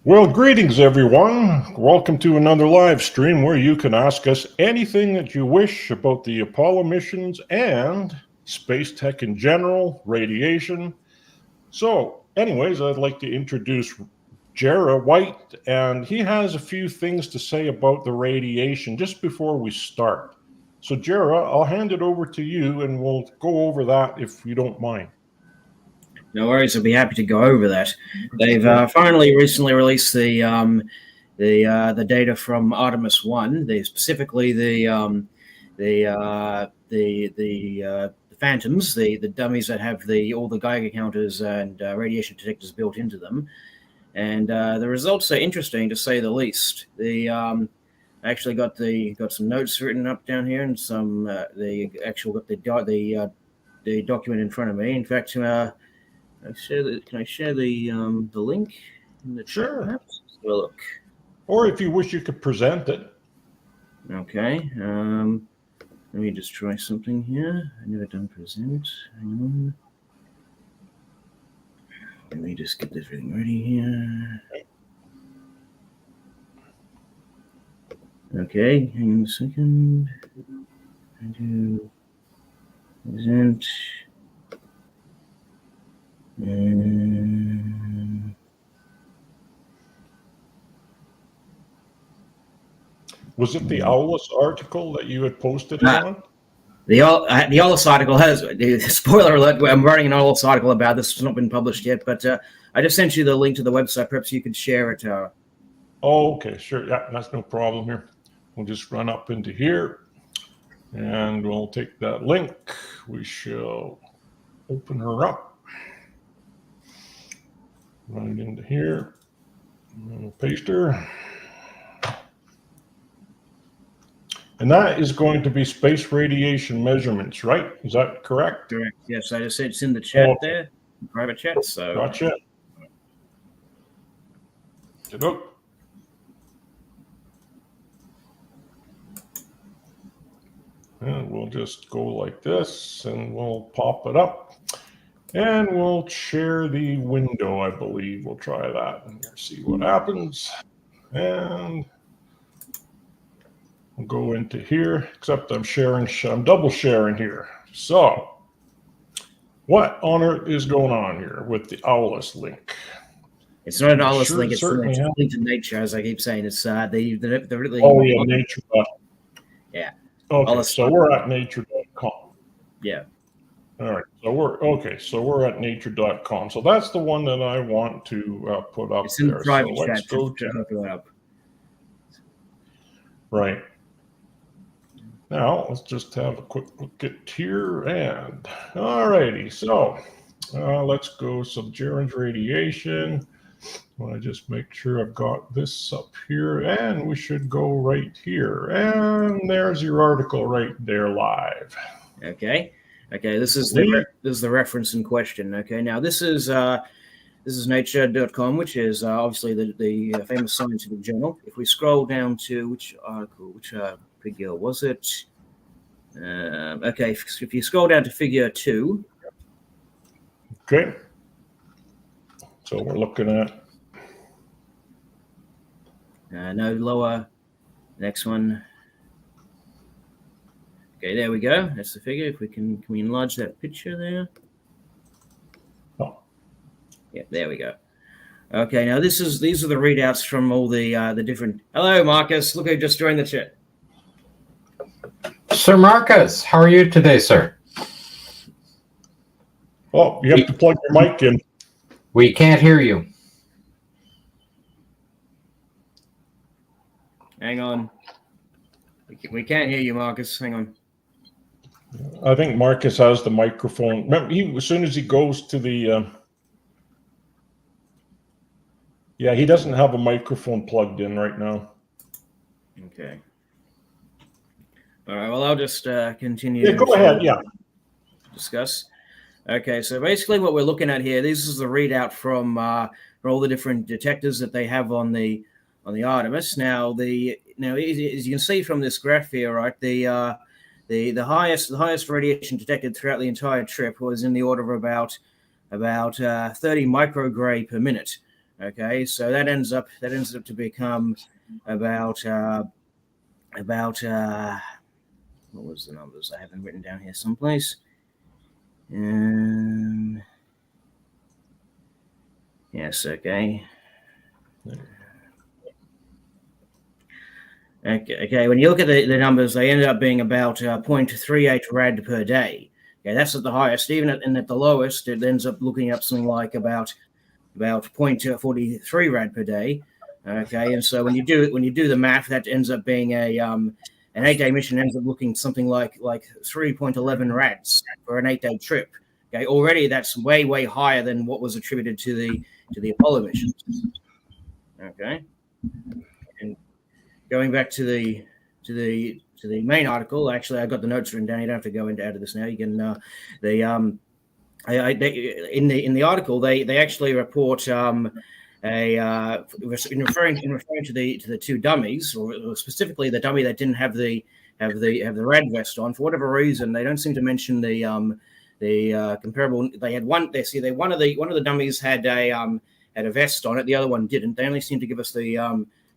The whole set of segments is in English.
Well, greetings, everyone. Welcome to another live stream where you can ask us anything that you wish about the Apollo missions and space tech in general, radiation. So, anyways, I'd like to introduce Jera White, and he has a few things to say about the radiation just before we start. So, Jera, I'll hand it over to you, and we'll go over that if you don't mind. No worries, I'll be happy to go over that. They've finally recently released the data from Artemis I. Specifically the phantoms, the dummies that have all the Geiger counters and radiation detectors built into them, and the results are interesting to say the least. I actually got some notes written up down here, and some the document in front of me. In fact, can I share the link in the chat? Sure. Have a look. Or if you wish, you could present it. Okay. Let me just try something here. I never done present. Hang on. Let me just get everything ready here. Okay, hang on a second. I do present. Was it the Owlus article that you had posted on? The Owlus article has, spoiler alert, I'm writing an Owlus article about this. It's not been published yet, but I just sent you the link to the website. Perhaps you could share it. Oh, okay, sure. Yeah, that's no problem here. We'll just run up into here, and we'll take that link. We shall open her up. Run it into here. And we'll paste her. And that is going to be space radiation measurements, right? Is that correct? Correct. Yes, I just said it's in the chat there, private chat. So gotcha. Look. And we'll just go like this, and we'll pop it up. And we'll share the window, I believe. We'll try that and see what happens. And we'll go into here, except I'm double sharing here. So what on earth is going on here with the Owlus link? It's not an Owlus link, it's a link to nature, as I keep saying. It's the really... Oh, yeah, nature. Yeah. Okay, so we're at nature.com. Yeah. All right, so we're at nature.com. So that's the one that I want to put up. It's in there. the private so chat. Go to up. Right. Now let's just have a quick look at here, and all righty. So let's go subgerent radiation. I want to just make sure I've got this up here, and we should go right here. And there's your article right there live. Okay. Okay, this is the reference in question. Okay, now this is nature.com, which is obviously the famous scientific journal. If we scroll down to which figure was it? Okay, if you scroll down to figure 2. Okay. So we're looking at no lower. Next one. Okay, there we go. That's the figure. If we can we enlarge that picture there? Oh. Yeah, there we go. Okay, now these are the readouts from all the different. Hello, Marcus. Look who just joined the chat. Sir Marcus, how are you today, sir? Oh, you have to plug your mic in. We can't hear you. Hang on. We can't hear you, Marcus. Hang on. I think Marcus has the microphone. Remember, as soon as he goes to the... yeah, he doesn't have a microphone plugged in right now. Okay. All right, well, I'll just continue. Yeah, go ahead, yeah. Discuss. Okay, so basically what we're looking at here, this is the readout from all the different detectors that they have on the Artemis. Now, as you can see from this graph here, right, the highest radiation detected throughout the entire trip was in the order of about 30 microgray per minute. Okay, so that ends up to become about what was the numbers? I have them written down here someplace. Yes, okay. Okay, when you look at the numbers, they ended up being about 0.38 rad per day. Okay, that's at the highest. Even at the lowest, it ends up looking up something like about 0.43 rad per day. Okay, and so when you do the math, that ends up being an 8-day mission ends up looking something like 3.11 rads for an 8-day trip. Okay, already that's way higher than what was attributed to the Apollo missions. Okay, and going back to the main article, actually, I got the notes written down. You don't have to go into out of this now. You can in the article they actually report in referring to the two dummies, or specifically the dummy that didn't have the rad vest on. For whatever reason, they don't seem to mention the comparable. They had one. They see one of the dummies had a vest on it. The other one didn't. They only seem to give us the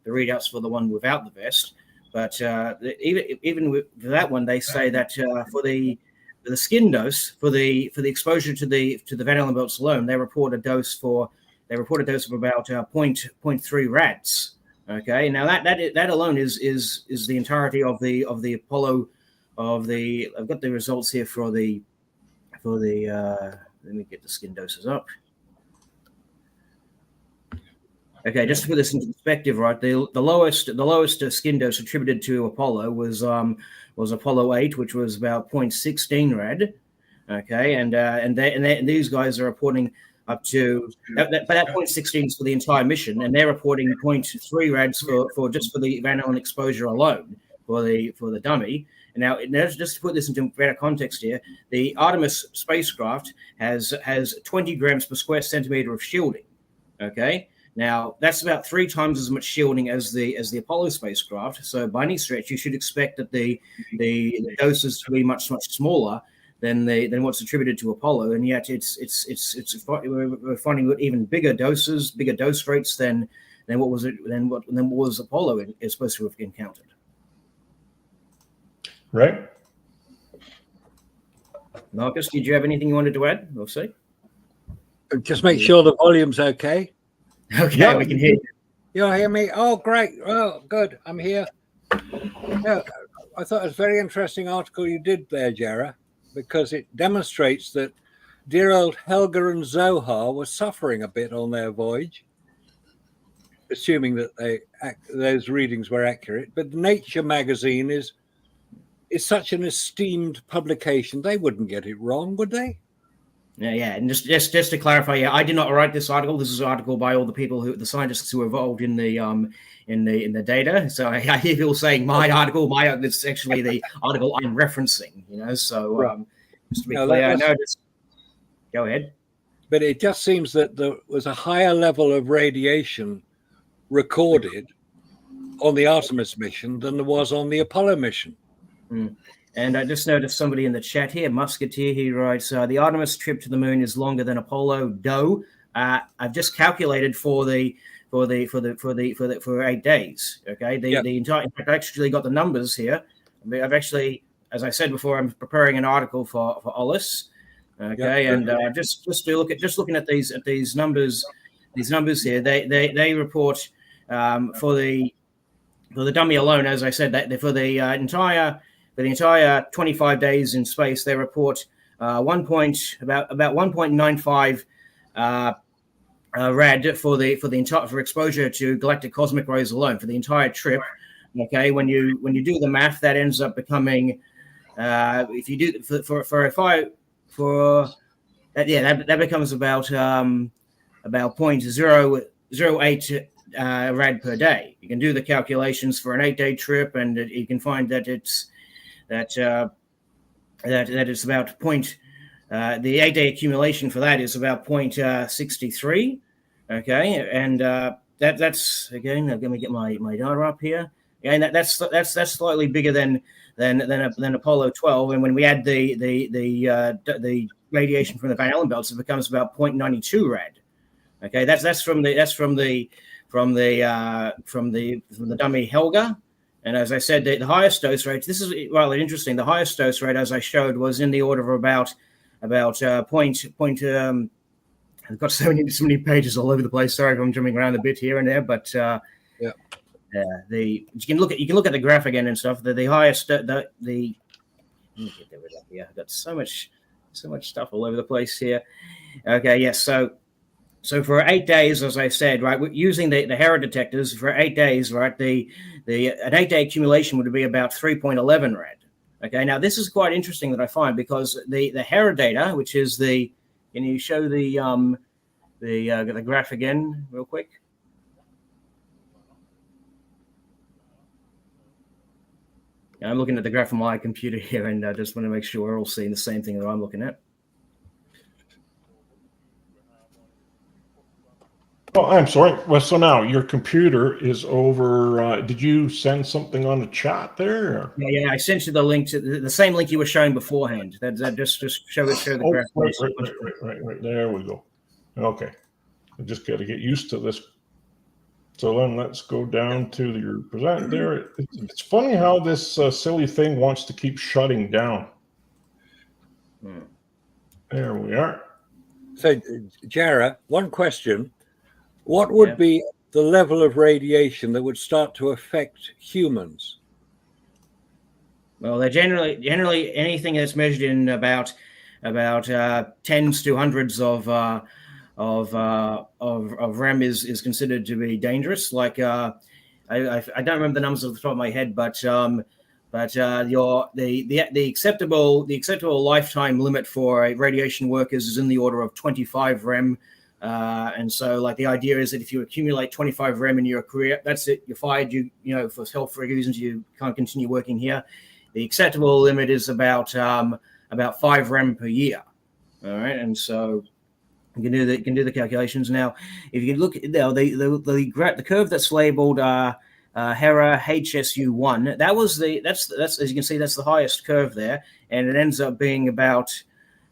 readouts for the one without the vest. But even with that one, they say that for the skin dose, for the exposure to the Van Allen belts alone, they report a dose of about 0.3 rads. Okay, now that alone is the entirety of the Apollo of the. I've got the results here for the. Let me get the skin doses up. Okay, just to put this into perspective, right? The lowest skin dose attributed to Apollo was Apollo 8, which was about 0.16 rad. Okay, and these guys are reporting up to that 0.16 is for the entire mission, and they're reporting 0.3 rads for just for the Van Allen exposure alone for the dummy. And now, just to put this into better context here, the Artemis spacecraft has 20 grams per square centimeter of shielding. Okay. Now, that's about 3 times as much shielding as the Apollo spacecraft. So, by any stretch, you should expect that the doses to be much smaller than what's attributed to Apollo. And yet, we're finding even bigger doses, bigger dose rates than what was Apollo is supposed to have encountered. Right. Marcus, did you have anything you wanted to add? We'll see. Just make sure the volume's okay. Okay, yeah, we can hear you. You hear me? Oh, great. Oh, good. I'm here. Yeah, I thought it was a very interesting article you did there, Jera, because it demonstrates that dear old Helga and Zohar were suffering a bit on their voyage, assuming that those readings were accurate. But Nature magazine is such an esteemed publication. They wouldn't get it wrong, would they? Yeah, and just to clarify, yeah, I did not write this article. This is an article by all the scientists who were involved in the data. So I hear people saying my article. It's actually the article I'm referencing. So right. Just to be clear, go ahead. But it just seems that there was a higher level of radiation recorded on the Artemis mission than there was on the Apollo mission. Mm. And I just noticed somebody in the chat here, Musketeer, he writes, the Artemis trip to the moon is longer than Apollo. I've just calculated for 8 days. Okay, the entire. In fact, I actually got the numbers here. I've actually, as I said before, I'm preparing an article for Ollis. Okay, and just looking at these numbers here, they report for the dummy alone, as I said, that for the entire 25 days in space, they report about 1.95 rad for exposure to galactic cosmic rays alone for the entire trip. Okay, when you do the math, that ends up becoming that becomes about 0.008 rad per day. You can do the calculations for an 8-day trip, and you can find that it's it's about the 8-day accumulation for that is about 0.63. Okay, and that's again. Let me get my data up here. And that's slightly bigger than Apollo 12. And when we add the radiation from the Van Allen belts, it becomes about 0.92 rad. Okay, that's from the dummy Helga. And as I said, the highest dose rate, this is rather interesting. The highest dose rate, as I showed, was in the order of about I've got so many pages all over the place. Sorry if I'm jumping around a bit here and there, but yeah. You can look at the graph again and stuff. The highest let me get that up here. I've got so much stuff all over the place here. Okay, yes. So for 8 days, as I said, right, using the Hera detectors for 8 days, right, an 8-day accumulation would be about 3.11 rad. Okay, now this is quite interesting that I find, because the Hera data, which is can you show the graph again real quick? I'm looking at the graph on my computer here, and I just want to make sure we're all seeing the same thing that I'm looking at. Oh, I'm sorry. Well, so now your computer is over. Did you send something on the chat there? Or? Yeah. I sent you the link to the same link you were showing beforehand. That just show the graph. Right. There we go. Okay. I just got to get used to this. So then let's go down to your present there. It's funny how this silly thing wants to keep shutting down. There we are. So, Jara, one question. What would be the level of radiation that would start to affect humans? Well, they're generally anything that's measured in about tens to hundreds of REM is considered to be dangerous. Like I don't remember the numbers off the top of my head, but the acceptable lifetime limit for radiation workers is in the order of 25 REM. And so, like, the idea is that if you accumulate 25 REM in your career, that's it. You're fired. You for health reasons, you can't continue working here. The acceptable limit is about 5 REM per year. All right, and so you can do the calculations now. If you look at the curve that's labeled Hera HSU1, that's as you can see, that's the highest curve there, and it ends up being about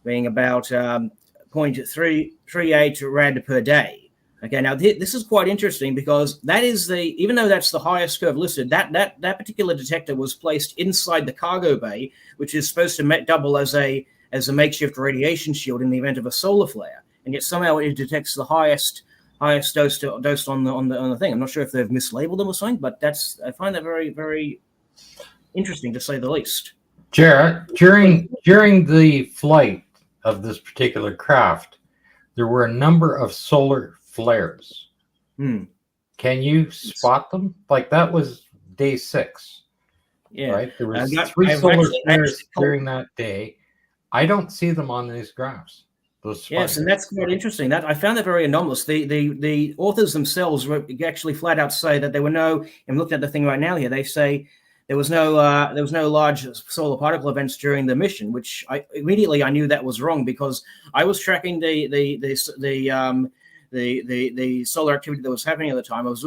0.338 rad per day. Okay, now this is quite interesting, because that is even though that's the highest curve listed, that particular detector was placed inside the cargo bay, which is supposed to double as a makeshift radiation shield in the event of a solar flare, and yet somehow it detects the highest dose on the thing. I'm not sure if they've mislabeled them or something, but I find that very, very interesting, to say the least. Jared, during the flight of this particular craft, there were a number of solar flares. Can you spot them? Like, that was day 6. Yeah, right. There was 3 solar flares during that day. I don't see them on these graphs. Yes, and that's quite interesting. That I found that very anomalous. The authors themselves actually flat out say that there were no. I'm looking at the thing right now here. They say there was no large solar particle events during the mission, which I knew that was wrong, because I was tracking the solar activity that was happening at the time. I was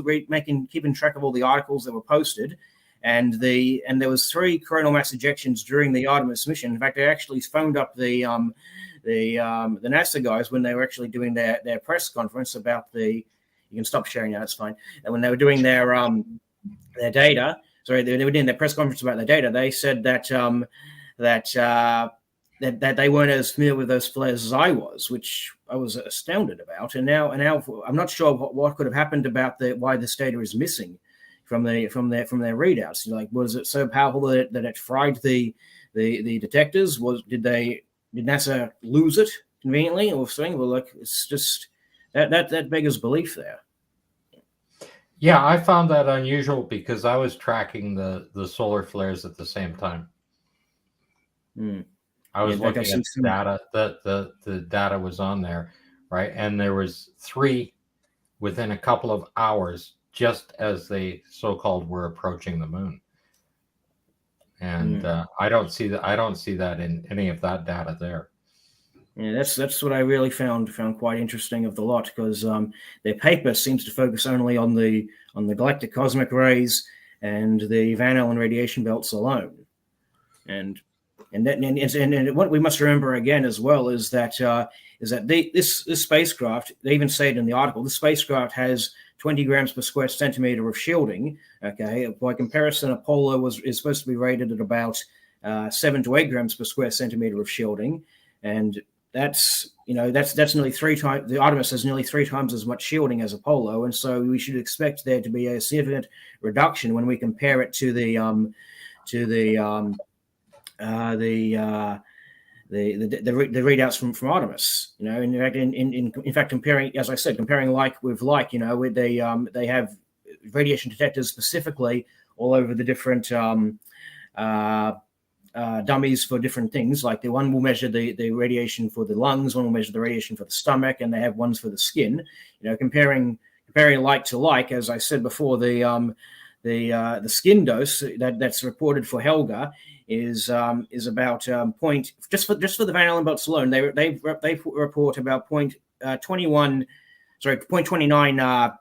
keeping track of all the articles that were posted, and there was 3 coronal mass ejections during the Artemis mission. In fact, I actually phoned up the NASA guys when they were actually doing their press conference about you can stop sharing now, it's fine. And when they were doing their data, they were doing their press conference about their data, they said that they weren't as familiar with those flares as I was, which I was astounded about. And now I'm not sure what could have happened about why this data is missing from their readouts. Like, was it so powerful that it fried the detectors? Did NASA lose it conveniently or something? Well, like, it's just that beggars belief there. Yeah, I found that unusual, because I was tracking the solar flares at the same time. I was looking at the data. The data was on there, right? And there was 3 within a couple of hours, just as they so-called were approaching the moon. And I don't see that in any of that data there. Yeah, that's what I really found quite interesting of the lot, because their paper seems to focus only on the galactic cosmic rays and the Van Allen radiation belts alone. And And what we must remember again as well is that this spacecraft, they even say it in the article, this spacecraft has 20 grams per square centimeter of shielding. Okay, by comparison, Apollo is supposed to be rated at about 7 to 8 grams per square centimeter of shielding, and that's nearly 3 times. The Artemis has nearly 3 times as much shielding as Apollo, and so we should expect there to be a significant reduction when we compare it to the readouts from Artemis. In fact, comparing, as I said, comparing like with like, they have radiation detectors specifically all over the different dummies for different things. Like the one will measure the radiation for the lungs, one will measure the radiation for the stomach, and they have ones for the skin. Comparing like to like, as I said before, the skin dose that's reported for Helga is about just for the Van Allen belts alone. They report about 0.29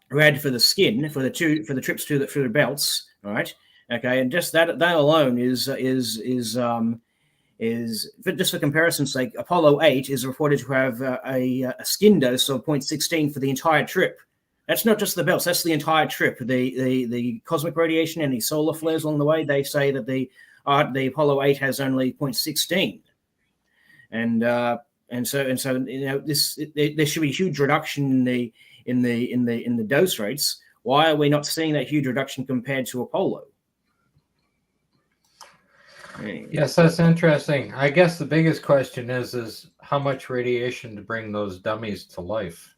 rad for the skin for the trips through the belts. All right. Okay, and just that alone is just for comparison's sake, Apollo 8 is reported to have a skin dose of 0.16 for the entire trip. That's not just the belts; that's the entire trip. The cosmic radiation and the solar flares along the way. They say that the Apollo 8 has only 0.16, and so there should be a huge reduction in the dose rates. Why are we not seeing that huge reduction compared to Apollo? Yes, that's interesting. I guess the biggest question is how much radiation to bring those dummies to life.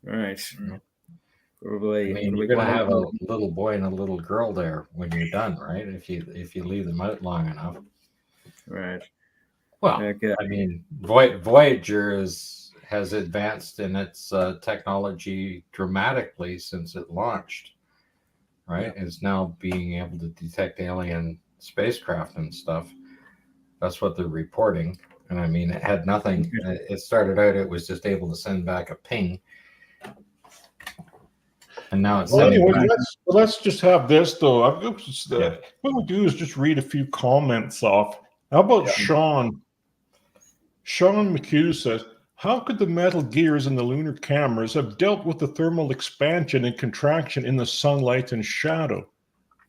Right. Probably. I mean, you're gonna have a little boy and a little girl there when you're done, right? If you leave them out long enough. Right. Well, okay. I mean, Voyager has advanced in its technology dramatically since it launched. Right, yeah. Is now being able to detect alien spacecraft and stuff. That's what they're reporting. And I mean, it had nothing. It started out, it was just able to send back a ping. And now it's anyway, let's just have this though. What we'll do is just read a few comments off. How about Sean? Sean McHugh says, how could the metal gears in the lunar cameras have dealt with the thermal expansion and contraction in the sunlight and shadow?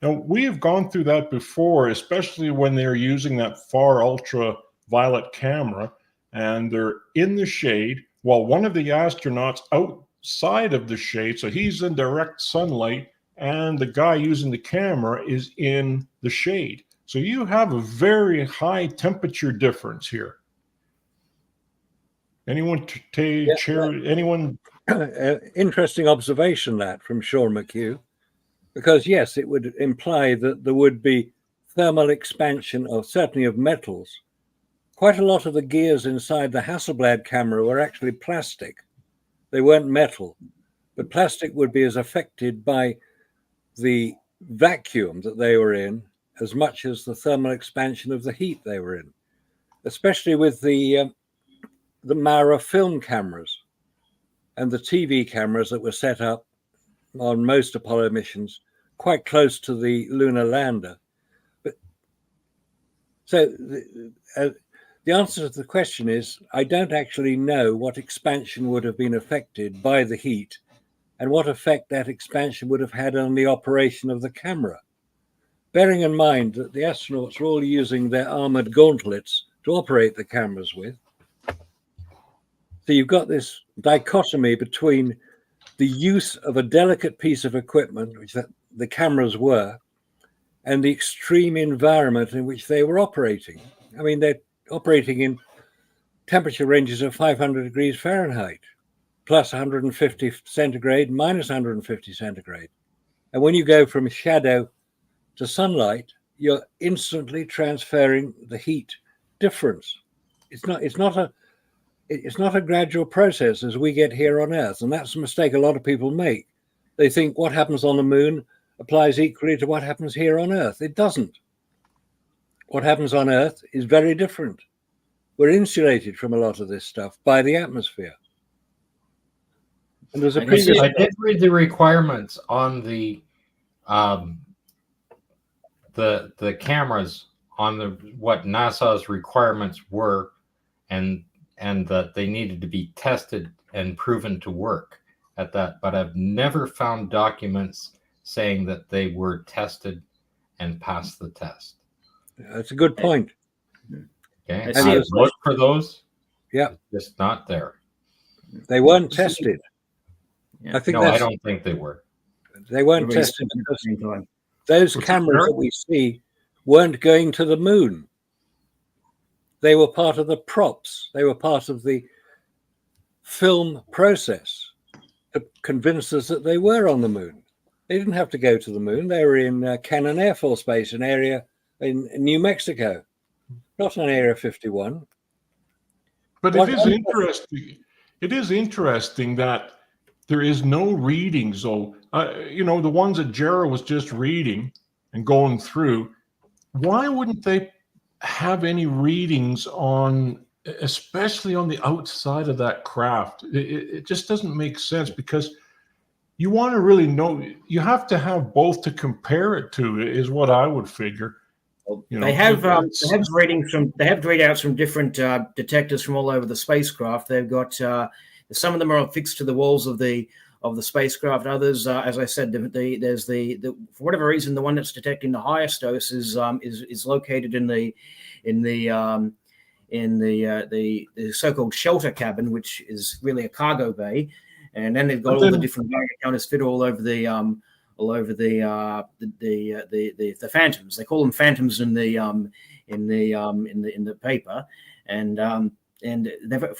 Now, we have gone through that before, especially when they're using that far ultraviolet camera and they're in the shade while one of the astronauts outside of the shade, so he's in direct sunlight, and the guy using the camera is in the shade. So you have a very high temperature difference here. Anyone anyone? Interesting observation that from Sean McHugh, because yes, it would imply that there would be thermal expansion of certainly of metals. Quite a lot of the gears inside the Hasselblad camera were actually plastic. They weren't metal, but plastic would be as affected by the vacuum that they were in as much as the thermal expansion of the heat they were in, especially with the Mara film cameras and the TV cameras that were set up on most Apollo missions quite close to the lunar lander. But so the answer to the question is, I don't actually know what expansion would have been affected by the heat and what effect that expansion would have had on the operation of the camera. Bearing in mind that the astronauts were all using their armored gauntlets to operate the cameras with. So you've got this dichotomy between the use of a delicate piece of equipment, which the cameras were, and the extreme environment in which they were operating. I mean, they're operating in temperature ranges of 500 degrees Fahrenheit, plus 150 centigrade, minus 150 centigrade. And when you go from shadow to sunlight, you're instantly transferring the heat difference. It's not a gradual process as we get here on Earth. And that's a mistake a lot of people make. They think what happens on the moon applies equally to what happens here on Earth. It doesn't. What happens on Earth is very different. We're insulated from a lot of this stuff by the atmosphere. And there's a I did read the requirements on the the cameras on the what NASA's requirements were, and that they needed to be tested and proven to work at that. But I've never found documents saying that they were tested and passed the test. That's a good point. Okay, I see I've looked for those. Yeah, It's just not there. they weren't tested. Yeah. I think No, I don't think they were. they weren't Everybody's tested thinking at the because same time. those What's cameras that? that we see weren't going to the moon. They were part of the props. They were part of the film process to convince us that they were on the moon. They didn't have to go to the moon. They were in Cannon Air Force Base, an area in New Mexico, not on Area 51. But What- it is interesting. It is interesting that there is no readings, though. The ones that Jarrah was just reading and going through, why wouldn't they have any readings on, especially on the outside of that craft? It just doesn't make sense, because you want to really know, you have to have both to compare it to, is what I would figure. They have readouts from different detectors from all over the spacecraft. They've got some of them are fixed to the walls of the spacecraft. Others, as I said, there's for whatever reason, the one that's detecting the highest dose is located in the so-called shelter cabin, which is really a cargo bay. And then they've got all the different counters fit all over the phantoms. They call them phantoms in the paper, and for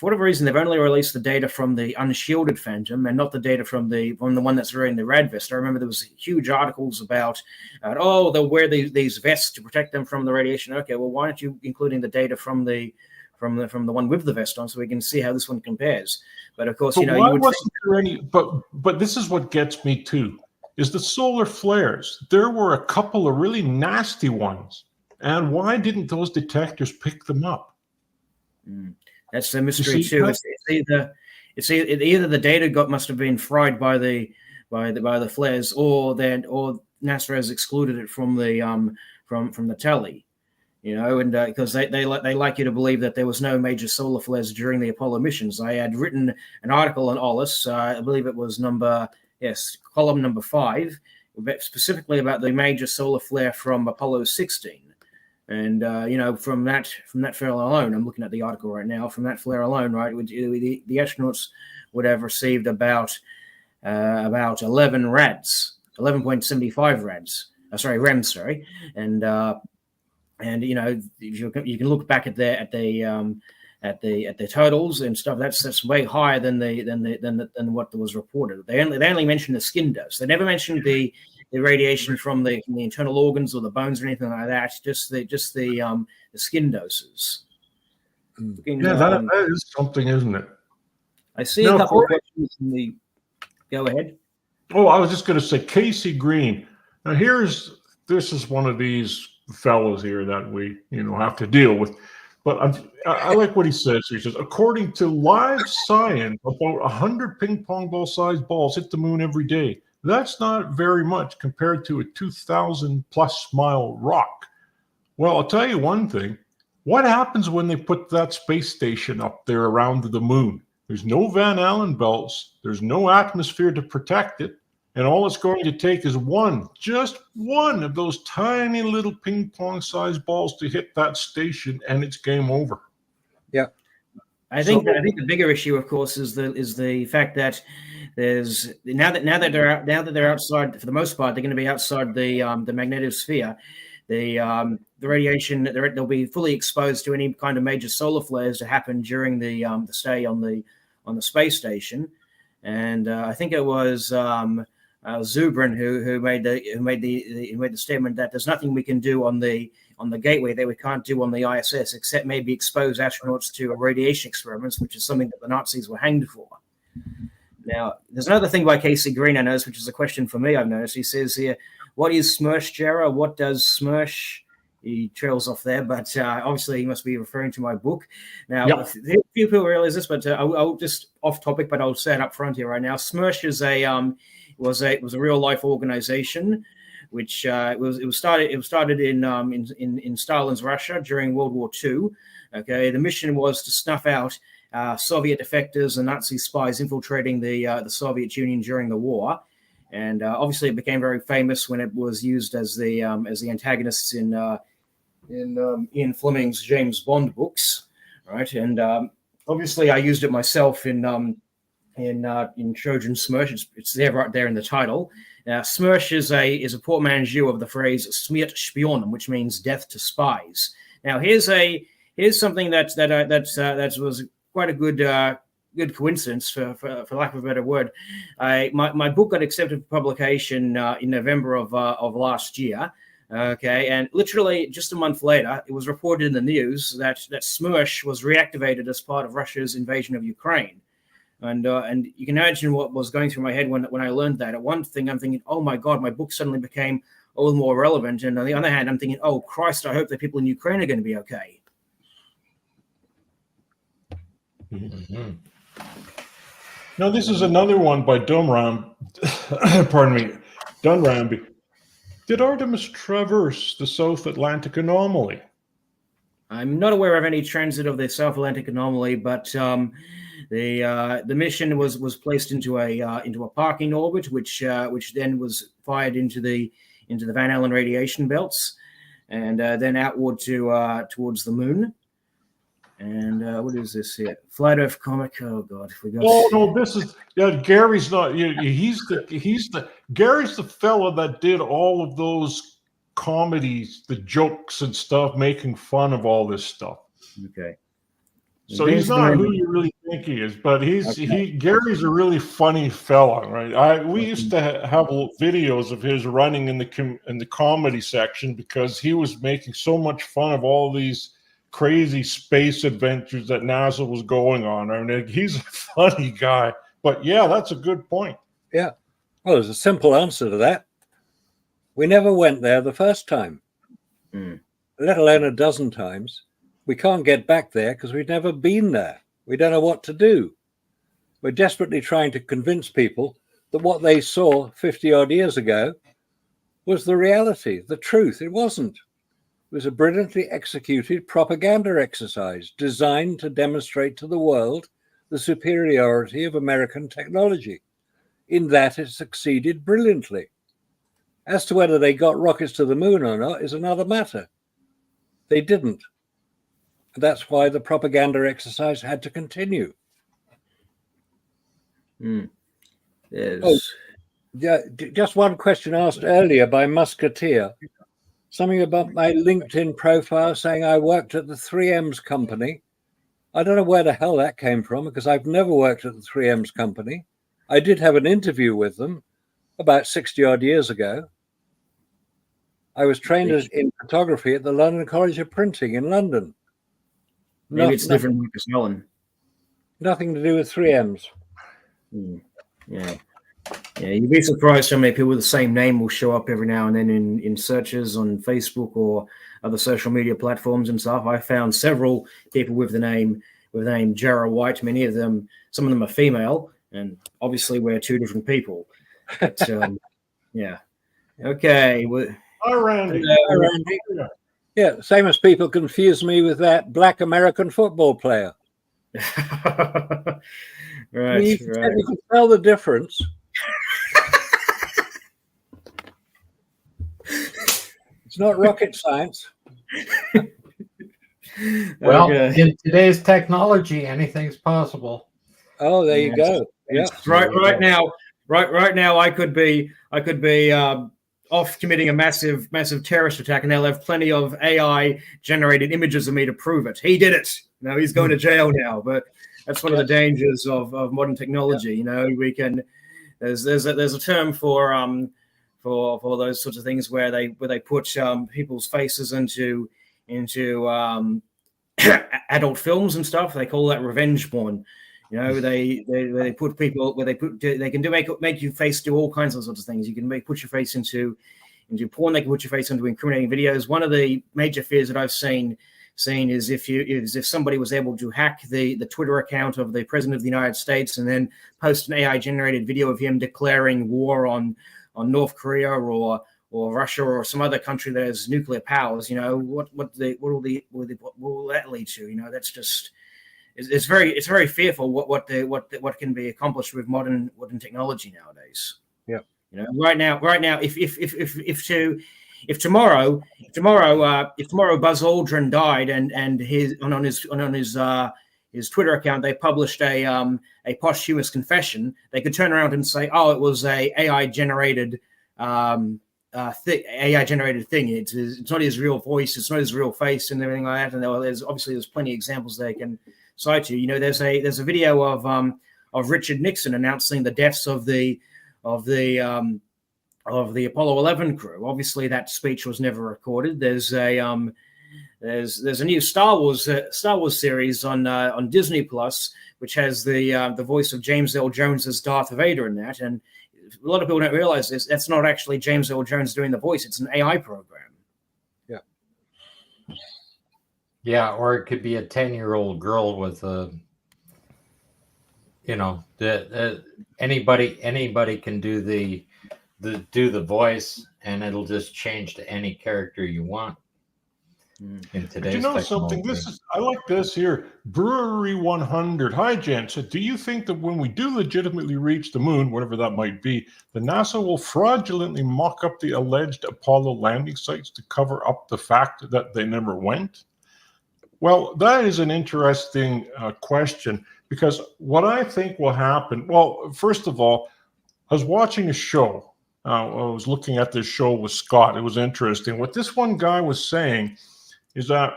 whatever reason they've only released the data from the unshielded phantom and not the data from the one that's wearing the rad vest. I remember there was huge articles about they'll wear these vests to protect them from the radiation. Okay, well, why aren't you including the data from the one with the vest on, so we can see how this one compares? But of course, why wasn't there any? But this is what gets me too, is the solar flares. There were a couple of really nasty ones, and why didn't those detectors pick them up? That's the mystery too. It's either the data must have been fried by the flares, or NASA has excluded it from the tally. And because they like you to believe that there was no major solar flares during the Apollo missions. I had written an article on Ollis, I believe it was column number 5, specifically about the major solar flare from Apollo 16. And from that flare alone, I'm looking at the article right now. From that flare alone, right, the astronauts would have received about 11 rads, 11.75 rads. REMs, sorry, and you can look back at the totals and stuff. That's way higher than what was reported. They only mentioned the skin dose. They never mentioned the radiation from the internal organs or the bones or anything like that. Just the skin doses. That is something, isn't it? I see a couple of questions in the. Go ahead. Oh, I was just going to say Casey Green. Now this is one of these fellows here that we have to deal with, but I like what he says. He says, according to Live Science, about 100 ping pong ball sized balls hit the moon every day. That's not very much compared to a 2,000+ mile rock. Well, I'll tell you one thing. What happens when they put that space station up there around the moon? There's no Van Allen belts. There's no atmosphere to protect it. And all it's going to take is just one of those tiny little ping pong sized balls to hit that station, and it's game over. Yeah. I think the bigger issue, of course, is the fact that there's now that they're outside, for the most part, they're going to be outside the magnetosphere. The radiation, they'll be fully exposed to any kind of major solar flares to happen during the stay on the space station. And I think it was Zubrin who made the statement that there's nothing we can do on the gateway that we can't do on the ISS, except maybe expose astronauts to radiation experiments, which is something that the Nazis were hanged for. Now, there's another thing by Casey Green I noticed, which is a question for me. I've noticed. He says here, "What is SMERSH, Jarrah? What does SMERSH?" He trails off there, but obviously he must be referring to my book. Now, Yep. Few people realize this, but I'll just off topic, but I'll say it up front here right now. SMERSH is was a real life organization which it was started in Stalin's Russia during World War II. Okay, the mission was to snuff out Soviet defectors and Nazi spies infiltrating the Soviet Union during the war, and obviously it became very famous when it was used as the antagonists in Ian Fleming's James Bond books, right? And obviously I used it myself in Trojan SMERSH. It's there right there in the title. SMERSH is a portmanteau of the phrase "Smert Spionen," which means death to spies. Now here's something that was quite a good coincidence, for lack of a better word. My book got accepted for publication in November of last year. Okay, and literally just a month later, it was reported in the news that SMERSH was reactivated as part of Russia's invasion of Ukraine. And you can imagine what was going through my head when I learned that. At one thing, I'm thinking, oh my God, my book suddenly became a little more relevant. And on the other hand, I'm thinking, oh Christ, I hope the people in Ukraine are going to be okay. Mm-hmm. Now, this is another one by Dunramby. Did Artemis traverse the South Atlantic anomaly? I'm not aware of any transit of the South Atlantic anomaly, but the mission was placed into a parking orbit, which then was fired into the Van Allen radiation belts, and then outward towards the moon. And what is this here? Flat Earth comic. Oh God, we got. Oh no, this is Gary's not. Gary's the fellow that did all of those comedies, the jokes and stuff, making fun of all this stuff. Okay. So he's not who you really think he is, but Gary's a really funny fella, right? We used to have videos of his running in the comedy section because he was making so much fun of all these crazy space adventures that NASA was going on. I mean, he's a funny guy, but yeah, that's a good point. Yeah. Well, there's a simple answer to that. We never went there the first time, let alone a dozen times. We can't get back there because we've never been there. We don't know what to do. We're desperately trying to convince people that what they saw 50 odd years ago was the reality, the truth. It wasn't. It was a brilliantly executed propaganda exercise designed to demonstrate to the world the superiority of American technology. In that, it succeeded brilliantly. As to whether they got rockets to the moon or not is another matter. They didn't. That's why the propaganda exercise had to continue. Yes. Oh, yeah, just one question asked earlier by Musketeer. Something about my LinkedIn profile saying I worked at the 3M's company. I don't know where the hell that came from because I've never worked at the 3M's company. I did have an interview with them about 60 odd years ago. I was trained in photography at the London College of Printing in London. Maybe it's different Lucas Nolan. Nothing to do with 3M's. Yeah. Yeah, you'd be surprised how many people with the same name will show up every now and then in searches on Facebook or other social media platforms and stuff. I found several people with the name Jarrah White. Many of them, some of them are female, and obviously we're two different people. But, yeah. Okay. Hi, Randy. Hi, Randy. Yeah, same as people confuse me with that black American football player. Right. You can tell the difference. It's not rocket science. Well, in today's technology, anything's possible. Oh, there you go. Yeah. Right now, I could be off committing a massive terrorist attack, and they'll have plenty of AI generated images of me to prove it. He did it. You know, he's going to jail now. But that's one of the dangers of modern technology. You know, we can. There's a term for those sorts of things where they put people's faces into adult films and stuff. They call that revenge porn. You know, they put people where they can make your face do all kinds of sorts of things. You can put your face into porn. They can put your face into incriminating videos. One of the major fears that I've seen is if somebody was able to hack the Twitter account of the President of the United States and then post an AI generated video of him declaring war on North Korea or Russia or some other country that has nuclear powers, what will that lead to? That's just it's very fearful what can be accomplished with modern technology nowadays. Yeah. Right now, if tomorrow Buzz Aldrin died and on his Twitter account they published a posthumous confession, they could turn around and say, oh, it was a AI generated thing. It's not his real voice, it's not his real face, and everything like that. And there's plenty of examples they can cite to. There's a video of Richard Nixon announcing the deaths of the Apollo 11 crew. Obviously, that speech was never recorded. There's a new Star Wars series on Disney Plus, which has the voice of James Earl Jones as Darth Vader in that. And a lot of people don't realize this. That's not actually James Earl Jones doing the voice. It's an AI program. Yeah. Yeah, or it could be a 10-year-old girl with anybody can do the voice, and it'll just change to any character you want. In today's something? I like this here. Brewery 100. Hi, gents. Do you think that when we do legitimately reach the moon, whatever that might be, the NASA will fraudulently mock up the alleged Apollo landing sites to cover up the fact that they never went? Well, that is an interesting question, because what I think will happen, well, first of all, I was watching a show. I was looking at this show with Scott. It was interesting. What this one guy was saying is that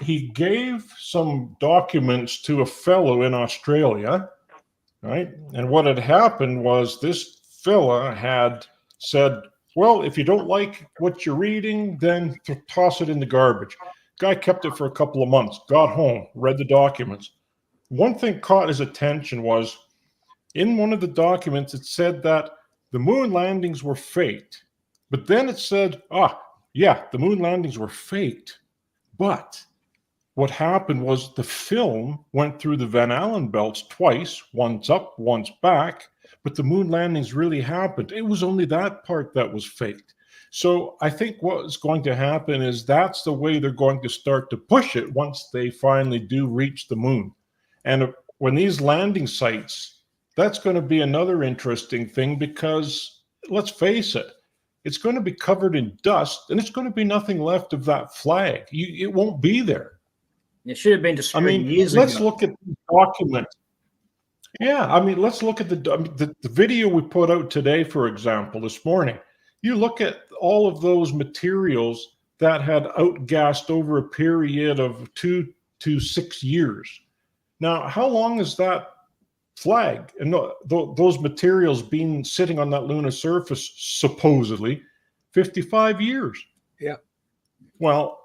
he gave some documents to a fellow in Australia, right? And what had happened was this fella had said, well, if you don't like what you're reading, then toss it in the garbage. Guy kept it for a couple of months, got home, read the documents. One thing caught his attention was in one of the documents, it said that the moon landings were faked. But then it said, the moon landings were faked. But what happened was the film went through the Van Allen belts twice, once up, once back, but the moon landings really happened. It was only that part that was faked. So I think what's going to happen is that's the way they're going to start to push it once they finally do reach the moon. And when these landing sites, that's going to be another interesting thing, because let's face it, it's going to be covered in dust, and it's going to be nothing left of that flag. It won't be there. It should have been destroyed years ago. Let's look at the document. Yeah, let's look at the video we put out today, for example, this morning. You look at all of those materials that had outgassed over a period of 2 to 6 years. Now, how long is that flag and those materials been sitting on that lunar surface? Supposedly 55 years. Yeah. Well,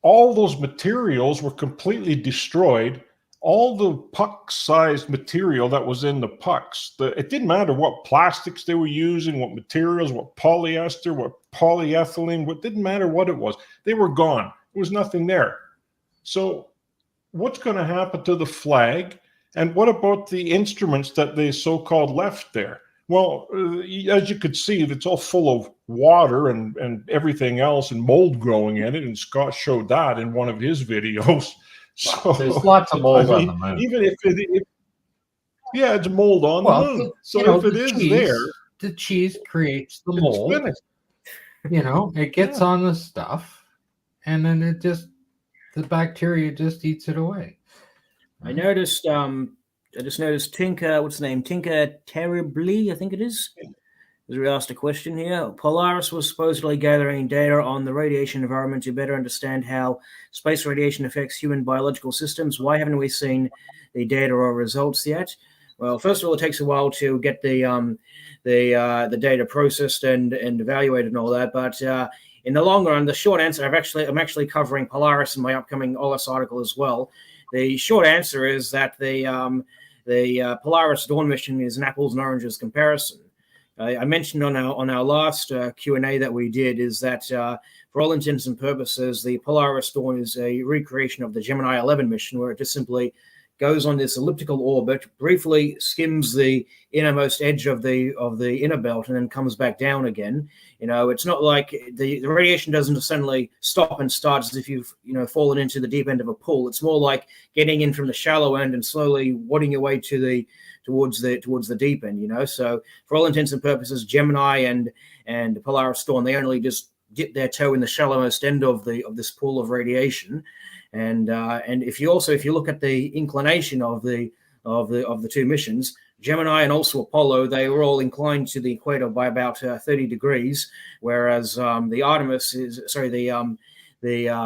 all those materials were completely destroyed. All the puck-sized material that was in the pucks, it didn't matter what plastics they were using, what materials, what polyester, what polyethylene, it didn't matter what it was. They were gone. There was nothing there. So what's going to happen to the flag? And what about the instruments that they so-called left there? Well, as you could see, it's all full of water and everything else and mold growing in it. And Scott showed that in one of his videos. So there's lots of mold on the moon. Even if it's mold on the moon. So if it is there, the cheese creates the mold. It gets on the stuff, and then the bacteria just eats it away. I just noticed Tinker, what's the name? Tinker Terribly, I think it is. We asked a question here. Polaris was supposedly gathering data on the radiation environment to better understand how space radiation affects human biological systems. Why haven't we seen the data or results yet? Well, first of all, it takes a while to get the data processed and evaluated and all that. But in the long run, the short answer, I'm actually covering Polaris in my upcoming OLS article as well. The short answer is that the Polaris Dawn mission is an apples and oranges comparison. I mentioned on our last Q&A that we did is that for all intents and purposes, the Polaris Dawn is a recreation of the Gemini 11 mission, where it just simply goes on this elliptical orbit, briefly skims the innermost edge of the inner belt, and then comes back down again. It's not like the radiation doesn't suddenly stop and start as if you've fallen into the deep end of a pool. It's more like getting in from the shallow end and slowly wadding your way towards the deep end. So for all intents and purposes, Gemini and Polaris Dawn, they only just dip their toe in the shallowest end of this pool of radiation. And if you look at the inclination of the two missions, Gemini and also Apollo, they were all inclined to the equator by about 30 degrees, whereas the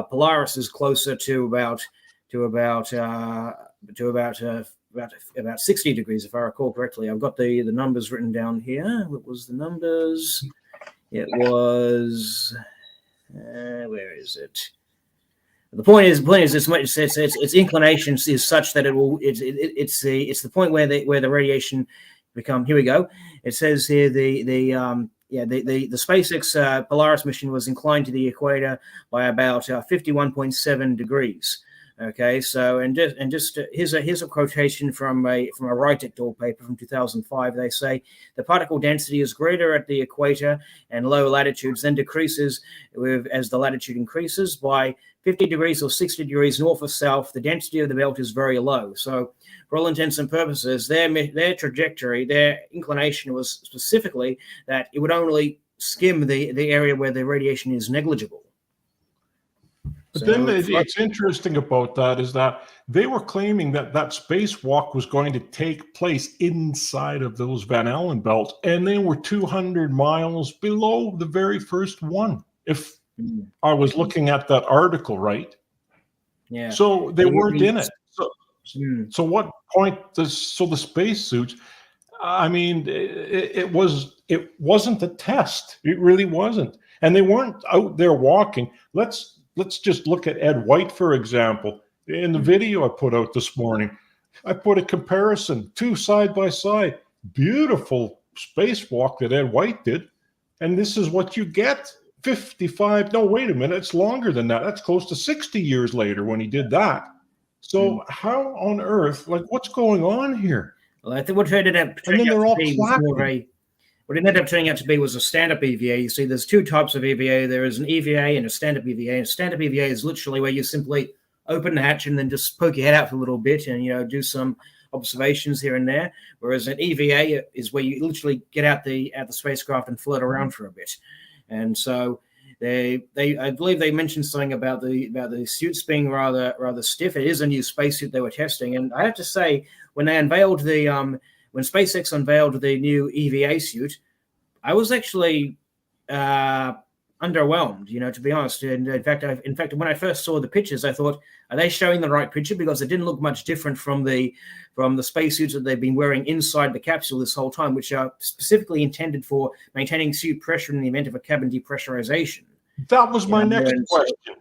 Polaris is closer to about 60 degrees, if I recall correctly. I've got the numbers written down here. What was the numbers? It was where is it? The point is, its inclination is such that it's the point where the radiation become. Here we go. It says here the SpaceX Polaris mission was inclined to the equator by about 51.7 degrees. Okay, so here's a quotation from a Wright et al. Paper from 2005. They say the particle density is greater at the equator and low latitudes, then decreases as the latitude increases. By 50 degrees or 60 degrees north or south, the density of the belt is very low. So, for all intents and purposes, their trajectory, their inclination was specifically that it would only skim the area where the radiation is negligible. But then it's interesting about that is that they were claiming that spacewalk was going to take place inside of those Van Allen belts, and they were 200 miles below the very first one. If I was looking at that article, right? Yeah. So they weren't in it. So what point the spacesuits? I mean, it wasn't a test. It really wasn't, and they weren't out there walking. Let's just look at Ed White, for example. In the video I put out this morning, I put a comparison, two side by side. Beautiful spacewalk that Ed White did. And this is what you get. 55, no, wait a minute, it's longer than that. That's close to 60 years later when he did that. So how on earth, what's going on here? Well, I think what ended up turning out to be was a stand-up EVA. You see, there's two types of EVA. There is an EVA and a stand-up EVA. And a stand-up EVA is literally where you simply open the hatch and then just poke your head out for a little bit and, do some observations here and there. Whereas an EVA is where you literally get out the spacecraft and float around for a bit. And so I believe they mentioned something about the suits being rather stiff. It is a new spacesuit they were testing. And I have to say, when SpaceX unveiled the new EVA suit, I was actually underwhelmed, to be honest. And in fact, when I first saw the pictures, I thought, are they showing the right picture? Because it didn't look much different from the spacesuits that they've been wearing inside the capsule this whole time, which are specifically intended for maintaining suit pressure in the event of a cabin depressurization. That was my next question.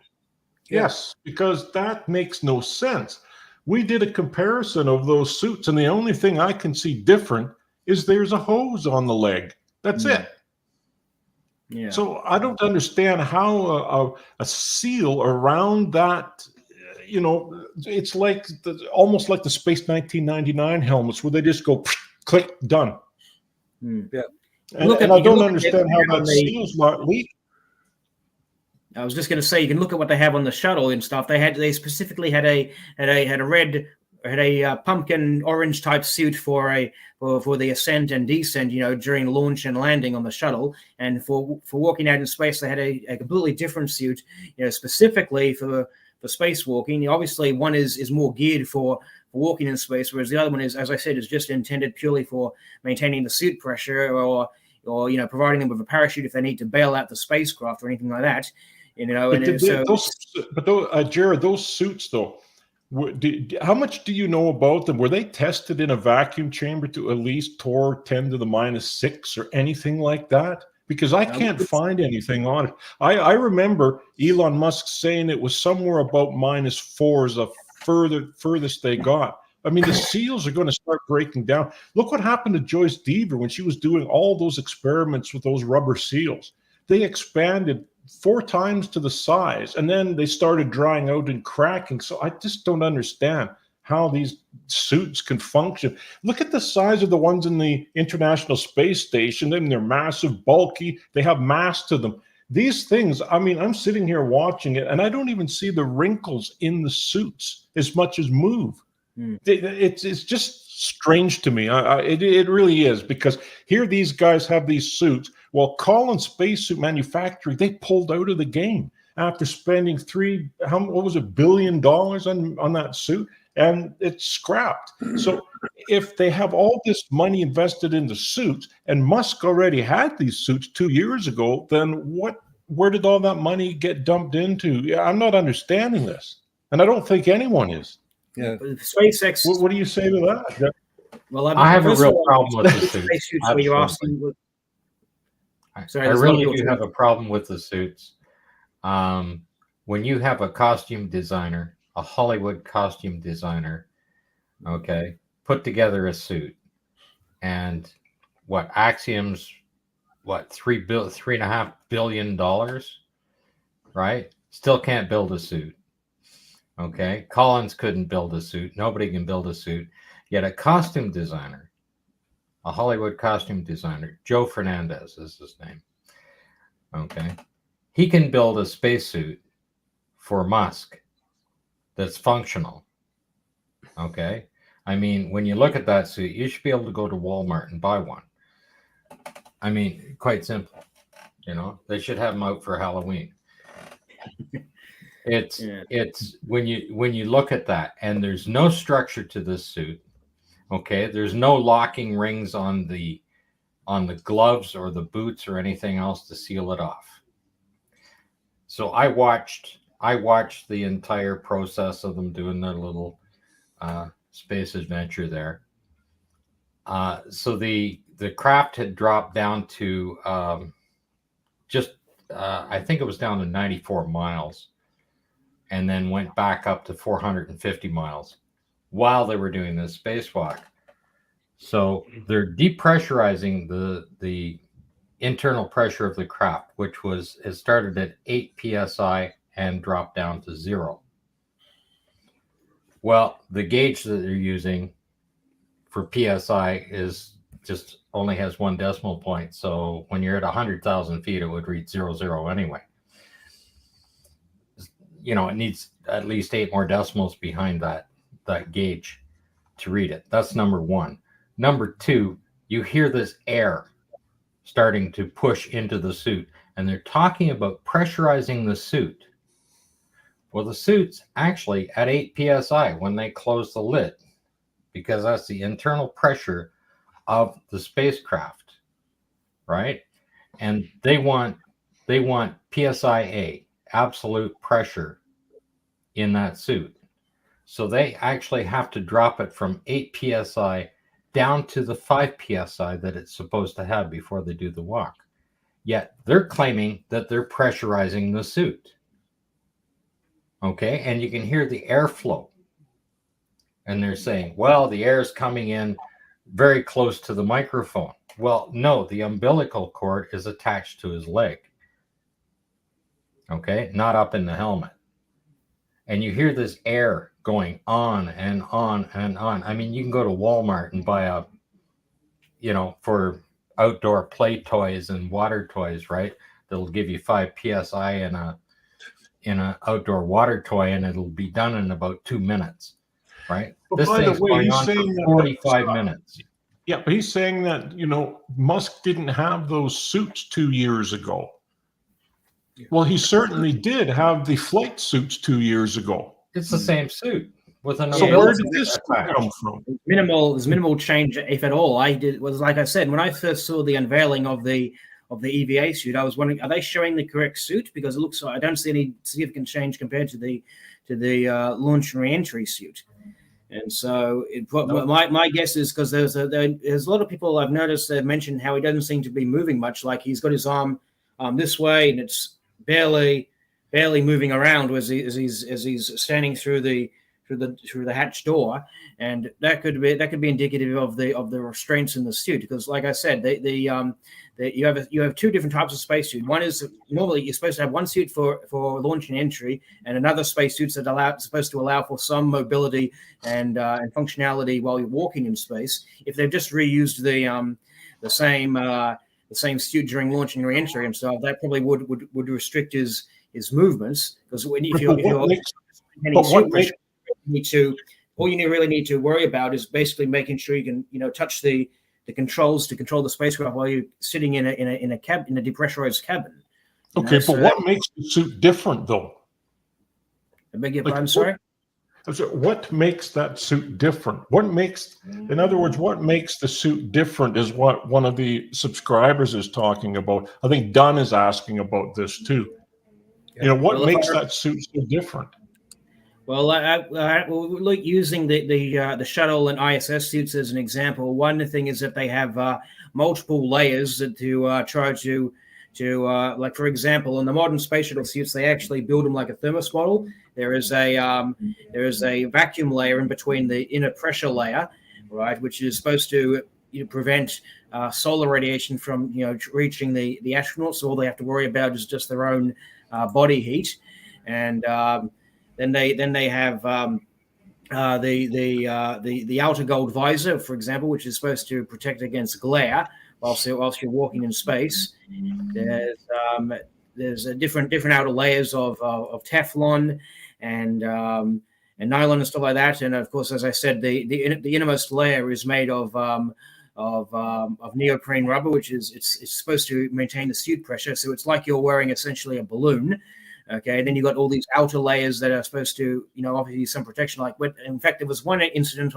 Yes, because that makes no sense. We did a comparison of those suits, and the only thing I can see different is there's a hose on the leg. That's it. Yeah. So I don't understand how a seal around that, it's like almost like the Space 1999 helmets where they just go click, done. Yeah. And I don't understand how that seal's not leak. I was just going to say, you can look at what they have on the shuttle and stuff. They specifically had a pumpkin orange type suit for the ascent and descent, during launch and landing on the shuttle. And for walking out in space, they had a completely different suit, specifically for spacewalking. Obviously, one is more geared for walking in space, whereas the other one is, as I said, is just intended purely for maintaining the suit pressure or providing them with a parachute if they need to bail out the spacecraft or anything like that. Jared, those suits though, how much do you know about them? Were they tested in a vacuum chamber to at least torr 10 to the -6 or anything like that? Because I can't find anything on it. I remember Elon Musk saying it was somewhere about -4 is the furthest they got. I mean, the seals are going to start breaking down. Look what happened to Joyce Deaver when she was doing all those experiments with those rubber seals. They expanded 4 times to the size, and then they started drying out and cracking. So I just don't understand how these suits can function. Look at the size of the ones in the International Space Station. They're massive, bulky. They have mass to them. These things, I mean, I'm sitting here watching it, and I don't even see the wrinkles in the suits as much as move. It's just strange to me. It really is, because here these guys have these suits. Well, Collins Spacesuit Manufacturing, they pulled out of the game after spending $1 billion on that suit, and it's scrapped. So if they have all this money invested in the suits, and Musk already had these suits 2 years ago, then where did all that money get dumped into? Yeah, I'm not understanding this, and I don't think anyone is. Yeah. SpaceX. What do you say to that? Well, I have a real problem with the suits. Spacesuits where you're asking. Sorry, I really do have a problem with the suits. When you have a costume designer, a Hollywood costume designer, okay, put together a suit, and Axiom's $3.5 billion, right? Still can't build a suit. Okay, Collins couldn't build a suit. Nobody can build a suit. Yet a costume designer, a Hollywood costume designer, Joe Fernandez is his name. Okay, he can build a spacesuit for Musk that's functional. Okay, I mean, when you look at that suit, you should be able to go to Walmart and buy one. I mean, quite simple. You know, they should have them out for Halloween. It's when you look at that, and there's no structure to this suit. Okay, there's no locking rings on the gloves or the boots or anything else to seal it off. So I watched the entire process of them doing their little space adventure there. So the craft had dropped down to I think it was down to 94 miles. And then went back up to 450 miles while they were doing this spacewalk. So they're depressurizing the internal pressure of the craft, which it started at 8 psi and dropped down to 0. Well, the gauge that they're using for psi just only has 1 decimal point. So when you're at 100,000 feet, it would read 00 anyway. You know, it needs at least 8 more decimals behind that gauge to read it. That's number one. Number two, you hear this air starting to push into the suit, and they're talking about pressurizing the suit. Well, the suit's actually at 8 psi when they close the lid, because that's the internal pressure of the spacecraft, right? And they want PSIA, absolute pressure in that suit. So they actually have to drop it from 8 psi down to the 5 psi that it's supposed to have before they do the walk. Yet they're claiming that they're pressurizing the suit. Okay, and you can hear the airflow. And they're saying, well, the air is coming in very close to the microphone. Well, no, the umbilical cord is attached to his leg. Okay, not up in the helmet. And you hear this air going on and on and on. I mean, you can go to Walmart and buy for outdoor play toys and water toys, right? That'll give you 5 psi in a outdoor water toy, and it'll be done in about 2 minutes, right? But this thing's going on for 45 minutes. Yeah, but he's saying that, Musk didn't have those suits 2 years ago. Well, he certainly did have the flight suits 2 years ago. It's the same suit with another. So where did this come from? There's minimal change, if at all. Like I said, when I first saw the unveiling of the EVA suit, I was wondering, are they showing the correct suit? Because it looks like I don't see any significant change compared to the launch and re-entry suit. And so my guess is because there's a lot of people I've noticed that mentioned how he doesn't seem to be moving much. Like he's got his arm this way, and it's barely moving around as he's standing through the the hatch door, and that could be indicative of the restraints in the suit. Because, like I said, you have two different types of spacesuit. One is normally you're supposed to have one suit for launch and entry, and another spacesuit that's supposed to allow for some mobility and functionality while you're walking in space. If they've just reused the same suit during launch and re-entry and stuff, that probably would restrict his movements. Because all you really need to worry about is basically making sure you can touch the controls to control the spacecraft while you're sitting in a depressurized cabin. Okay, but what makes the suit different, though? I beg your pardon, sorry? What makes that suit different? In other words, what makes the suit different is what one of the subscribers is talking about. I think Dunn is asking about this too. What makes that suit so different? Well, like using the shuttle and ISS suits as an example. One thing is that they have multiple layers to try to like, for example, in the modern space shuttle suits, they actually build them like a thermos model. There is a vacuum layer in between the inner pressure layer, right, which is supposed to prevent solar radiation from reaching the astronauts. So all they have to worry about is just their own body heat, and then they have the outer gold visor, for example, which is supposed to protect against glare whilst you're walking in space. There's a different outer layers of Teflon and nylon and stuff like that. And of course, as I said, the innermost layer is made of neoprene rubber, which it's supposed to maintain the suit pressure. So it's like you're wearing essentially a balloon. Okay, and then you got all these outer layers that are supposed to, offer you some protection. Like, in fact, there was one incident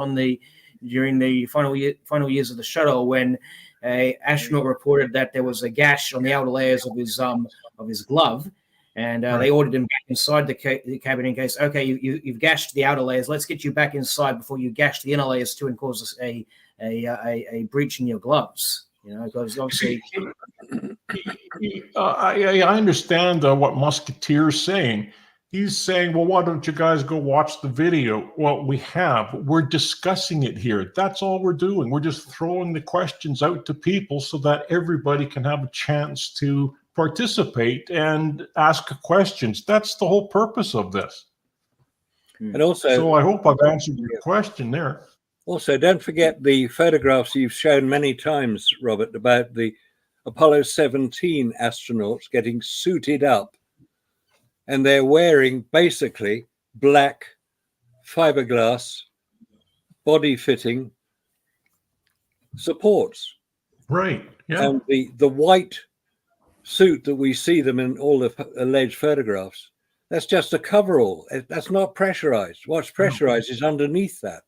during the final years of the shuttle when a astronaut reported that there was a gash on the outer layers of his glove, and they ordered him back inside the cabin in case, okay, you've gashed the outer layers, let's get you back inside before you gash the inner layers too and cause a breach in your gloves. Because obviously, I understand what Musketeer's saying. He's saying, well, why don't you guys go watch the video? Well, we're discussing it here. That's all we're doing. We're just throwing the questions out to people so that everybody can have a chance to participate and ask questions. That's the whole purpose of this. And also, so I hope I've answered your question there. Also, don't forget the photographs you've shown many times, Robert, about the Apollo 17 astronauts getting suited up, and they're wearing basically black fiberglass body fitting supports. Right. Yeah. And the white suit that we see them in all the alleged photographs, that's just a coverall. That's not pressurized. What's pressurized is underneath that.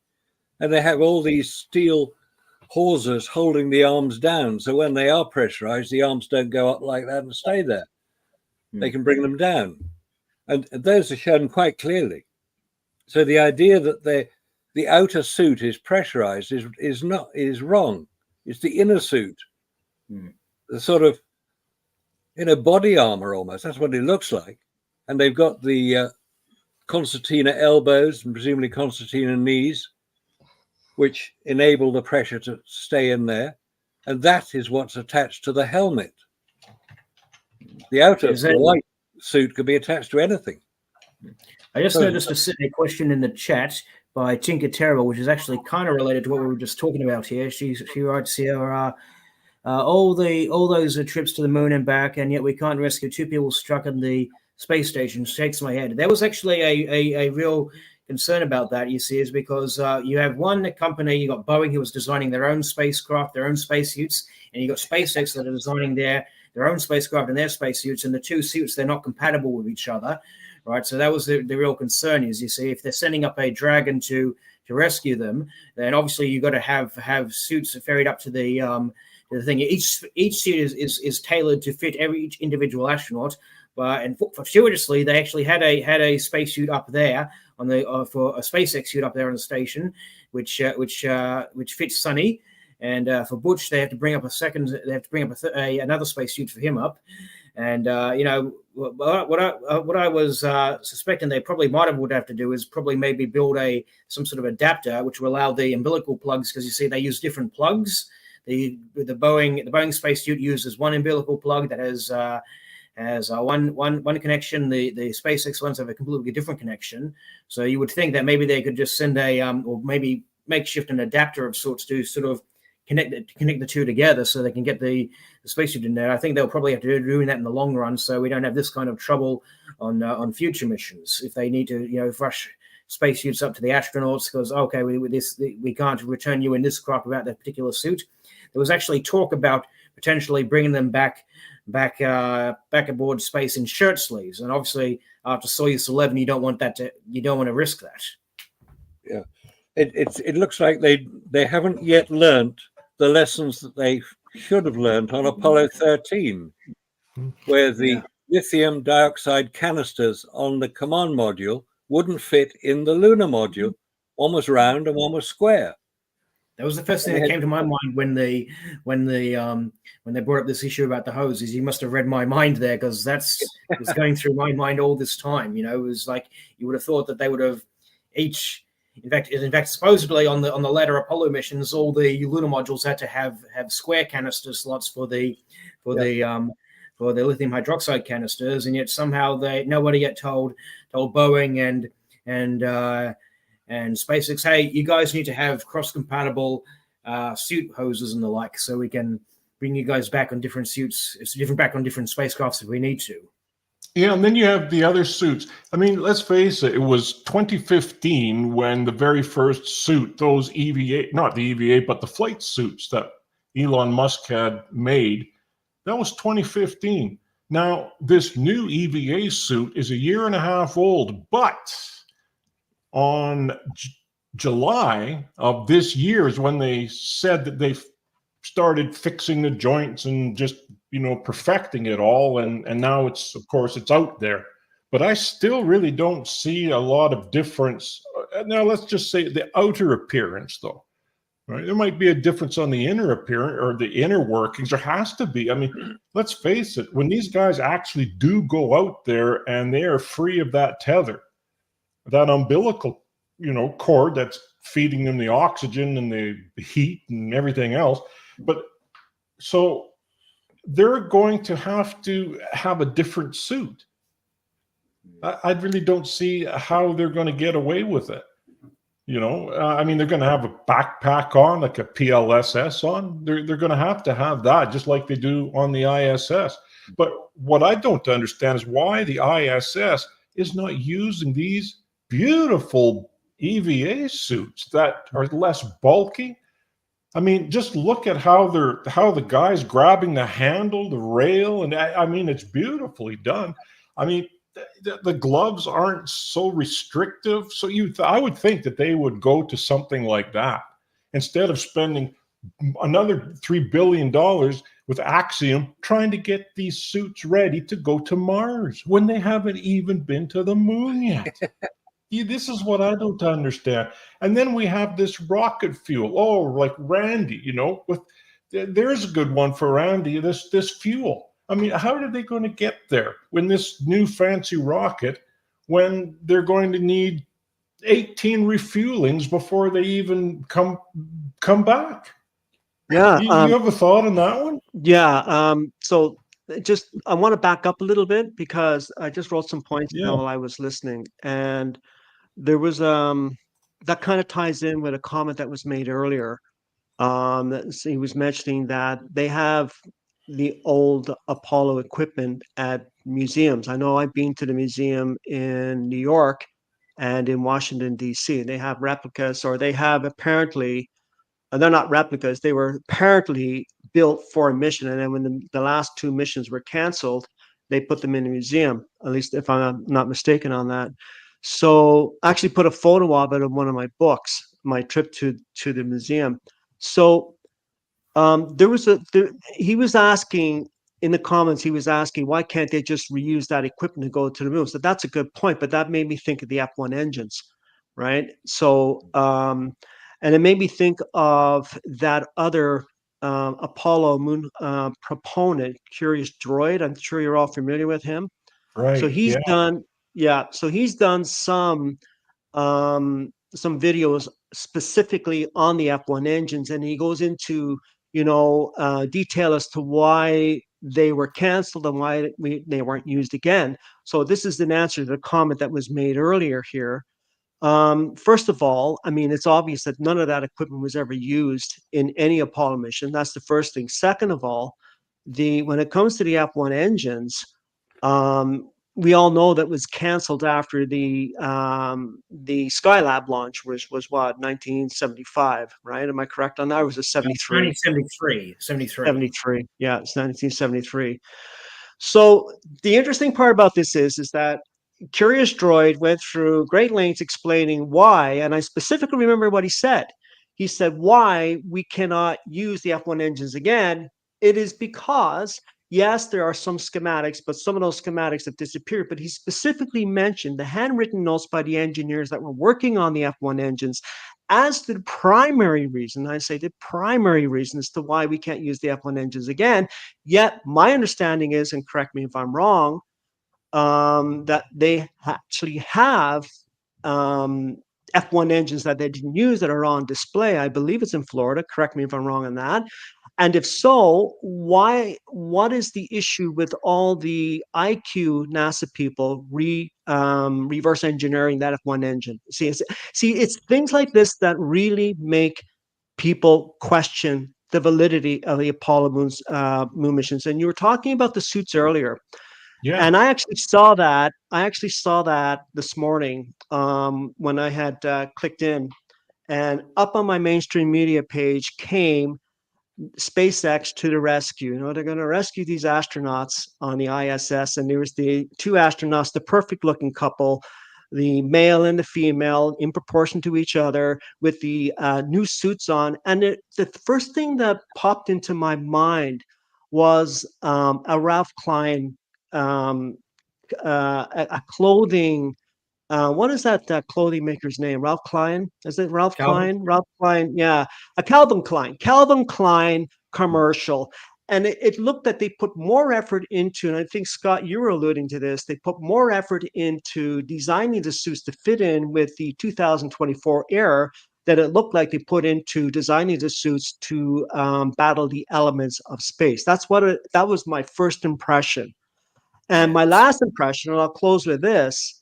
And they have all these steel hawsers holding the arms down. So when they are pressurized, the arms don't go up like that and stay there. They can bring them down. And those are shown quite clearly. So the idea that the outer suit is pressurized is wrong. It's the inner suit. The sort of body armor almost. That's what it looks like. And they've got the concertina elbows and presumably concertina knees, which enable the pressure to stay in there. And that is what's attached to the helmet. The outer white suit could be attached to anything. I just noticed a question in the chat by Tinker Terrible, which is actually kind of related to what we were just talking about here. She writes here, all those trips to the moon and back, and yet we can't rescue two people stuck in the space station. Shakes my head. There was actually a real concern about that, you see, is because you have one company, you got Boeing, who was designing their own spacecraft, their own spacesuits, and you got SpaceX that are designing their own spacecraft and their spacesuits, and the two suits, they're not compatible with each other, right? So that was the real concern, is, you see, if they're sending up a Dragon to rescue them, then obviously you've got to have suits ferried up to the thing. Each suit is tailored to fit each individual astronaut. And fortuitously, they actually had a spacesuit up there for a SpaceX suit up there on the station, which fits Sonny. And for Butch, they have to bring up another spacesuit for him up. And what I was suspecting they probably would have to do is probably maybe build some sort of adapter which will allow the umbilical plugs, because you see they use different plugs. The Boeing spacesuit uses one umbilical plug that has one connection. The SpaceX ones have a completely different connection. So you would think that maybe they could just send or maybe makeshift an adapter of sorts to sort of connect the two together, so they can get the spacesuit in there. I think they'll probably have to do doing that in the long run, so we don't have this kind of trouble on future missions if they need to rush spacesuits up to the astronauts because we can't return you in this craft without that particular suit. There was actually talk about potentially bringing them back aboard space in shirt sleeves, and obviously after Soyuz 11, you don't want to risk that. Yeah, it looks like they haven't yet learned the lessons that they should have learned on Apollo 13, where the lithium dioxide canisters on the command module wouldn't fit in the lunar module. One was round and one was square. That was the first thing that came to my mind when they brought up this issue about the hoses. You must have read my mind there, because that's was going through my mind all this time. It was like you would have thought that they would have each. In fact, supposedly on the later Apollo missions, all the lunar modules had to have square canister slots for the lithium hydroxide canisters, and yet somehow nobody yet told Boeing and SpaceX, hey, you guys need to have cross-compatible suit hoses and the like, so we can bring you guys back on different suits, back on different spacecrafts if we need to. Yeah, and then you have the other suits. I mean, let's face it, it was 2015 when the very first suit, those not the EVA, but the flight suits that Elon Musk had made, that was 2015. Now, this new EVA suit is a year and a half old, but on July of this year is when they said that they started fixing the joints and just perfecting it all, and now it's out there. But I still really don't see a lot of difference. Now let's just say the outer appearance, though, right? There might be a difference on the inner appearance or the inner workings. There has to be. I mean, let's face it, when these guys actually do go out there and they are free of that tether, that umbilical cord that's feeding them the oxygen and the heat and everything else, but so they're going to have a different suit. I really don't see how they're going to get away with it. I mean, they're going to have a backpack on, like a PLSS on. They're going to have that, just like they do on the ISS. But what I don't understand is why the ISS is not using these beautiful EVA suits that are less bulky. I mean, just look at how the guy's grabbing the handle, the rail, and I mean, it's beautifully done. I mean, the gloves aren't so restrictive. So I would think that they would go to something like that instead of spending another $3 billion with Axiom trying to get these suits ready to go to Mars when they haven't even been to the moon yet. This is what I don't understand. And then we have this rocket fuel. Oh, like Randy, there's a good one for Randy, this fuel. I mean, how are they going to get there when this new fancy rocket, when they're going to need 18 refuelings before they even come back? Yeah. You have a thought on that one? Yeah. So I want to back up a little bit, because I just wrote some points down while I was listening, and there was that kind of ties in with a comment that was made earlier. He was mentioning that they have the old Apollo equipment at museums. I know I've been to the museum in New York and in Washington, D.C. They have replicas, or they have apparently, they're not replicas, they were apparently built for a mission. And then when the last two missions were canceled, they put them in a museum, at least if I'm not mistaken on that. So I actually put a photo of it in one of my books, my trip to the museum. So he was asking in the comments, why can't they just reuse that equipment to go to the moon? So that's a good point, but that made me think of the F1 engines, right? So, and it made me think of that other Apollo moon proponent, Curious Droid. I'm sure you're all familiar with him. Right. So he's done, so he's done some videos specifically on the F1 engines, and he goes into detail as to why they were canceled and why they weren't used again. So this is an answer to the comment that was made earlier here. First of all, I mean, it's obvious that none of that equipment was ever used in any Apollo mission. That's the first thing. Second of all, when it comes to the F1 engines, we all know that was canceled after the Skylab launch, which was what, 1975, right? Am I correct on that? Or was it 73? 1973. 73. Yeah, it's 1973. So the interesting part about this is that Curious Droid went through great lengths explaining why, and I specifically remember what he said. He said why we cannot use the F1 engines again. It is because, yes, there are some schematics, but some of those schematics have disappeared. But he specifically mentioned the handwritten notes by the engineers that were working on the F1 engines as the primary reason, I say the primary reason as to why we can't use the F1 engines again. Yet my understanding is, and correct me if I'm wrong, that they actually have F1 engines that they didn't use that are on display. I believe it's in Florida. Correct me if I'm wrong on that. And if so, what is the issue with all the IQ NASA people reverse engineering that F1 engine? See, it's things like this that really make people question the validity of the Apollo moon missions. And you were talking about the suits earlier. Yeah. And I actually saw that. This morning when I had clicked in, and up on my mainstream media page came SpaceX to the rescue. They're going to rescue these astronauts on the ISS, and there was the two astronauts, the perfect looking couple, the male and the female in proportion to each other, with the new suits on. And the first thing that popped into my mind was a Ralph Klein, a clothing. What is that clothing maker's name? Ralph Klein? Is it Ralph Klein? Ralph Klein, yeah. A Calvin Klein commercial. And it looked that they put more effort into, and I think, Scott, you were alluding to this, they put more effort into designing the suits to fit in with the 2024 era that it looked like they put into designing the suits to battle the elements of space. That was my first impression. And my last impression, and I'll close with this,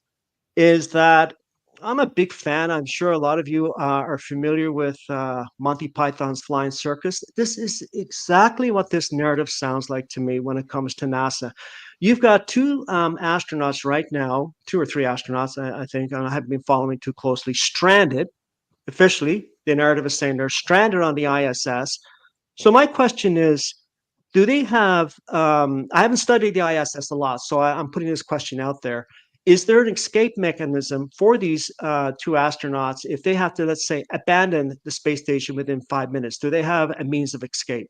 is that I'm a big fan. I'm sure a lot of you are familiar with Monty Python's Flying Circus. This is exactly what this narrative sounds like to me when it comes to NASA. You've got two astronauts right now, 2 or 3 astronauts, I think, and I haven't been following too closely, stranded. Officially, the narrative is saying they're stranded on the ISS. So my question is, do they have, I haven't studied the ISS a lot, so I'm putting this question out there. Is there an escape mechanism for these 2 astronauts if they have to, let's say, abandon the space station within 5 minutes? Do they have a means of escape?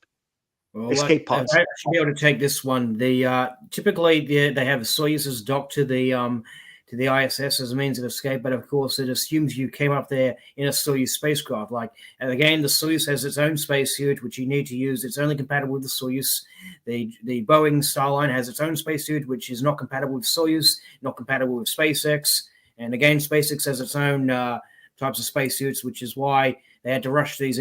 Well, escape pods. I should be able to take this one. Typically they have Soyuz's docked to the ISS as a means of escape, but of course it assumes you came up there in a Soyuz spacecraft. And again, the Soyuz has its own spacesuit, which you need to use. It's only compatible with the Soyuz. The Boeing Starline has its own spacesuit, which is not compatible with Soyuz, not compatible with SpaceX. And again, SpaceX has its own types of spacesuits, which is why they had to rush these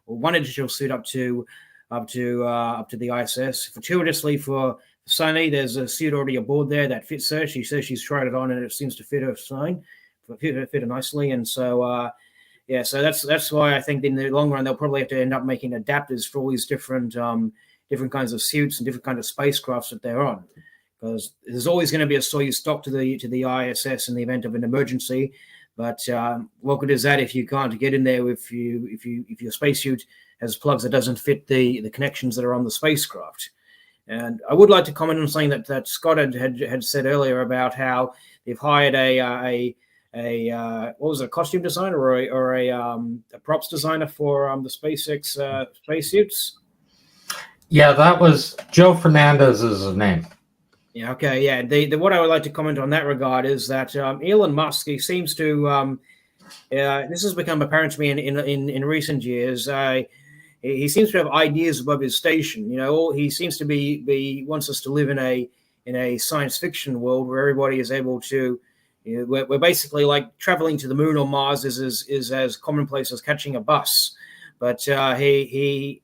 one additional suit up to the ISS. Fortuitously for Sunny, there's a suit already aboard there that fits her. She says she's tried it on and it seems to fit her fine, fit her nicely. And so, so that's why I think in the long run they'll probably have to end up making adapters for all these different kinds of suits and different kinds of spacecrafts that they're on, because there's always going to be a Soyuz dock to the ISS in the event of an emergency. But what good is that if you can't get in there if your spacesuit has plugs that doesn't fit the connections that are on the spacecraft? And I would like to comment on something that Scott had said earlier about how they've hired a costume designer or a props designer for the SpaceX spacesuits. Yeah, that was Joe Fernandez is his name. Yeah. Okay. Yeah. What I would like to comment on that regard is that Elon Musk, he seems to this has become apparent to me in recent years. he seems to have ideas above his station. He seems to be wants us to live in a science fiction world where everybody is able to. We're basically like traveling to the moon or Mars is as commonplace as catching a bus, but he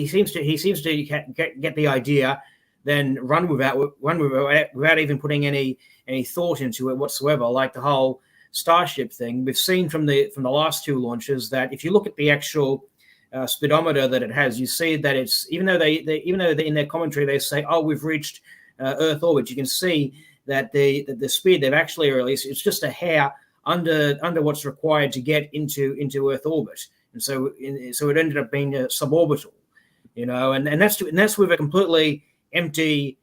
seems to get the idea, then run without even putting any thought into it whatsoever. Like the whole Starship thing, we've seen from the last two launches that if you look at the actual speedometer that it has, you see that it's even though they in their commentary they say, oh, we've reached Earth orbit, you can see that the speed they've actually released, it's just a hair under what's required to get into Earth orbit, and so it ended up being suborbital, and that's with a completely empty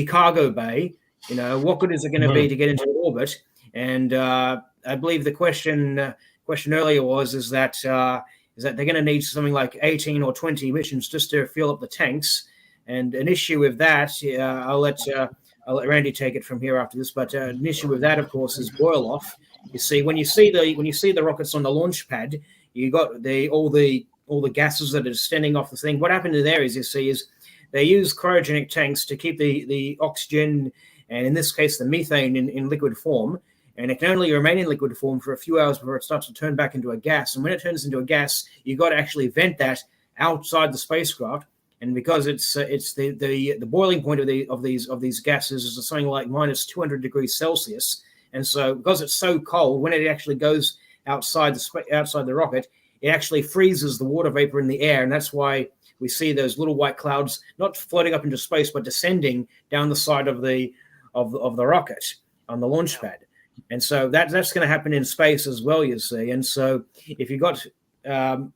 cargo bay. What good is it going to be to get into orbit? And I believe the question earlier is that they're going to need something like 18 or 20 missions just to fill up the tanks. And an issue with that, I'll let Randy take it from here after this. But an issue with that, of course, is boil off. You see, when you see the rockets on the launch pad, you got all the gases that are standing off the thing. What happened to there is they use cryogenic tanks to keep the oxygen, and in this case the methane, in liquid form. And it can only remain in liquid form for a few hours before it starts to turn back into a gas. And when it turns into a gas, you've got to actually vent that outside the spacecraft. And because it's the boiling point of these gases is something like minus 200 degrees Celsius. And so because it's so cold, when it actually goes outside the rocket, it actually freezes the water vapor in the air. And that's why we see those little white clouds not floating up into space, but descending down the side of the rocket on the launch pad. And so that's going to happen in space as well, you see. And so if you've got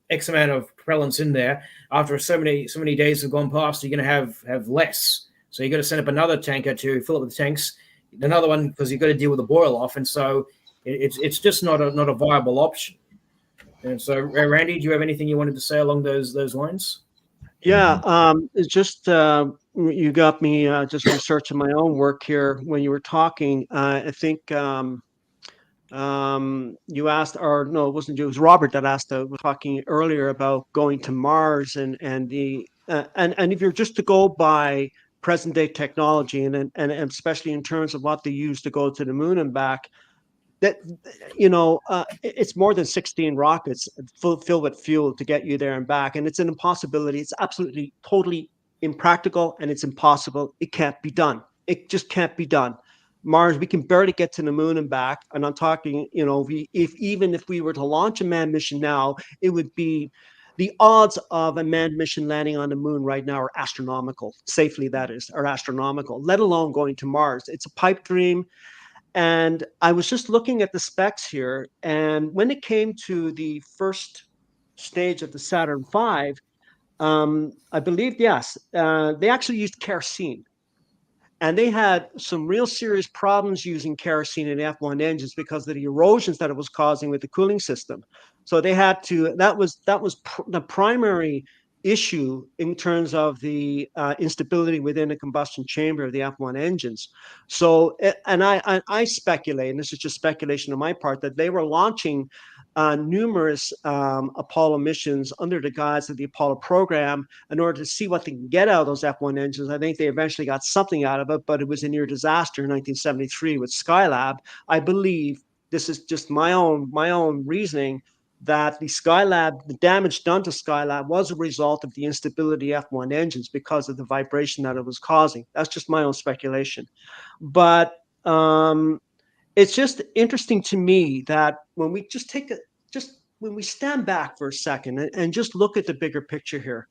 X amount of propellants in there, after so many days have gone past, you're going to have less. So you've got to send up another tanker to fill up the tanks, another one because you've got to deal with the boil off. And so it's just not a viable option. And so, Randy, do you have anything you wanted to say along those lines? Yeah, it's just you got me just researching my own work here when you were talking. I think you asked, or no, it wasn't you. It was Robert that asked. We're talking earlier about going to Mars and if you're just to go by present day technology and especially in terms of what they use to go to the moon and back. That it's more than 16 rockets filled with fuel to get you there and back, and it's an impossibility. It's absolutely, totally impractical, and it's impossible. It can't be done. It just can't be done. Mars, we can barely get to the moon and back, and I'm talking, if we were to launch a manned mission now, it would be the odds of a manned mission landing on the moon right now are astronomical. Safely, that is, are astronomical. Let alone going to Mars. It's a pipe dream. And I was just looking at the specs here, and when it came to the first stage of the Saturn V, I believe, yes, they actually used kerosene. And they had some real serious problems using kerosene in F1 engines because of the erosions that it was causing with the cooling system. So they had to, that was the primary issue in terms of the instability within the combustion chamber of the F1 engines. So, and I speculate, and this is just speculation on my part, that they were launching numerous Apollo missions under the guise of the Apollo program in order to see what they can get out of those F1 engines. I think they eventually got something out of it, but it was a near disaster in 1973 with Skylab. I believe, this is just my own reasoning, that the damage done to Skylab was a result of the instability of F1 engines because of the vibration that it was causing. That's just my own speculation. But it's just interesting to me that when we just when we stand back for a second and just look at the bigger picture here,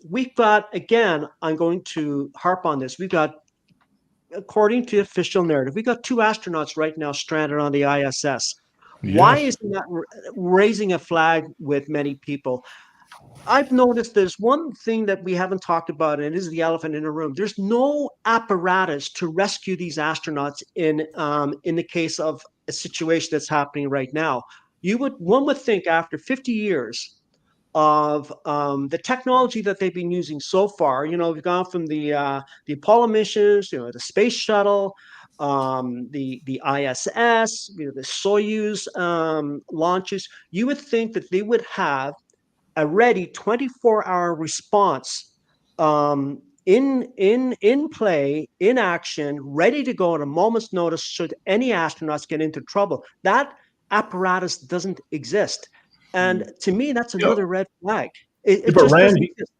we've got, again, I'm going to harp on this, we've got, according to the official narrative, we've got 2 astronauts right now stranded on the ISS. Yes. Why isn't that raising a flag with many people? I've noticed there's one thing that we haven't talked about, and it is the elephant in the room. There's no apparatus to rescue these astronauts in the case of a situation that's happening right now. One would think after 50 years of the technology that they've been using so far, we've gone from the Apollo missions, the space shuttle, the ISS, the Soyuz launches. You would think that they would have a ready 24-hour response in play, in action, ready to go at a moment's notice should any astronauts get into trouble. That apparatus doesn't exist. And to me, that's another red flag. It but just Randy, doesn't exist.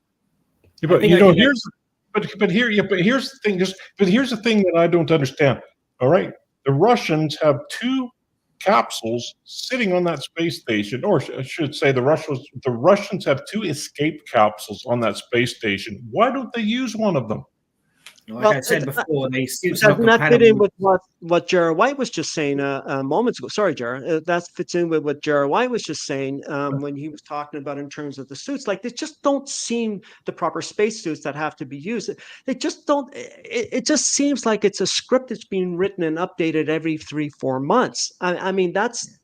but here's the thing. Here's the thing that I don't understand. All right, the Russians have 2 capsules sitting on that space station, or I should say, the Russians have 2 escape capsules on that space station. Why don't they use one of them? Like I said before, the suits doesn't that fit in with what Jared White was just saying moments ago? Sorry, Jared. That fits in with what Jared White was just saying when he was talking about in terms of the suits. Like, they just don't seem the proper spacesuits that have to be used. They just don't. It just seems like it's a script that's being written and updated every 3-4 months. I mean, that's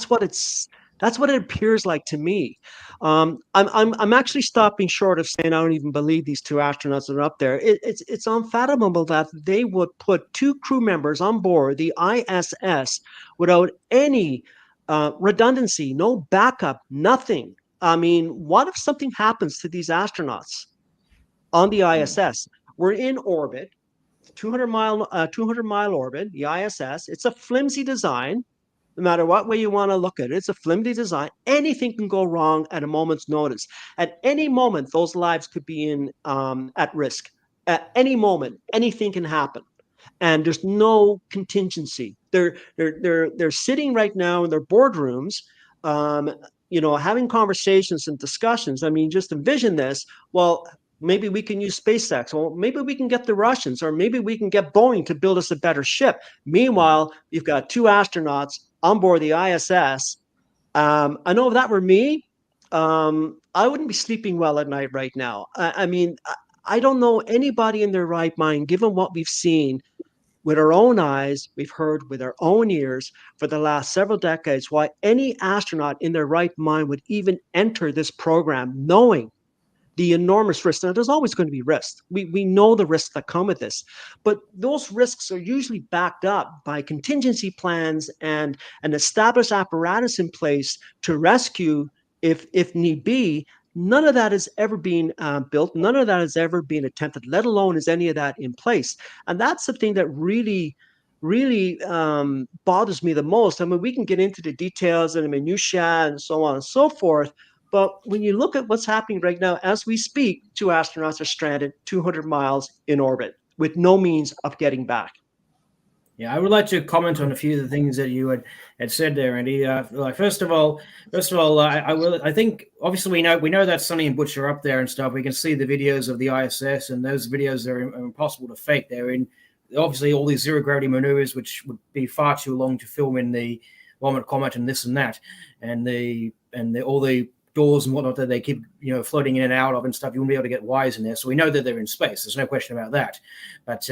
what it's. That's what it appears like to me. I'm actually stopping short of saying I don't even believe these 2 astronauts that are up there. It's unfathomable that they would put 2 crew members on board the ISS without any redundancy, no backup, nothing. I mean, what if something happens to these astronauts on the ISS? We're in orbit, 200-mile orbit, the ISS. It's a flimsy design. No matter what way you want to look at it, it's a flimsy design. Anything can go wrong at a moment's notice. At any moment, those lives could be at risk. At any moment, anything can happen, and there's no contingency. They're sitting right now in their boardrooms, having conversations and discussions. I mean, just envision this. Well, maybe we can use SpaceX. Well, maybe we can get the Russians, or maybe we can get Boeing to build us a better ship. Meanwhile, you've got 2 astronauts on board the ISS. I know if that were me, I wouldn't be sleeping well at night right now. I mean, I don't know anybody in their right mind, given what we've seen with our own eyes, we've heard with our own ears for the last several decades, why any astronaut in their right mind would even enter this program knowing the enormous risks. Now, there's always going to be risks. We know the risks that come with this, but those risks are usually backed up by contingency plans and an established apparatus in place to rescue if need be. None of that has ever been built. None of that has ever been attempted, let alone is any of that in place. And that's the thing that really bothers me the most. I mean, we can get into the details and the minutiae and so on and so forth, but when you look at what's happening right now, as we speak, 2 astronauts are stranded 200 miles in orbit with no means of getting back. Yeah, I would like to comment on a few of the things that you had said there, Andy. First of all, I think obviously we know that Sonny and Butch are up there and stuff. We can see the videos of the ISS, and those videos are impossible to fake. They're in obviously all these zero gravity maneuvers, which would be far too long to film in the 1-minute comet and this and that, and all the doors and whatnot that they keep floating in and out of and stuff. You won't be able to get wires in there, so we know that they're in space. There's no question about that. But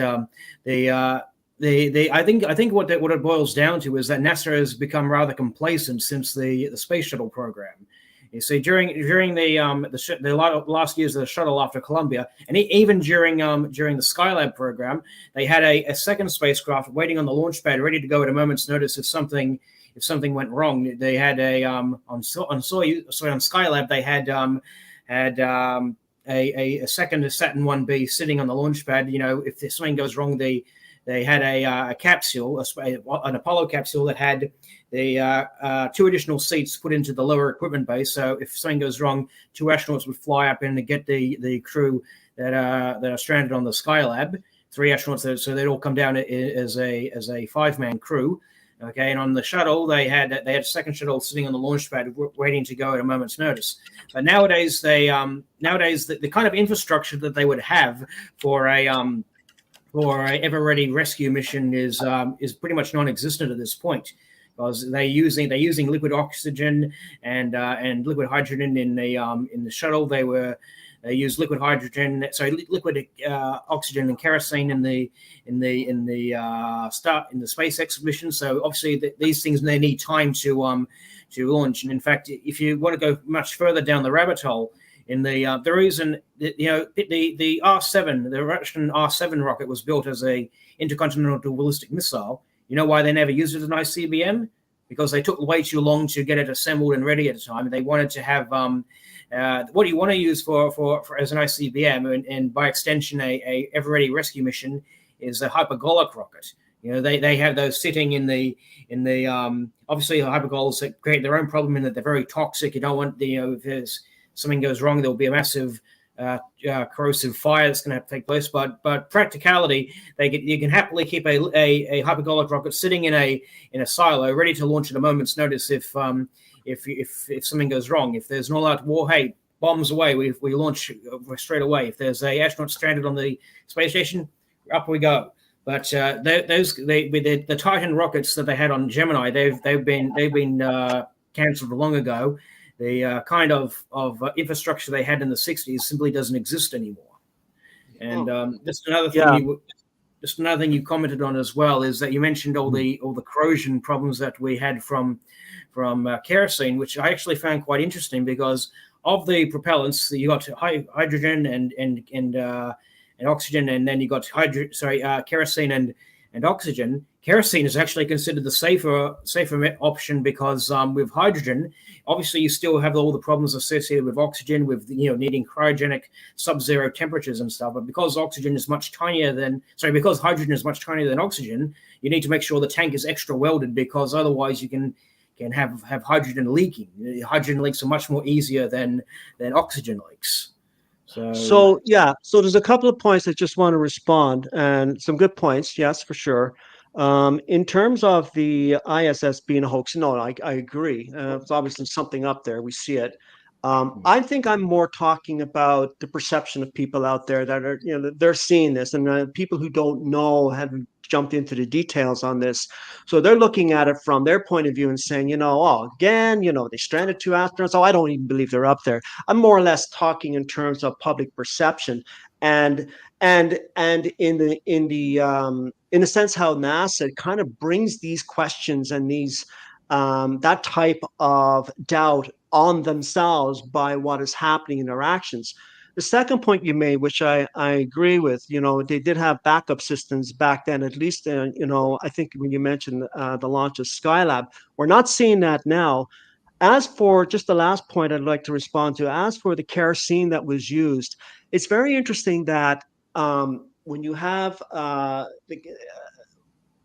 I think what it boils down to is that NASA has become rather complacent since the space shuttle program. You see, during the last years of the shuttle after Columbia, and even during the Skylab program, they had a second spacecraft waiting on the launch pad, ready to go at a moment's notice if something went wrong. They had on Skylab they had a second Saturn 1B sitting on the launch pad. If something goes wrong, they had a capsule, an Apollo capsule that had the 2 additional seats put into the lower equipment bay. So if something goes wrong, 2 astronauts would fly up in to get the crew that are stranded on the Skylab. 3 astronauts, so they'd all come down as a 5-man crew. Okay, and on the shuttle, they had a second shuttle sitting on the launch pad, waiting to go at a moment's notice. But nowadays, the kind of infrastructure that they would have for a ever-ready rescue mission is pretty much non-existent at this point, because they're using liquid oxygen and liquid hydrogen in the shuttle. They use liquid oxygen and kerosene in the SpaceX mission. So obviously these things, they need time to launch. And in fact, if you want to go much further down the rabbit hole, the R7, the Russian R7 rocket was built as a intercontinental ballistic missile. You know why they never used it as an ICBM? because they took way too long to get it assembled and ready at the time. They wanted to have what do you want to use for as an ICBM, and by extension, a ever-ready rescue mission is a hypergolic rocket. They have those sitting in the obviously hypergols that create their own problem in that they're very toxic. You don't want if there's something goes wrong, there'll be a massive corrosive fire that's going to have to take place. But practicality, you can happily keep a hypergolic rocket sitting in a silo, ready to launch at a moment's notice if something goes wrong. If there's an all-out war, hey, bombs away, we launch straight away. If there's a astronaut stranded on the space station, up we go. But with the Titan rockets that they had on Gemini, they've been cancelled long ago. The kind of infrastructure they had in the 60s simply doesn't exist anymore. And just another thing you commented on as well is that you mentioned all the corrosion problems that we had from kerosene, which I actually found quite interesting because of the propellants, you got hydrogen and oxygen, and then you got kerosene and oxygen. Kerosene is actually considered the safer option because with hydrogen, obviously you still have all the problems associated with oxygen, with needing cryogenic sub-zero temperatures and stuff. But because hydrogen is much tinier than oxygen, you need to make sure the tank is extra welded because otherwise you can have hydrogen leaking. Hydrogen leaks are much more easier than oxygen leaks. So there's a couple of points I just want to respond, and some good points, yes, for sure. In terms of the ISS being a hoax, no, I agree. It's obviously something up there. We see it. I think I'm more talking about the perception of people out there that are, they're seeing this, and people who don't know haven't jumped into the details on this. So they're looking at it from their point of view and saying, they stranded 2 astronauts. Oh, I don't even believe they're up there. I'm more or less talking in terms of public perception and in the sense how NASA kind of brings these questions and these that type of doubt on themselves by what is happening in their actions. The second point you made, which I agree with, they did have backup systems back then, at least, I think when you mentioned the launch of Skylab, we're not seeing that now. As for just the last point I'd like to respond to, as for the kerosene that was used, it's very interesting that when you have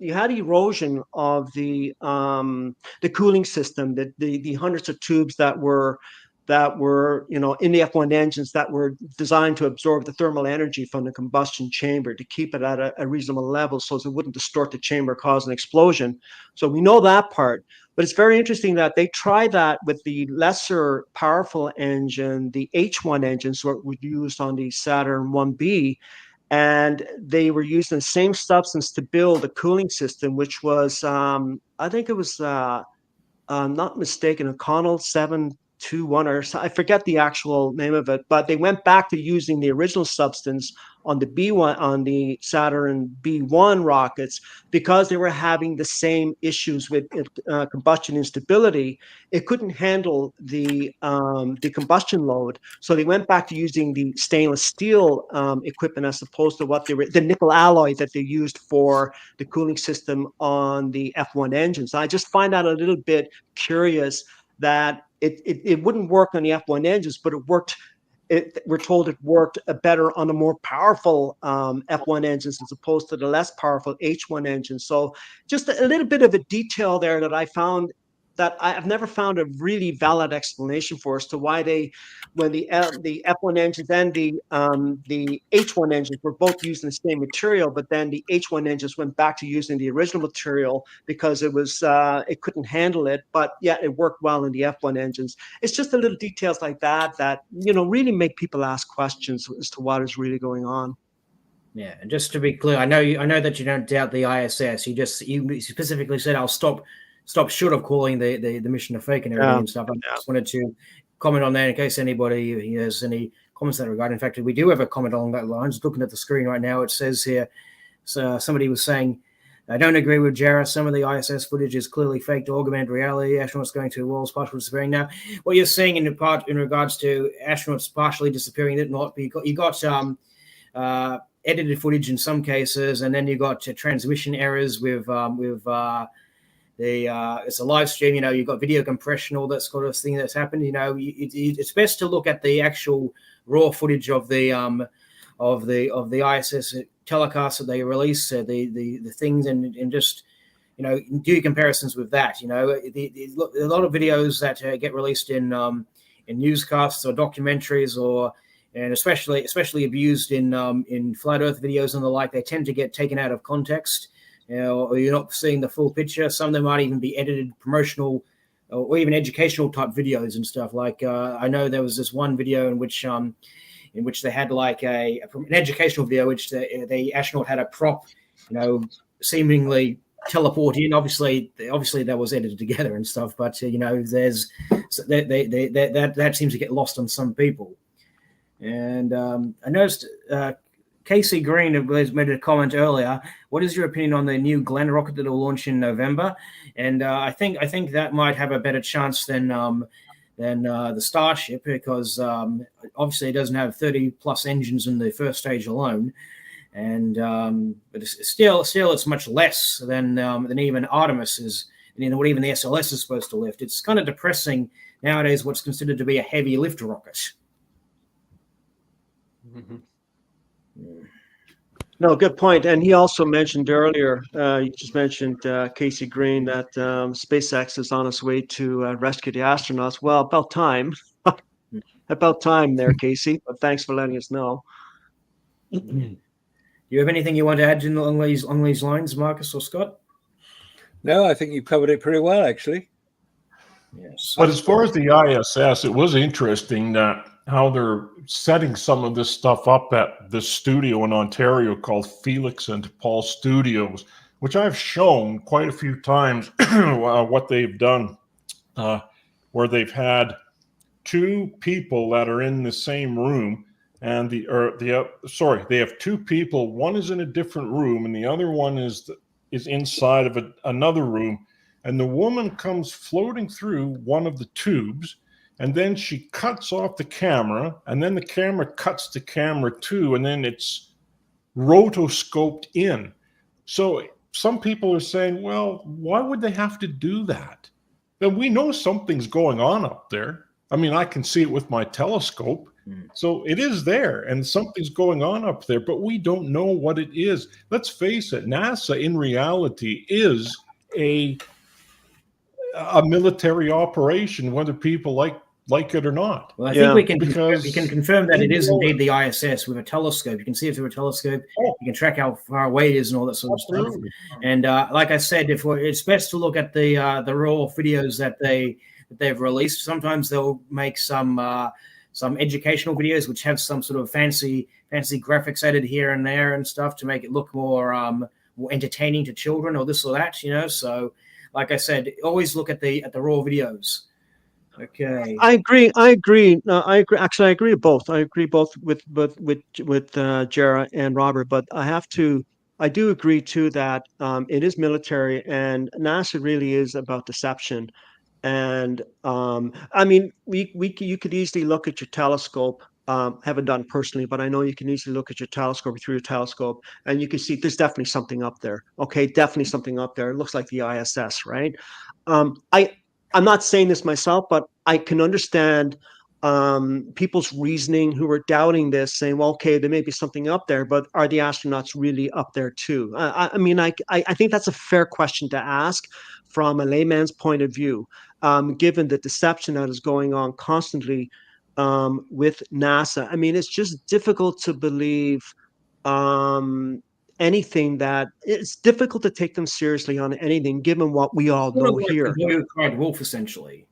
erosion of the cooling system, the hundreds of tubes that were in the F1 engines that were designed to absorb the thermal energy from the combustion chamber to keep it at a reasonable level so it wouldn't distort the chamber, cause an explosion. So we know that part. But it's very interesting that they tried that with the lesser powerful engine, the H1 engine, so it was used on the Saturn 1B. And they were using the same substance to build a cooling system, which was, I think it was, not mistaken, a Connell 721, or I forget the actual name of it, but they went back to using the original substance on the B1, on the Saturn B1 rockets, because they were having the same issues with combustion instability. It couldn't handle the combustion load, so they went back to using the stainless steel equipment as opposed to the nickel alloy that they used for the cooling system on the F1 engines. I just find that a little bit curious that it wouldn't work on the F1 engines, but it worked. We're told it worked better on the more powerful F1 engines as opposed to the less powerful H1 engines. So just a little bit of a detail there that I found that I've never found a really valid explanation for as to why when the F1 engines and the H1 engines were both using the same material, but then the H1 engines went back to using the original material because it couldn't handle it, but yet it worked well in the F1 engines. It's just the little details like that really make people ask questions as to what is really going on. Yeah, and just to be clear, I know that you don't doubt the ISS. You specifically said I'll stop short of calling the mission a fake and everything and stuff. I just wanted to comment on that in case anybody has any comments in that regard. In fact, we do have a comment along that line. Just looking at the screen right now, it says here, so somebody was saying, I don't agree with Jarrah. Some of the ISS footage is clearly faked or augmented reality. Astronauts going to walls, partially disappearing. Now, what you're saying in regards to astronauts partially disappearing, that not be you got edited footage in some cases, and then you got transmission errors with it's a live stream. You know, you've got video compression, all that sort of thing that's happened. You know, it's best to look at the actual raw footage of the ISS telecast that they release, the things, and just, you know, do comparisons with that. You know, a lot of videos that get released in newscasts or documentaries, and especially abused in flat Earth videos and the like, they tend to get taken out of context. You know, or you're not seeing the full picture. Some of them might even be edited promotional or even educational type videos and stuff. Like I know there was this one video in which they had like an educational video, which the astronaut had a prop, you know, seemingly teleport in. Obviously that was edited together and stuff. But you know, there's that seems to get lost on some people. And I noticed. Casey Green has made a comment earlier. What is your opinion on the new Glenn rocket that will launch in November? And I think that might have a better chance than the Starship, because obviously it doesn't have 30 plus engines in the first stage alone, and but it's still it's much less than even Artemis is, and what even the SLS is supposed to lift. It's kind of depressing nowadays what's considered to be a heavy lift rocket. Mm-hmm. No, good point. And he also mentioned earlier, you just mentioned Casey Green, that SpaceX is on its way to rescue the astronauts. Well, about time. About time there, Casey. But thanks for letting us know. Do you have anything you want to add along these lines, Marcus or Scott? No, I think you covered it pretty well, actually. Yes. But as far as the ISS, it was interesting that how they're setting some of this stuff up at this studio in Ontario called Felix and Paul Studios, which I've shown quite a few times what they've done, where they've had two people that are in the same room, and they have two people. One is in a different room, and the other one is inside of another room, and the woman comes floating through one of the tubes. And then she cuts off the camera, and then the camera cuts to camera 2, and then it's rotoscoped in. So some people are saying, well, why would they have to do that? Then we know something's going on up there. I mean, I can see it with my telescope. So it is there, and something's going on up there, but we don't know what it is. Let's face it, NASA in reality is a military operation, whether people like it or not. Well, I think we can confirm that it is indeed the ISS with a telescope. You can see it through a telescope. You can track how far away it is and all that sort of stuff. And like I said, it's best to look at the raw videos that they've released. Sometimes they'll make some educational videos which have some sort of fancy graphics added here and there and stuff to make it look more entertaining to children or this or that. You know, so like I said, always look at the raw videos. Okay. I agree. No, I agree. Actually, I agree with both. I agree both with Jara and Robert. But I do agree too that it is military, and NASA really is about deception. And I mean, you could easily look at your telescope. Haven't done it personally, but I know you can easily look at your telescope through your telescope, and you can see there's definitely something up there. Okay, definitely something up there. It looks like the ISS, right? I'm not saying this myself, but I can understand people's reasoning who are doubting this, saying, well, okay, there may be something up there, but are the astronauts really up there too? I mean, I think that's a fair question to ask from a layman's point of view, given the deception that is going on constantly with NASA. I mean, it's just difficult to believe anything that it's difficult to take them seriously on anything, given what we all know here. Cried wolf, essentially.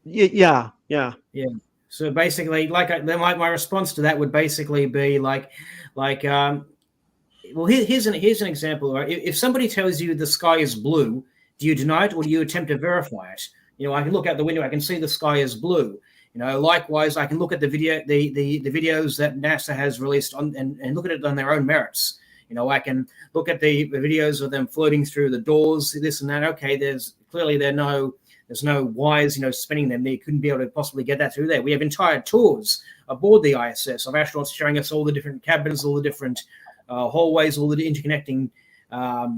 Yeah. So basically, my response to that would basically be well, here's an example. Right? If somebody tells you the sky is blue, do you deny it or do you attempt to verify it? You know, I can look out the window, I can see the sky is blue. You know, likewise, I can look at the videos that NASA has released and look at it on their own merits. You know, I can look at the videos of them floating through the doors, this and that. Okay, there's no wires, you know, spinning them. They couldn't be able to possibly get that through there. We have entire tours aboard the ISS of astronauts showing us all the different cabins, all the different hallways, all the interconnecting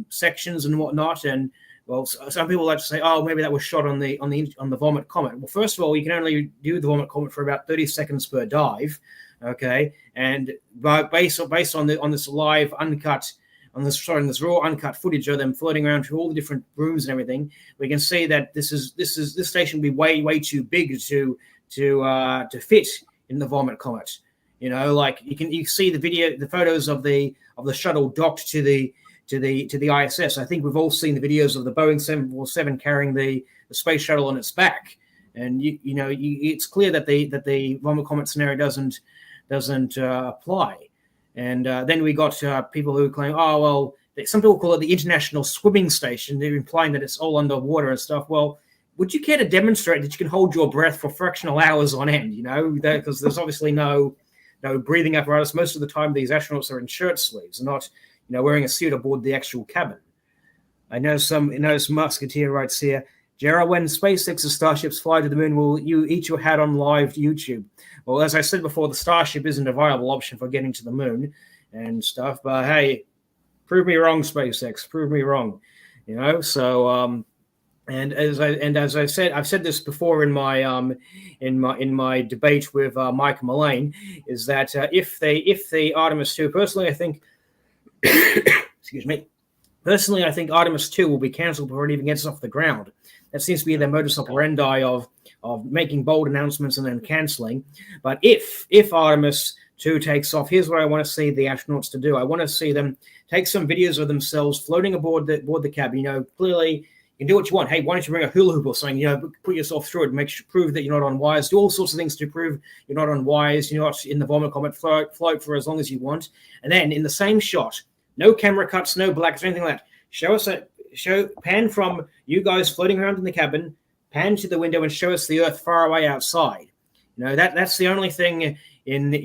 sections and whatnot. And Well, some people like to say, "Oh, maybe that was shot on the Vomit Comet." Well, first of all, you can only do the Vomit Comet for about 30 seconds per dive, okay? And based on this live uncut, this raw uncut footage of them floating around through all the different rooms and everything, we can see that this station will be way too big to fit in the Vomit Comet. You know, like you see the photos of the shuttle docked to the ISS. I think we've all seen the videos of the Boeing 747 carrying the space shuttle on its back, and it's clear that the Vomit Comet scenario doesn't apply. And then we got people who claim, oh well, some people call it the International Swimming Station. They're implying that it's all underwater and stuff. Well, would you care to demonstrate that you can hold your breath for fractional hours on end? You know, because there's obviously no breathing apparatus. Most of the time, these astronauts are in shirt sleeves, not wearing a suit aboard the actual cabin. I know Musketeer writes here, Gerard, when SpaceX's Starships fly to the moon, will you eat your hat on live YouTube? Well, as I said before, the Starship isn't a viable option for getting to the moon and stuff. But hey, prove me wrong, SpaceX. Prove me wrong. So and as I said, I've said this before in my debate with Mike Mullane, is that if the Artemis II, personally, I think. Excuse me. Personally, I think Artemis II will be cancelled before it even gets off the ground. That seems to be their modus operandi of making bold announcements and then cancelling. But if Artemis II takes off, here's what I want to see the astronauts to do. I want to see them take some videos of themselves floating aboard the cabin. Clearly, you can do what you want. Hey, why don't you bring a hula hoop or something? Put yourself through it, prove that you're not on wires. Do all sorts of things to prove you're not on wires. You're not in the Vomit Comet. Float for as long as you want, and then in the same shot. No camera cuts, no blacks, or anything like that. Pan from you guys floating around in the cabin, pan to the window and show us the Earth far away outside. That's the only thing in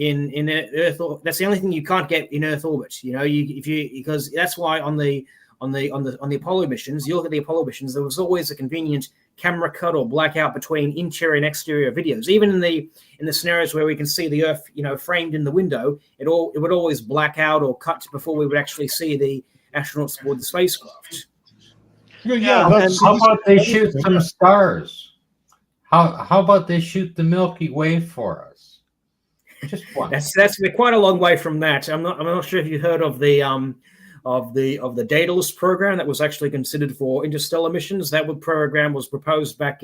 Earth. That's the only thing you can't get in Earth orbit. Because that's why on the Apollo missions, you look at the Apollo missions, there was always a convenient camera cut or blackout between interior and exterior videos. Even in the scenarios where we can see the Earth, framed in the window, it would always black out or cut before we would actually see the astronauts aboard the spacecraft. How about they shoot some stars? How about they shoot the Milky Way for us? Just one. That's quite a long way from that. I'm not sure if you heard of the Daedalus program that was actually considered for interstellar missions. That program was proposed back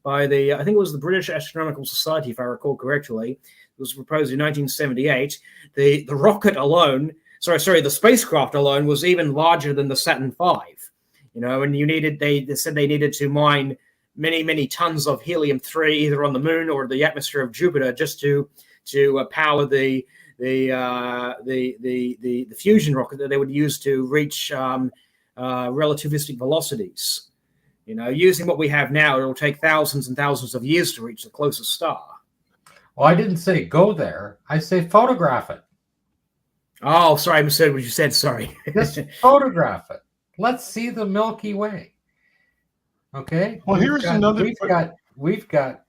by I think it was the British Astronomical Society, if I recall correctly. It was proposed in 1978. The rocket alone, the spacecraft alone was even larger than the Saturn V. And they said they needed to mine many tons of helium-3 either on the moon or the atmosphere of Jupiter just to power the fusion rocket that they would use to reach relativistic velocities. Using what we have now, it'll take thousands and thousands of years to reach the closest star. Well, I didn't say go there. I say photograph it. Oh, sorry, I misheard what you said. Sorry. Just photograph it. Let's see the Milky Way. Okay. Well, here's another. We've got.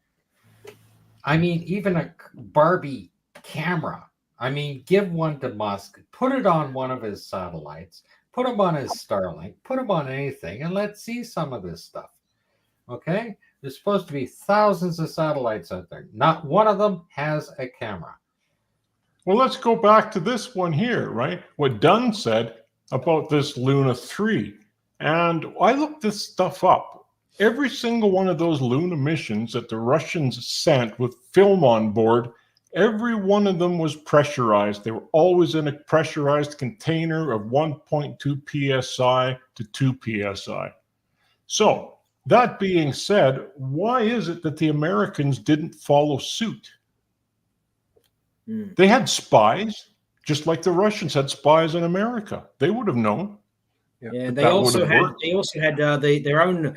I mean, even a Barbie camera. I mean, give one to Musk, put it on one of his satellites, put him on his Starlink, put him on anything, and let's see some of this stuff. Okay? There's supposed to be thousands of satellites out there. Not one of them has a camera. Well, let's go back to this one here, right? What Dunn said about this Luna 3. And I looked this stuff up. Every single one of those Luna missions that the Russians sent with film on board, every one of them was pressurized. They were always in a pressurized container of 1.2 psi to 2 psi. So, that being said, why is it that the Americans didn't follow suit? They had spies, just like the Russians had spies in America. They would have known. Yeah, they also had their own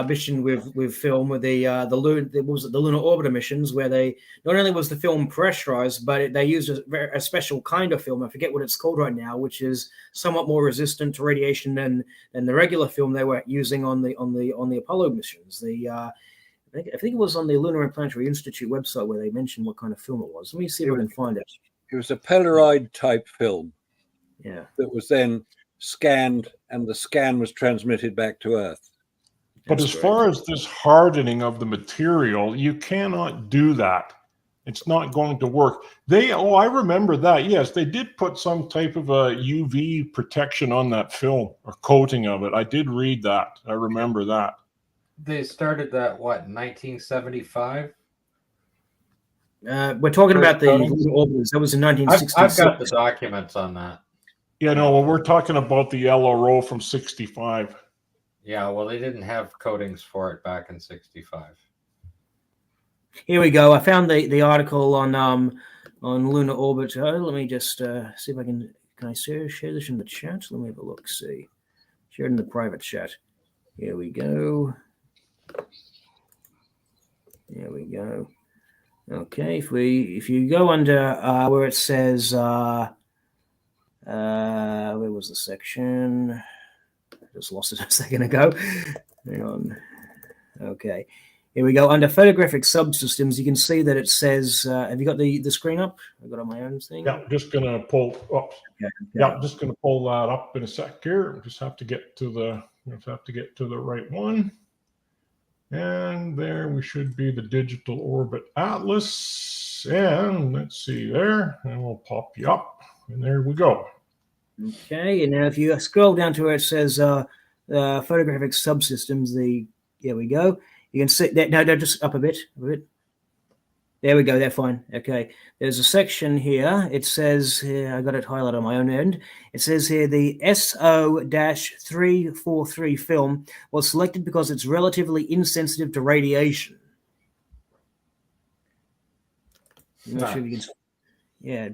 mission with film with the Lunar orbiter missions, where they not only was the film pressurized, but they used a special kind of film. I forget what it's called right now, which is somewhat more resistant to radiation than the regular film they were using on the Apollo missions. I think it was on the Lunar and Planetary Institute website where they mentioned what kind of film it was. Let me see if I can find it. It was a Polaroid type film. Yeah, that was then scanned, and the scan was transmitted back to Earth. But as far as this hardening of the material, you cannot do that. It's not going to work. I remember that. Yes, they did put some type of a UV protection on that film or coating of it. I did read that. I remember that. They started that, what, 1975? We're talking about the lunar orbiters. That was in 1966. I've got the documents on that. Yeah, no, well, we're talking about the LRO from 65. Yeah, well, they didn't have coatings for it back in 65. Here we go. I found the article on lunar orbit. Let me just see if I can I share this in the chat? Let me have a look. See, share it in the private chat. Here we go. There we go. Okay, if you go under where it says where was the section? I just lost it a second ago. Hang on. Okay. Here we go. Under photographic subsystems, you can see that it says, have you got the screen up? I've got it on my own thing. Yeah, I'm just going to pull up. Okay. Yeah, I'm just going to pull that up in a sec here. Just have to get to the right one. And there we should be the digital orbit atlas. And let's see there. And we'll pop you up. And there we go. Okay, and now if you scroll down to where it says photographic subsystems, here we go. You can see that. No, just up a bit. There we go. They're fine. Okay. There's a section here. It says here, I got it highlighted on my own end. It says here the SO-343 film was selected because it's relatively insensitive to radiation. I'm not sure if you can. Yeah.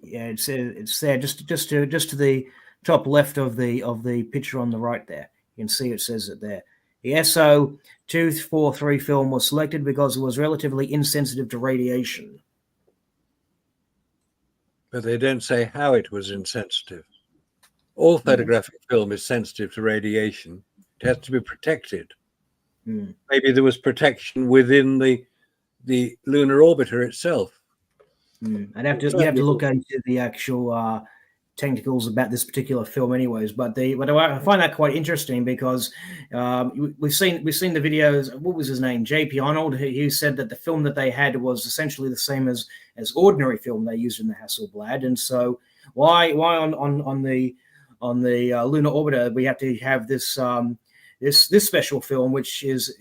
It's there just to the top left of the picture on the right there. You can see it says it there. The SO-243 film was selected because it was relatively insensitive to radiation. But they don't say how it was insensitive. All photographic film is sensitive to radiation. It has to be protected. Maybe there was protection within the lunar orbiter itself. You have to look into the actual technicals about this particular film anyways, but I find that quite interesting because we've seen the videos. What was his name? JP Arnold, who said that the film that they had was essentially the same as ordinary film they used in the Hasselblad. And so why on the lunar orbiter we have to have this this special film, which is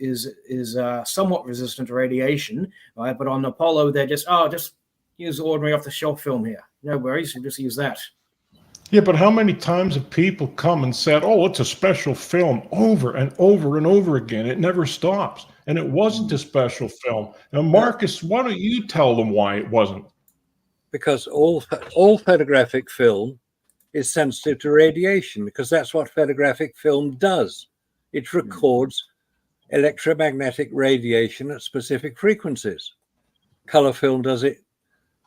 somewhat resistant to radiation, right? But on Apollo they're just use ordinary off the shelf film here, no worries, we'll just use that. Yeah, but how many times have people come and said, oh, it's a special film, over and over and over again? It never stops. And it wasn't a special film. Now, Marcus, why don't you tell them why it wasn't? Because all photographic film is sensitive to radiation, because that's what photographic film does. It records electromagnetic radiation at specific frequencies. Color film does it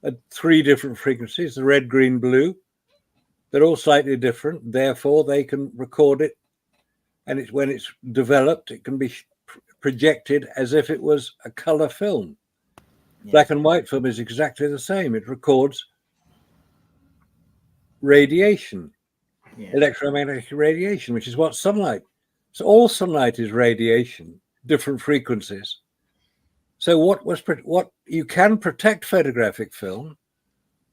at 3 different frequencies, the red, green, blue. They're all slightly different, therefore they can record it, and when it's developed, it can be projected as if it was a color film. Yeah. Black and white film is exactly the same. It records radiation, electromagnetic radiation, which is what sunlight. So all sunlight is radiation, different frequencies. So what you can protect photographic film.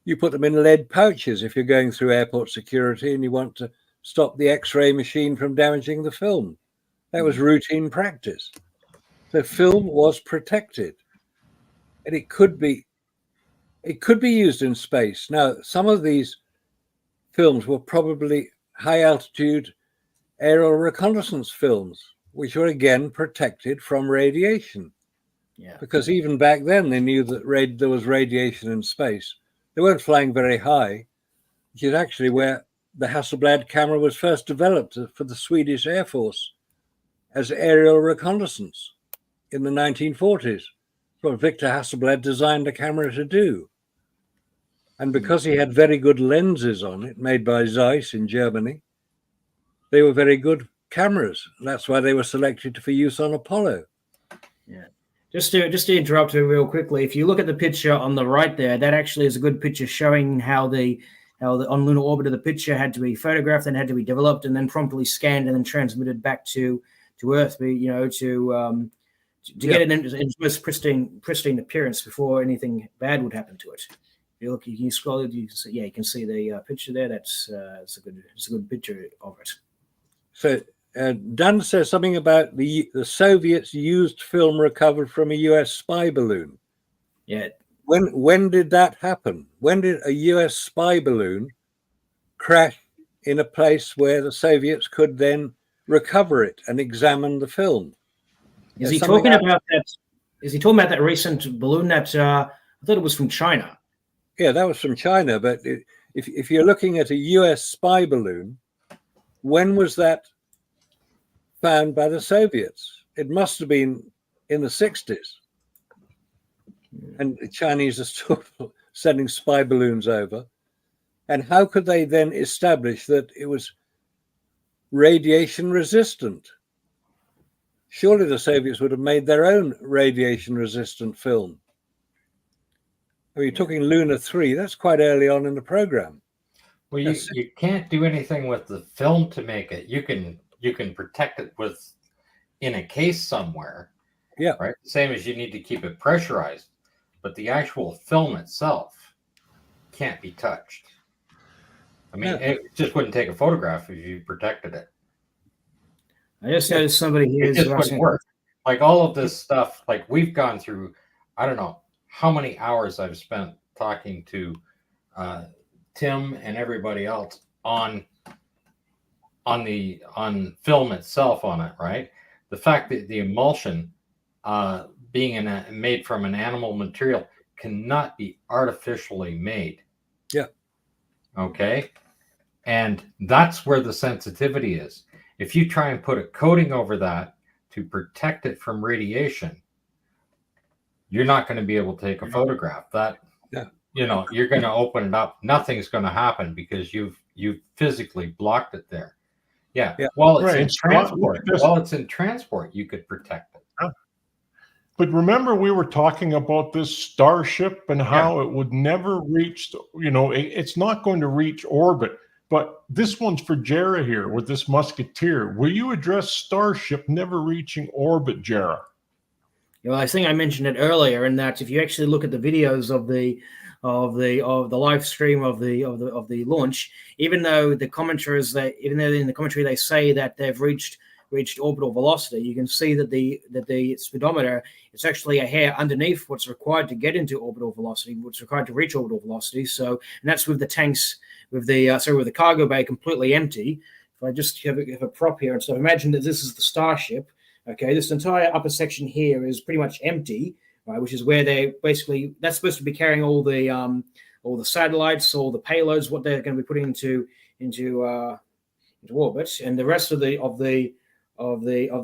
You put them in lead pouches if you're going through airport security and you want to stop the X-ray machine from damaging the film. That was routine practice. The film was protected, and it could be used in space. Now, some of these films were probably high-altitude aerial reconnaissance films, which were again protected from radiation. Yeah. Because even back then they knew that there was radiation in space. They weren't flying very high, which is actually where the Hasselblad camera was first developed for the Swedish Air Force as aerial reconnaissance in the 1940s. That's what Victor Hasselblad designed the camera to do. And because he had very good lenses on it, made by Zeiss in Germany, they were very good cameras. That's why they were selected for use on Apollo. Yeah. Just to interrupt you real quickly, if you look at the picture on the right there, that actually is a good picture showing how the on lunar orbiter the picture had to be photographed, then had to be developed, and then promptly scanned and then transmitted back to Earth, to get it in its most pristine appearance before anything bad would happen to it. If you look, you scroll, you can see the picture there. That's a good picture of it. So Dan says something about the Soviets used film recovered from a US spy balloon. Yeah. When did that happen? When did a US spy balloon crash in a place where the Soviets could then recover it and examine the film? Is he talking about that? Is he talking about that recent balloon that I thought it was from China? Yeah, that was from China. But if you're looking at a US spy balloon, when was that found by the Soviets? It must have been in the 60s. And the Chinese are still sending spy balloons over. And how could they then establish that it was radiation resistant? Surely the Soviets would have made their own radiation resistant film. You're talking Lunar 3, that's quite early on in the program. Well, you can't do anything with the film to make it. You can protect it in a case somewhere. Yeah. Right. Same as you need to keep it pressurized. But the actual film itself can't be touched. I mean, it just wouldn't take a photograph if you protected it. I just noticed somebody here It just wouldn't work. Like all of this stuff, like we've gone through, I don't know how many hours I've spent talking to Tim and everybody else on film itself on it, right? The fact that the emulsion being made from an animal material cannot be artificially made. Yeah. Okay. And that's where the sensitivity is. If you try and put a coating over that to protect it from radiation, you're not going to be able to take a photograph. You're going to open it up. Nothing's going to happen because you've physically blocked it there. Yeah. While it's in transport, you could protect it. But remember, we were talking about this Starship and how it would never reach, it's not going to reach orbit. But this one's for Jara here with this Musketeer. Will you address Starship never reaching orbit, Jara? Well, I think I mentioned it earlier, in that if you actually look at the videos of the live stream of the launch, even though in the commentary they say that they've reached orbital velocity, you can see that the speedometer, it's actually a hair underneath what's required to get into orbital velocity, what's required to reach orbital velocity. So, and that's with the tanks, with the cargo bay completely empty. If I just have a prop here, and so imagine that this is the Starship. Okay, this entire upper section here is pretty much empty, right? Which is where that's supposed to be carrying all the satellites, all the payloads, what they're going to be putting into orbit, and the rest of the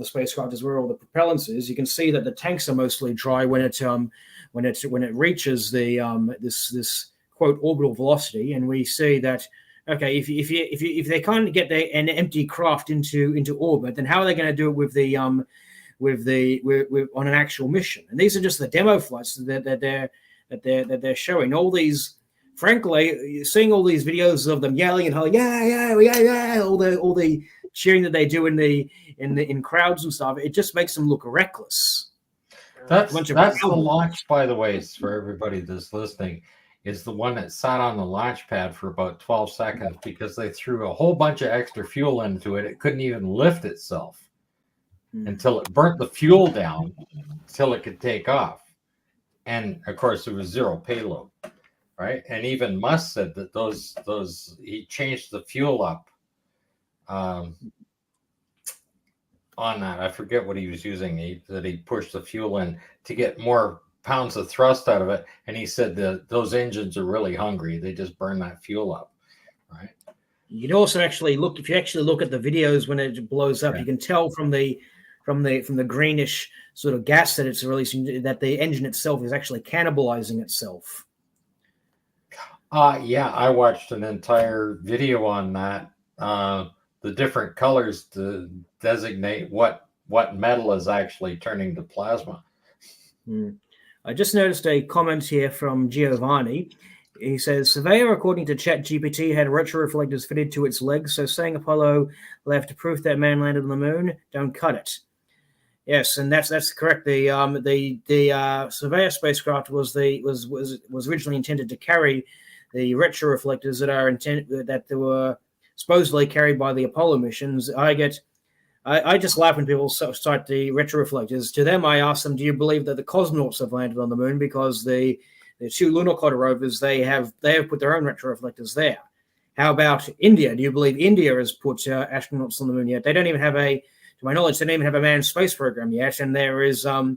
spacecraft is where all the propellants is. You can see that the tanks are mostly dry when it reaches this quote orbital velocity, and we see that if they can't get an empty craft into orbit, then how are they going to do it on an actual mission? And these are just the demo flights that they're showing. All these, frankly, seeing all these videos of them yelling and hollering, yeah, all the cheering that they do in crowds and stuff, it just makes them look reckless. That's the launch, by the way, for everybody that's listening, is the one that sat on the launch pad for about 12 seconds because they threw a whole bunch of extra fuel into it. It couldn't even lift itself until it burnt the fuel down until it could take off. And of course, it was zero payload, right? And even Musk said that he changed the fuel up on that. I forget what he was using. He pushed the fuel in to get more pounds of thrust out of it, and he said that those engines are really hungry. They just burn that fuel up, right? You can also actually look, if you actually look at the videos when it blows up, you can tell from the greenish sort of gas that it's releasing that the engine itself is actually cannibalizing itself. I watched an entire video on that. The different colors to designate what metal is actually turning to plasma. I just noticed a comment here from Giovanni. he says, surveyor, according to ChatGPT, had retroreflectors fitted to its legs, so saying Apollo left proof that man landed on the moon, don't cut it. Yes, and that's correct. The surveyor spacecraft was originally intended to carry the retroreflectors that were supposedly carried by the Apollo missions. I just laugh when people cite the retroreflectors. To them, I ask them, do you believe that the cosmonauts have landed on the moon? Because the two lunar rovers, they have put their own retroreflectors there. How about India? Do you believe India has put astronauts on the moon yet? They don't even have to my knowledge, they don't even have a manned space program yet. And there is their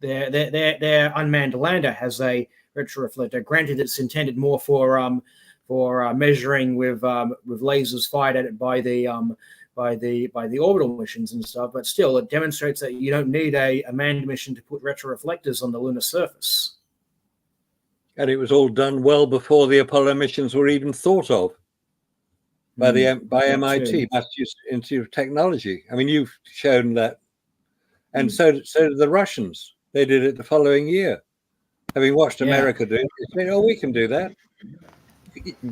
unmanned lander has a retroreflector. Granted, it's intended more for measuring with lasers fired at it by the orbital missions and stuff, but still, it demonstrates that you don't need a manned mission to put retroreflectors on the lunar surface. And it was all done well before the Apollo missions were even thought of by MIT, Massachusetts Institute of Technology. I mean, you've shown that, and so did the Russians. They did it the following year. Having watched America do it, they said, "Oh, we can do that."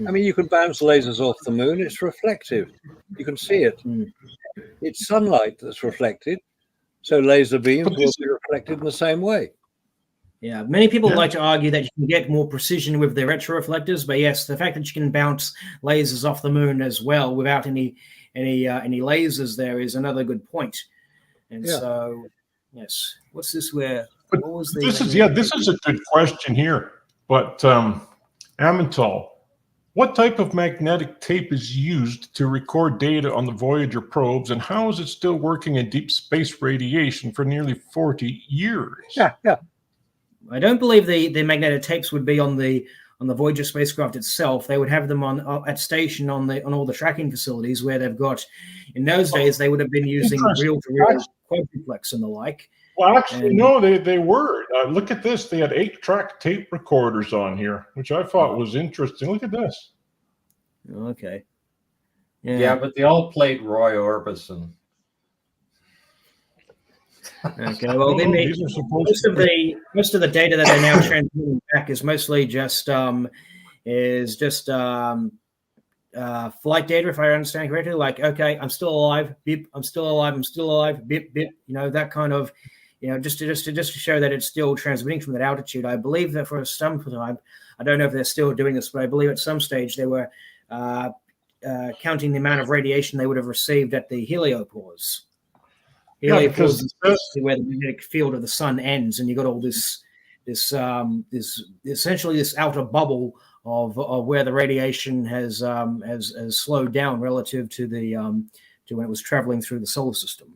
I mean, you can bounce lasers off the moon. It's reflective. You can see it. It's sunlight that's reflected. So laser beams will be reflected in the same way. Yeah, many people like to argue that you can get more precision with the retroreflectors, but yes, the fact that you can bounce lasers off the moon as well without any lasers there is another good point. And so, yes, what's this? This is a good question here. But Amantal, what type of magnetic tape is used to record data on the Voyager probes, and how is it still working in deep space radiation for nearly 40 years? Yeah. I don't believe the magnetic tapes would be on the Voyager spacecraft itself. They would have them at station on all the tracking facilities where they've got. In those days, they would have been using reel-to-reel quadruplex and the like. Well, actually, no, they were. Look at this. They had 8-track tape recorders on here, which I thought was interesting. Look at this. Okay. Yeah, but they all played Roy Orbison. Okay. Well, most of the data that they're now transmitting back is mostly just flight data, if I understand correctly. Like, okay, I'm still alive. Beep. I'm still alive. I'm still alive. Beep. Beep. That kind of. Just to show that it's still transmitting from that altitude. I believe that for some time, I don't know if they're still doing this, but I believe at some stage they were counting the amount of radiation they would have received at the heliopause. Heliopause is where the magnetic field of the sun ends, and you got all this essentially this outer bubble of where the radiation has slowed down relative to to when it was traveling through the solar system.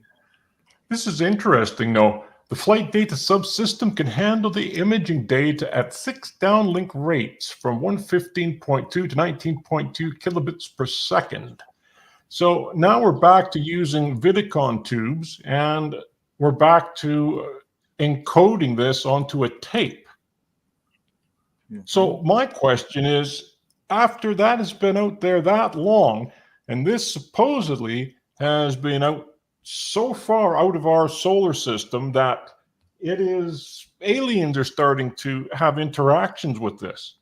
This is interesting, though. The flight data subsystem can handle the imaging data at 6 downlink rates from 115.2 to 19.2 kilobits per second. So now we're back to using Vidicon tubes, and we're back to encoding this onto a tape. So my question is, after that has been out there that long, and this supposedly has been out so far out of our solar system that aliens are starting to have interactions with this.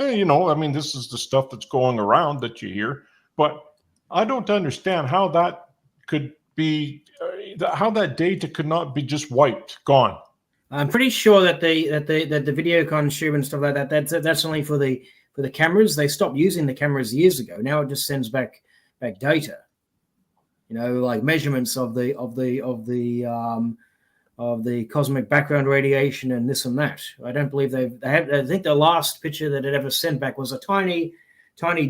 I mean, this is the stuff that's going around that you hear, but I don't understand how that could be, how that data could not be just wiped, gone. I'm pretty sure that the Vidicon tube and stuff like that, that's only for the cameras. They stopped using the cameras years ago. Now it just sends back data. Like measurements of the cosmic background radiation and this and that. I don't believe they have. I think the last picture that it ever sent back was a tiny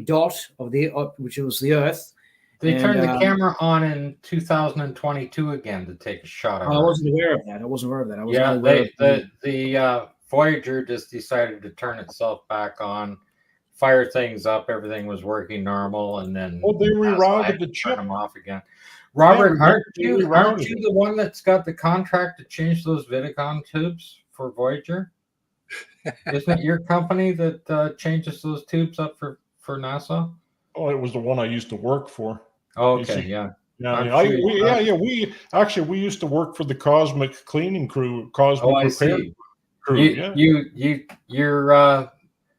dot of which was the Earth. They turned the camera on in 2022 again to take a shot of it. I wasn't aware of that. The Voyager just decided to turn itself back on, fire things up. Everything was working normal, and then they rerouted the chip. Turn them off again. Robert, aren't you the one that's got the contract to change those Vidicon tubes for Voyager? Isn't it your company that changes those tubes up for NASA? Oh, it was the one I used to work for. Oh, okay, yeah. We used to work for the Cosmic Cleaning Crew, Cosmic Repair. crew. You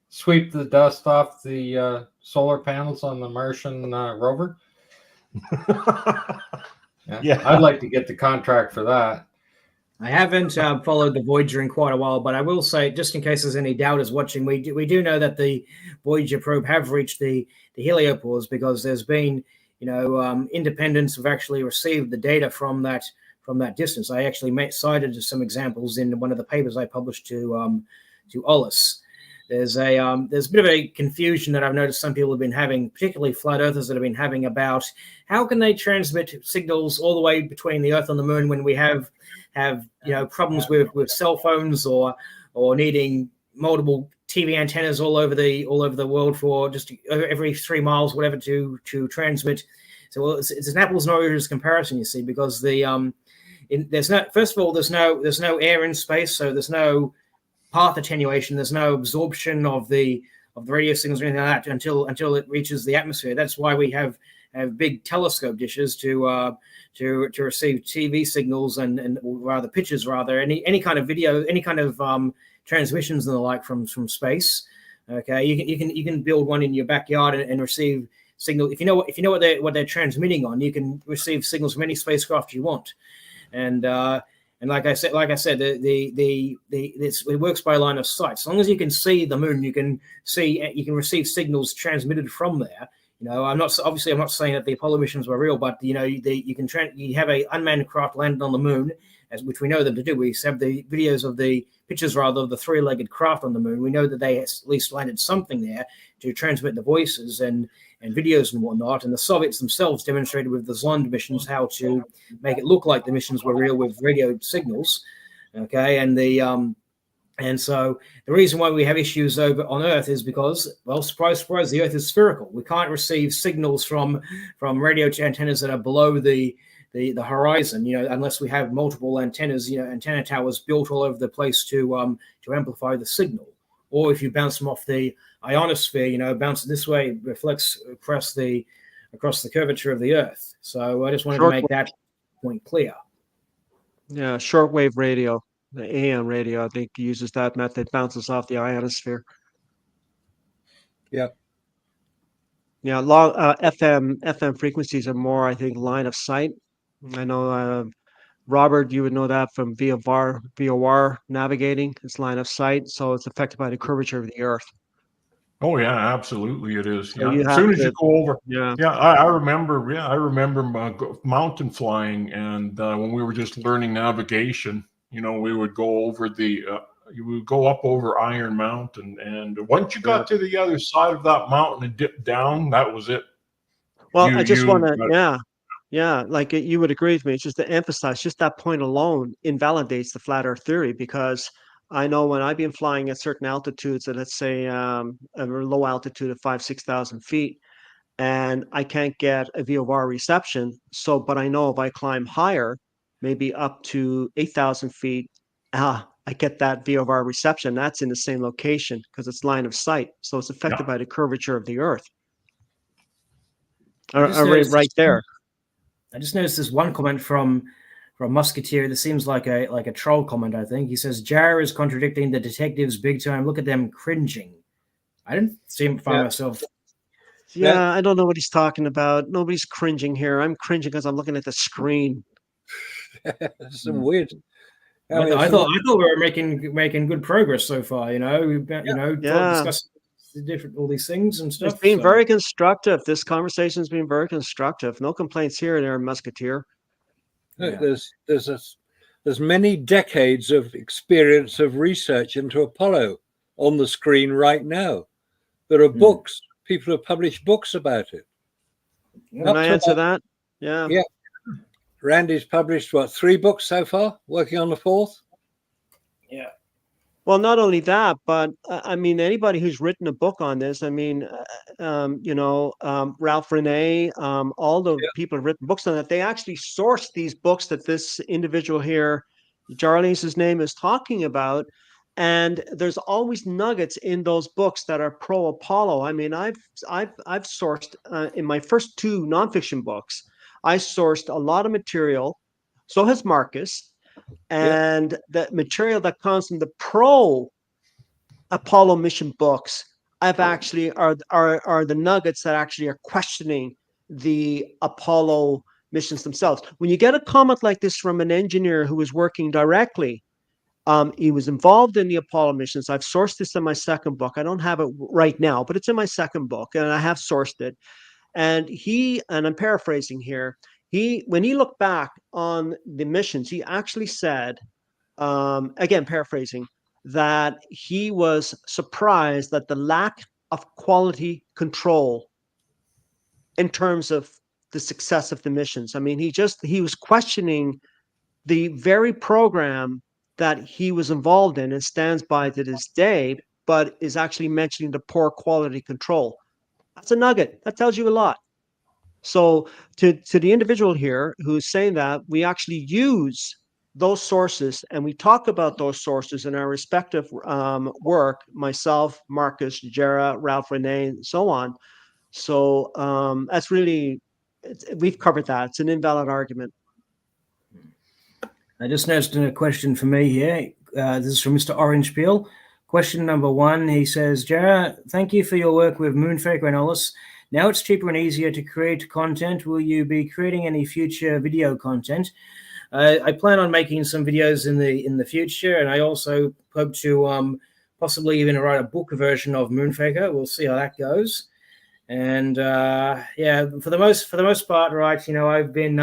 sweep the dust off the solar panels on the Martian rover. Yeah, I'd like to get the contract for that. I haven't followed the Voyager in quite a while, but I will say, just in case there's any doubters watching, we do know that the Voyager probe have reached the heliopause, because there's been, independents have actually received the data from that distance. I actually cited some examples in one of the papers I published to Ollis. There's a bit of a confusion that I've noticed some people have been having, particularly flat earthers that have been having, about how can they transmit signals all the way between the Earth and the Moon when we have problems with cell phones or needing multiple TV antennas all over the world for just every 3 miles, whatever, to transmit. So it's an apples and oranges comparison, you see, because there's no air in space, so there's no path attenuation, there's no absorption of the radio signals or anything like that until it reaches the atmosphere. That's why we have big telescope dishes to receive TV signals and rather pictures, any kind of video, any kind of transmissions and the like from space. Okay, you can build one in your backyard and receive signal. If you know what they're transmitting on, you can receive signals from any spacecraft you want. And like I said, it works by line of sight. As long as you can see the moon, you can receive signals transmitted from there. I'm not saying that the Apollo missions were real, but you have a unmanned craft landed on the moon, which we know them to do. We have the videos of the pictures of the three-legged craft on the moon. We know that they at least landed something there to transmit the voices and videos and whatnot. And the Soviets themselves demonstrated with the Zond missions how to make it look like the missions were real with radio signals. Okay, and so the reason why we have issues over on Earth is because, well, surprise, surprise, the Earth is spherical. We can't receive signals from radio antennas that are below the horizon, unless we have multiple antennas, antenna towers built all over the place to amplify the signal. Or if you bounce them off the ionosphere, bounce it this way, it reflects across the curvature of the Earth. So I just wanted to make that point clear. Yeah, shortwave radio. The AM radio, I think, uses that method, bounces off the ionosphere. Yeah. Yeah, long FM frequencies are more, I think, line of sight. I know, Robert, you would know that from VOR navigating. It's line of sight, so it's affected by the curvature of the Earth. Oh yeah, absolutely, it is. So As soon as you go over, yeah, I remember mountain flying, and when we were just learning navigation. We would go over you would go up over Iron Mountain, and once you got to the other side of that mountain and dipped down, that was it. Well, I just want to, like you would agree with me. It's just to emphasize, just that point alone invalidates the flat Earth theory, because I know when I've been flying at certain altitudes, at let's say a low altitude of 5,000-6,000 feet, and I can't get a VOR reception. But I know if I climb higher, maybe up to 8,000 feet, I get that VOR reception. That's in the same location because it's line of sight. So it's affected by the curvature of the Earth. Right there. I just noticed this one comment from Musketeer that seems like a troll comment, I think. He says, Jar is contradicting the detectives big time. Look at them cringing. I didn't find myself. Yeah, I don't know what he's talking about. Nobody's cringing here. I'm cringing because I'm looking at the screen. Some weird. I thought we were making good progress so far. Discussing all these things and stuff. It's been very constructive. This conversation has been very constructive. No complaints here and there, Musketeer. Yeah. There's many decades of experience of research into Apollo on the screen right now. There are books. People have published books about it. Can I answer that? Yeah. Yeah. Randy's published, 3 books so far? Working on the 4th? Yeah. Well, not only that, but anybody who's written a book on this, Ralph Renee, all the people have written books on that. They actually sourced these books that this individual here, Jarley's his name, is talking about. And there's always nuggets in those books that are pro Apollo. I've sourced in my first 2 nonfiction books, I sourced a lot of material. So has Marcus And the material that comes from the pro Apollo mission books, I've actually are the nuggets that actually are questioning the Apollo missions themselves. When you get a comment like this from an engineer who was working directly, he was involved in the Apollo missions. I've sourced this in my second book. I don't have it right now, but it's in my second book, and I have sourced it. And I'm paraphrasing here, when he looked back on the missions, he actually said, again, paraphrasing, that he was surprised that the lack of quality control in terms of the success of the missions. I mean, he was questioning the very program that he was involved in and stands by to this day, but is actually mentioning the poor quality control. That's a nugget. That tells you a lot. So to the individual here who's saying that, we actually use those sources and we talk about those sources in our respective work, myself, Marcus, Jera, Ralph, Renee, and so on. So that's really, we've covered that. It's an invalid argument. I just noticed a question for me here. This is from Mr. Orange Peel. Question number 1, he says, Jera, thank you for your work with Moonfaker and Olis. Now it's cheaper and easier to create content. Will you be creating any future video content? I plan on making some videos in the future, and I also hope to possibly even write a book version of Moonfaker. We'll see how that goes. And yeah, for the most part, right? You know, I've been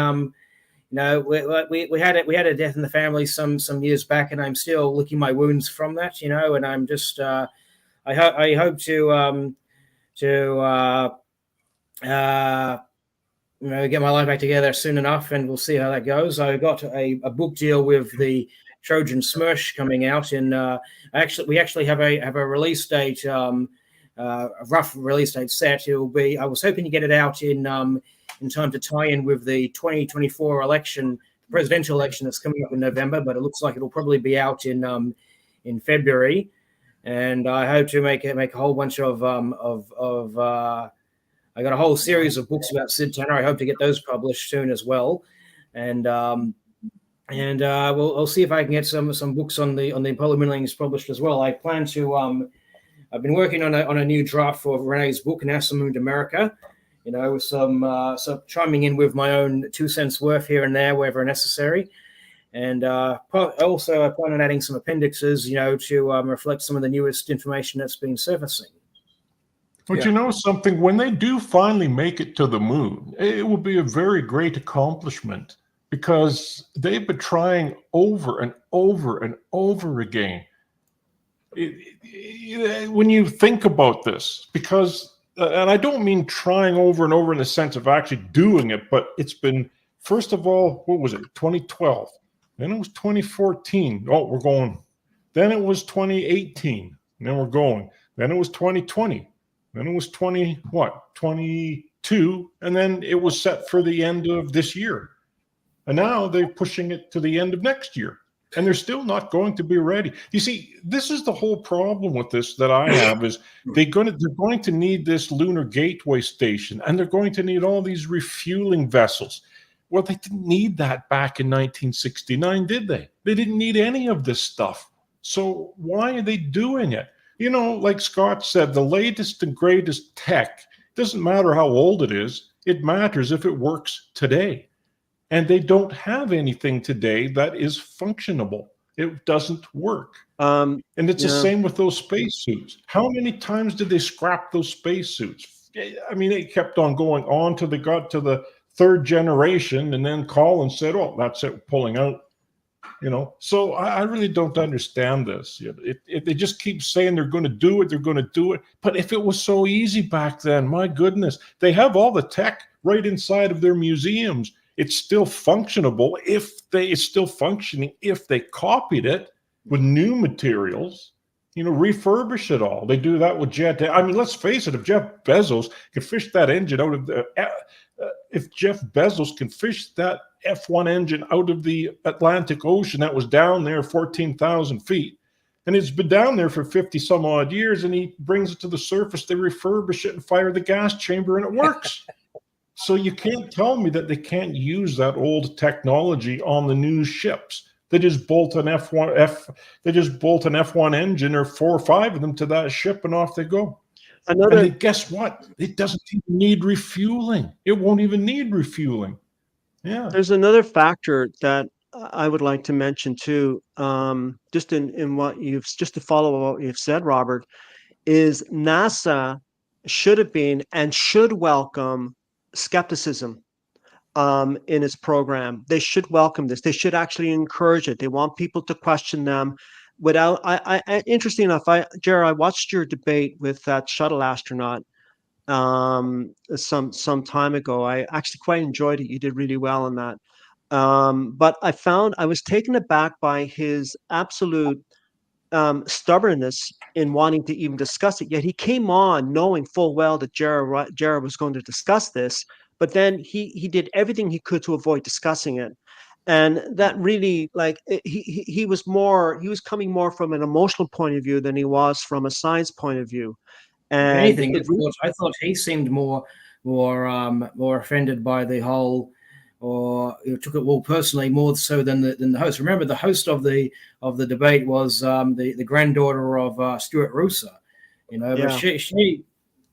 we had a death in the family some years back, and I'm still licking my wounds from that. You know, and I'm just I hope to get my life back together soon enough, and we'll see how that goes. I got a book deal with the Trojan SMERSH coming out, and we actually have a release date, a rough release date set. It will be. I was hoping to get it out in time to tie in with the 2024 election, presidential election that's coming up in November, but it looks like it'll probably be out in February. And I hope to make a whole bunch of I got a whole series of books about Sid Tanner. I hope to get those published soon as well, and we'll see if I can get some books on the Apollo Moonlandings published as well. I plan to. I've been working on a new draft for Renee's book, NASA Mooned America. You know, some chiming in with my own 2 cents worth here and there wherever necessary, and also I plan on adding some appendixes, you know, to reflect some of the newest information that's been surfacing. But you know something, when they do finally make it to the moon, it will be a very great accomplishment, because they've been trying over and over and over again. When you think about this, because, and I don't mean trying over and over in the sense of actually doing it, but it's been, first of all, what was it, 2012? Then it was 2014. Oh, we're going. Then it was 2018. And then we're going. Then it was 2020. Then it was 22, and then it was set for the end of this year. And now they're pushing it to the end of next year, and they're still not going to be ready. You see, this is the whole problem with this that I have, is they're going to need this lunar gateway station, and they're going to need all these refueling vessels. Well, they didn't need that back in 1969, did they? They didn't need any of this stuff. So why are they doing it? You know, like Scott said, the latest and greatest tech, doesn't matter how old it is, it matters if it works today. And they don't have anything today that is functionable. It doesn't work. And it's the same with those spacesuits. How many times did they scrap those spacesuits? I mean, it kept on going on till they got to the 3rd generation, and then Collins said, oh, that's it, pulling out. You know, so I really don't understand this. They just keep saying they're going to do it, they're going to do it. But if it was so easy back then, my goodness, they have all the tech right inside of their museums. It's still functionable it's still functioning if they copied it with new materials, you know, refurbish it all. They do that with jet. I mean, let's face it, if Jeff Bezos can fish that engine out of the F1 engine out of the Atlantic Ocean that was down there 14,000 feet, and it's been down there for 50 some odd years, and he brings it to the surface, they refurbish it and fire the gas chamber, and it works. So you can't tell me that they can't use that old technology on the new ships. They just bolt an F1 engine or 4 or 5 of them to that ship, and off they go. And guess what? It doesn't even need refueling. It won't even need refueling. Yeah. There's another factor that I would like to mention too, just in what just to follow what you've said, Robert, is NASA should have been and should welcome skepticism in its program. They should welcome this. They should actually encourage it. They want people to question them. Without, interesting enough, Jared, I watched your debate with that shuttle astronaut some time ago. I actually quite enjoyed it. You did really well on that. But I was taken aback by his absolute stubbornness in wanting to even discuss it. Yet he came on knowing full well that Jared was going to discuss this, but then he did everything he could to avoid discussing it. And that really, like, he was coming more from an emotional point of view than he was from a science point of view. And anything, I thought he seemed more offended by the whole, or took it personally more so than the host. Remember, the host of the debate was the granddaughter of Stuart Roosa, but she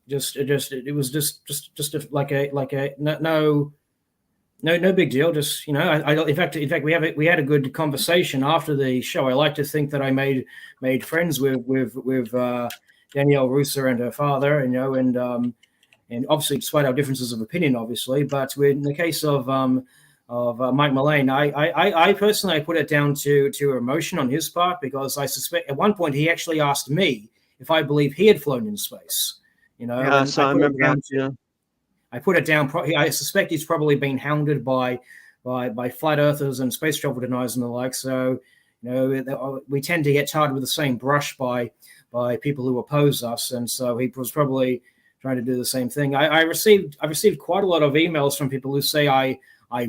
just it was just no big deal. Just in fact we had a good conversation after the show. I like to think that I made friends with Danielle Roosa and her father, and obviously despite our differences of opinion, obviously, but in the case of Mike Mullane, I personally put it down to emotion on his part, because I suspect at one point he actually asked me if I believe he had flown in space. So I remember that. I put it down. I suspect he's probably been hounded by flat earthers and space travel deniers and the like. So, we tend to get tarred with the same brush by people who oppose us, and so he was probably trying to do the same thing. I received quite a lot of emails from people who say I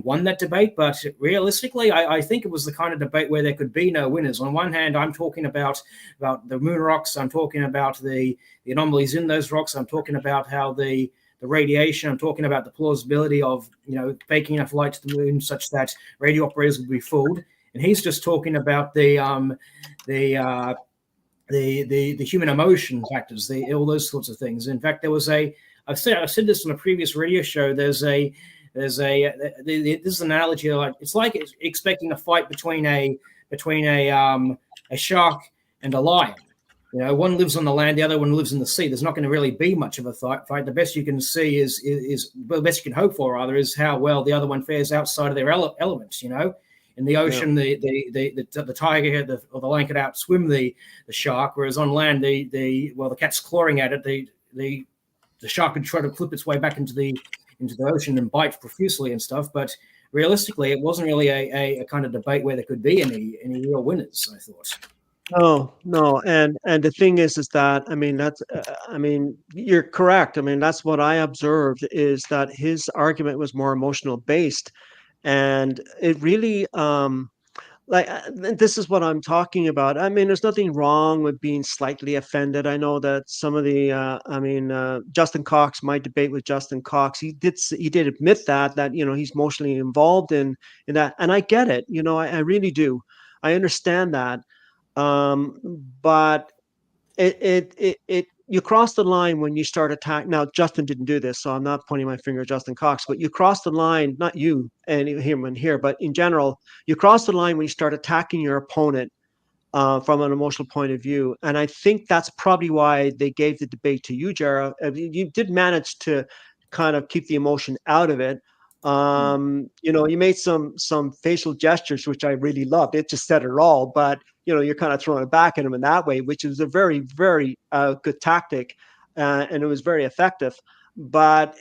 won that debate, but realistically, I think it was the kind of debate where there could be no winners. On one hand, I'm talking about the moon rocks. I'm talking about the anomalies in those rocks. I'm talking about how the radiation. I'm talking about the plausibility of faking enough light to the moon such that radio operators would be fooled. And he's just talking about the human emotion factors, all those sorts of things. In fact, I've said this on a previous radio show. This is an analogy, like it's like expecting a fight between a shark and a lion. One lives on the land, the other one lives in the sea. There's not going to really be much of a fight. The best you can see is the best you can hope for, rather, is how well the other one fares outside of their elements. In the ocean, the tiger or the lion could outswim the shark, whereas on land, the cat's clawing at it. The shark could try to clip its way back into the ocean and bite profusely and stuff. But realistically, it wasn't really a kind of debate where there could be any real winners, I thought. No, and the thing is that you're correct. That's what I observed, is that his argument was more emotional based, and it really this is what I'm talking about. There's nothing wrong with being slightly offended. I know that some of the Justin Cox, my debate with Justin Cox, he did admit that he's emotionally involved in that, and I get it. I really do. I understand that. But you cross the line when you start attacking. Now, Justin didn't do this, so I'm not pointing my finger at Justin Cox, but you cross the line, not you and him and here, but in general, you cross the line when you start attacking your opponent from an emotional point of view. And I think that's probably why they gave the debate to you, Jara. You did manage to kind of keep the emotion out of it. You made some facial gestures, which I really loved. It just said it all, but you're kind of throwing it back at him in that way, which is a very, very good tactic, and it was very effective. But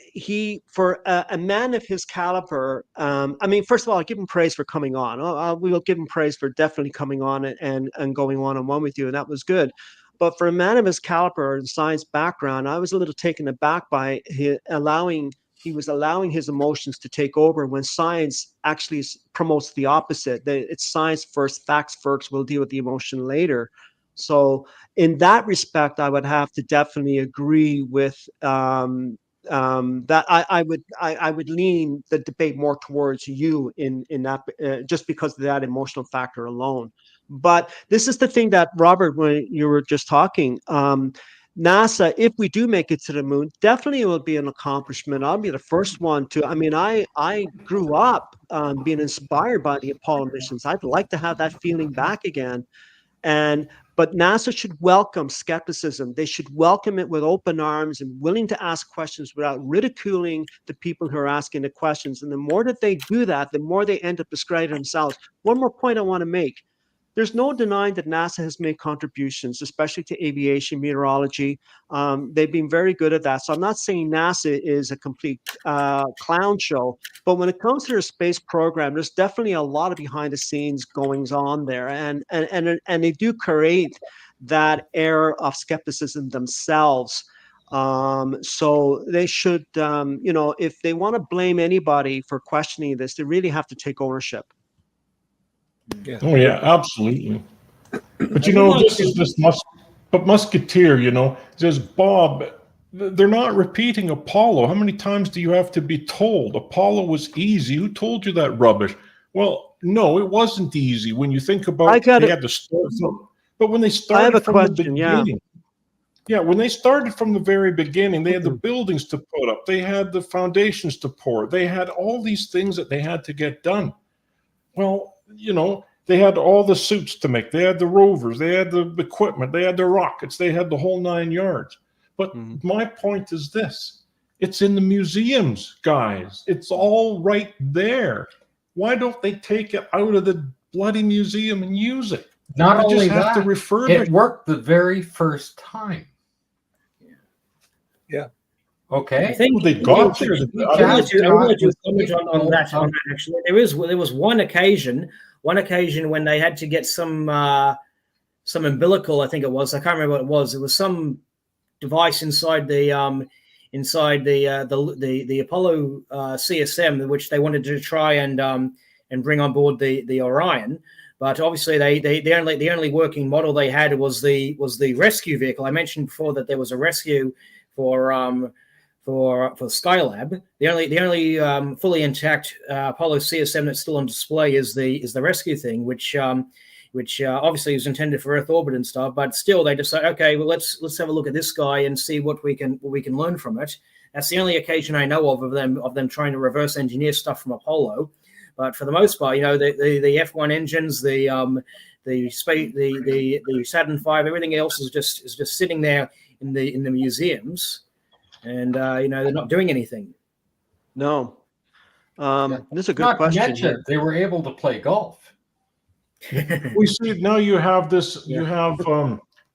for a man of his caliber, first of all, I'll give him praise for coming on. We will give him praise for definitely coming on and going one-on-one with you, and that was good. But for a man of his caliber and science background, I was a little taken aback by he was allowing his emotions to take over when science actually promotes the opposite. It's science first, facts first. We'll deal with the emotion later. So in that respect, I would have to definitely agree with that I would lean the debate more towards you in that, just because of that emotional factor alone. But this is the thing that, Robert, when you were just talking, NASA, if we do make it to the moon, definitely it will be an accomplishment. I'll be the first one to. I mean, I grew up being inspired by the Apollo missions. I'd like to have that feeling back again. But NASA should welcome skepticism. They should welcome it with open arms and willing to ask questions without ridiculing the people who are asking the questions. And the more that they do that, the more they end up discrediting themselves. One more point I want to make. There's no denying that NASA has made contributions, especially to aviation, meteorology. They've been very good at that. So I'm not saying NASA is a complete clown show, but when it comes to their space program, there's definitely a lot of behind the scenes goings on there. And they do create that air of skepticism themselves. So they should, if they want to blame anybody for questioning this, they really have to take ownership. Yeah. Oh yeah, absolutely. But but Musketeer, says, Bob, they're not repeating Apollo. How many times do you have to be told? Apollo was easy. Who told you that rubbish? Well, no, it wasn't easy. When you think about they had to start from, but when they started from the beginning, when they started from the very beginning, they had the buildings to put up, they had the foundations to pour, they had all these things that they had to get done. Well, they had all the suits to make. They had the rovers. They had the equipment. They had the rockets. They had the whole 9 yards. But my point is this. It's in the museums, guys. It's all right there. Why don't they take it out of the bloody museum and use it? Not only that, it worked the very first time. Yeah. Okay. I think they got there. I wanted to comment on that. Actually, there was one occasion when they had to get some umbilical. I think it was. I can't remember what it was. It was some device inside the Apollo CSM, which they wanted to try and bring on board the Orion. But obviously, the only working model they had was the rescue vehicle. I mentioned before that there was a rescue for Skylab. The only fully intact Apollo CSM that's still on display is the rescue thing, which obviously is intended for Earth orbit and stuff. But still, they decide, okay, well let's have a look at this guy and see what we can learn from it. That's the only occasion I know of them trying to reverse engineer stuff from Apollo. But for the most part, the F1 engines, the Saturn V, everything else is just sitting there in the museums. And they're not doing anything. No, this is a good question. Here. They were able to play golf. We see now you have this. You have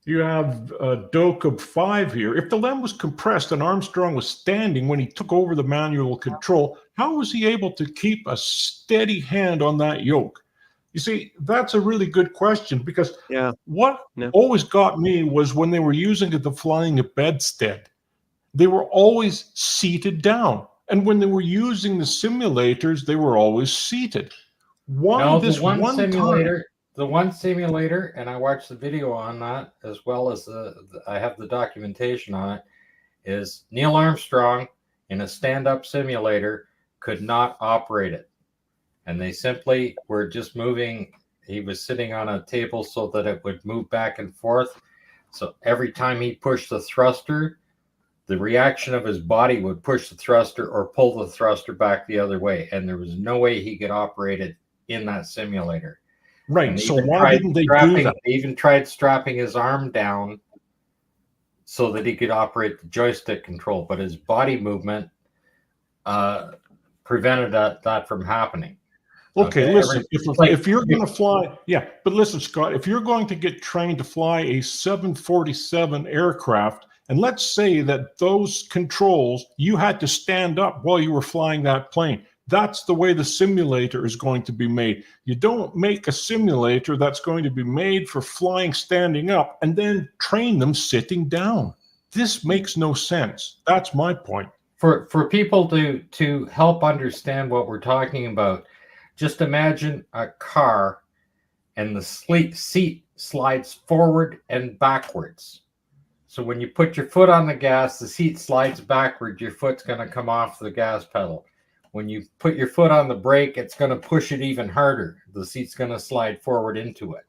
Dokub 5 here. If the LEM was compressed and Armstrong was standing when he took over the manual control, how was he able to keep a steady hand on that yoke? You see, that's a really good question, because what always got me was when they were using the flying bedstead. They were always seated down. And when they were using the simulators, they were always seated. The one simulator, and I watched the video on that, as well as I have the documentation on it, is Neil Armstrong in a stand-up simulator could not operate it. And they simply were just moving. He was sitting on a table so that it would move back and forth. So every time he pushed the thruster, the reaction of his body would push the thruster or pull the thruster back the other way. And there was no way he could operate it in that simulator. Right. So why didn't they do that? They even tried strapping his arm down so that he could operate the joystick control, but his body movement prevented that from happening. Okay, listen, if you're going to fly, but listen, Scott, if you're going to get trained to fly a 747 aircraft, and let's say that those controls, you had to stand up while you were flying that plane. That's the way the simulator is going to be made. You don't make a simulator that's going to be made for flying standing up and then train them sitting down. This makes no sense. That's my point. For people to help understand what we're talking about, just imagine a car and the seat slides forward and backwards. So when you put your foot on the gas, the seat slides backward. Your foot's going to come off the gas pedal. When you put your foot on the brake, it's going to push it even harder. The seat's going to slide forward into it.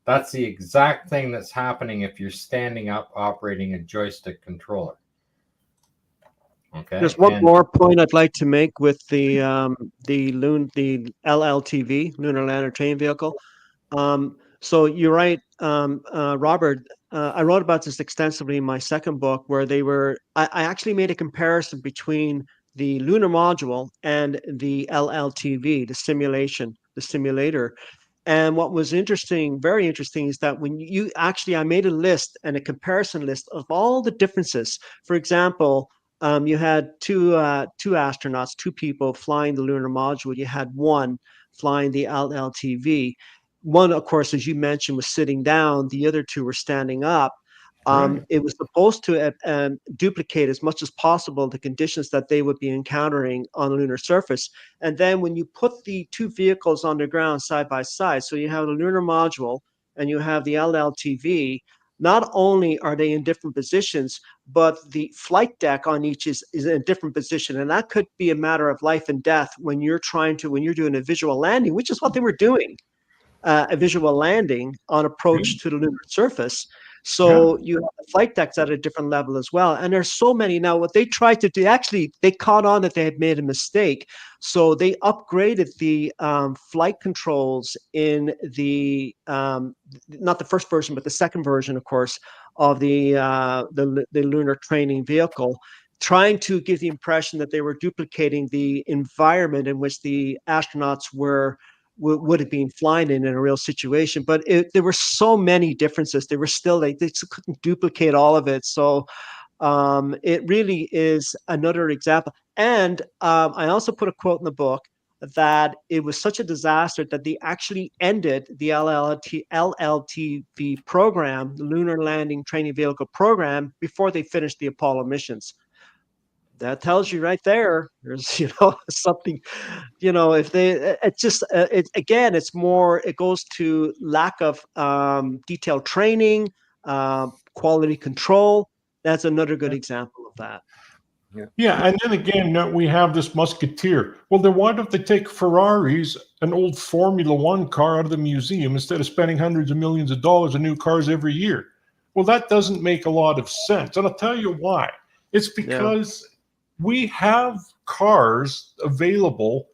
That's the exact thing that's happening if you're standing up operating a joystick controller. Okay. There's one more point I'd like to make with the LLTV, Lunar Lander Training Vehicle. So you're right, Robert. I wrote about this extensively in my second book, where I actually made a comparison between the lunar module and the LLTV, the simulator. And what was interesting, very interesting, is that when I made a list and a comparison list of all the differences. For example, you had two astronauts, two people flying the lunar module. You had one flying the LLTV. One, of course, as you mentioned, was sitting down. The other two were standing up. Right. It was supposed to duplicate as much as possible the conditions that they would be encountering on the lunar surface. And then when you put the two vehicles on the ground side by side, so you have the lunar module and you have the LLTV, not only are they in different positions, but the flight deck on each is in a different position. And that could be a matter of life and death when you're doing a visual landing, which is what they were doing, a visual landing on approach to the lunar surface. So you have the flight decks at a different level as well. And there's so many. Now, what they tried to do, actually, they caught on that they had made a mistake. So they upgraded the flight controls in the, not the first version, but the second version, of course, of the lunar training vehicle, trying to give the impression that they were duplicating the environment in which the astronauts would have been flying in a real situation. But there were so many differences. They couldn't duplicate all of it. So it really is another example. And I also put a quote in the book that it was such a disaster that they actually ended the LLTV program, the Lunar Landing Training Vehicle program, before they finished the Apollo missions. That tells you right there, there's, something, if it goes to lack of detailed training, quality control. That's another good example of that. Yeah, and then again, we have this Musketeer. Well, then why don't they take Ferraris, an old Formula One car, out of the museum instead of spending hundreds of millions of dollars on new cars every year? Well, that doesn't make a lot of sense. And I'll tell you why. It's because we have cars available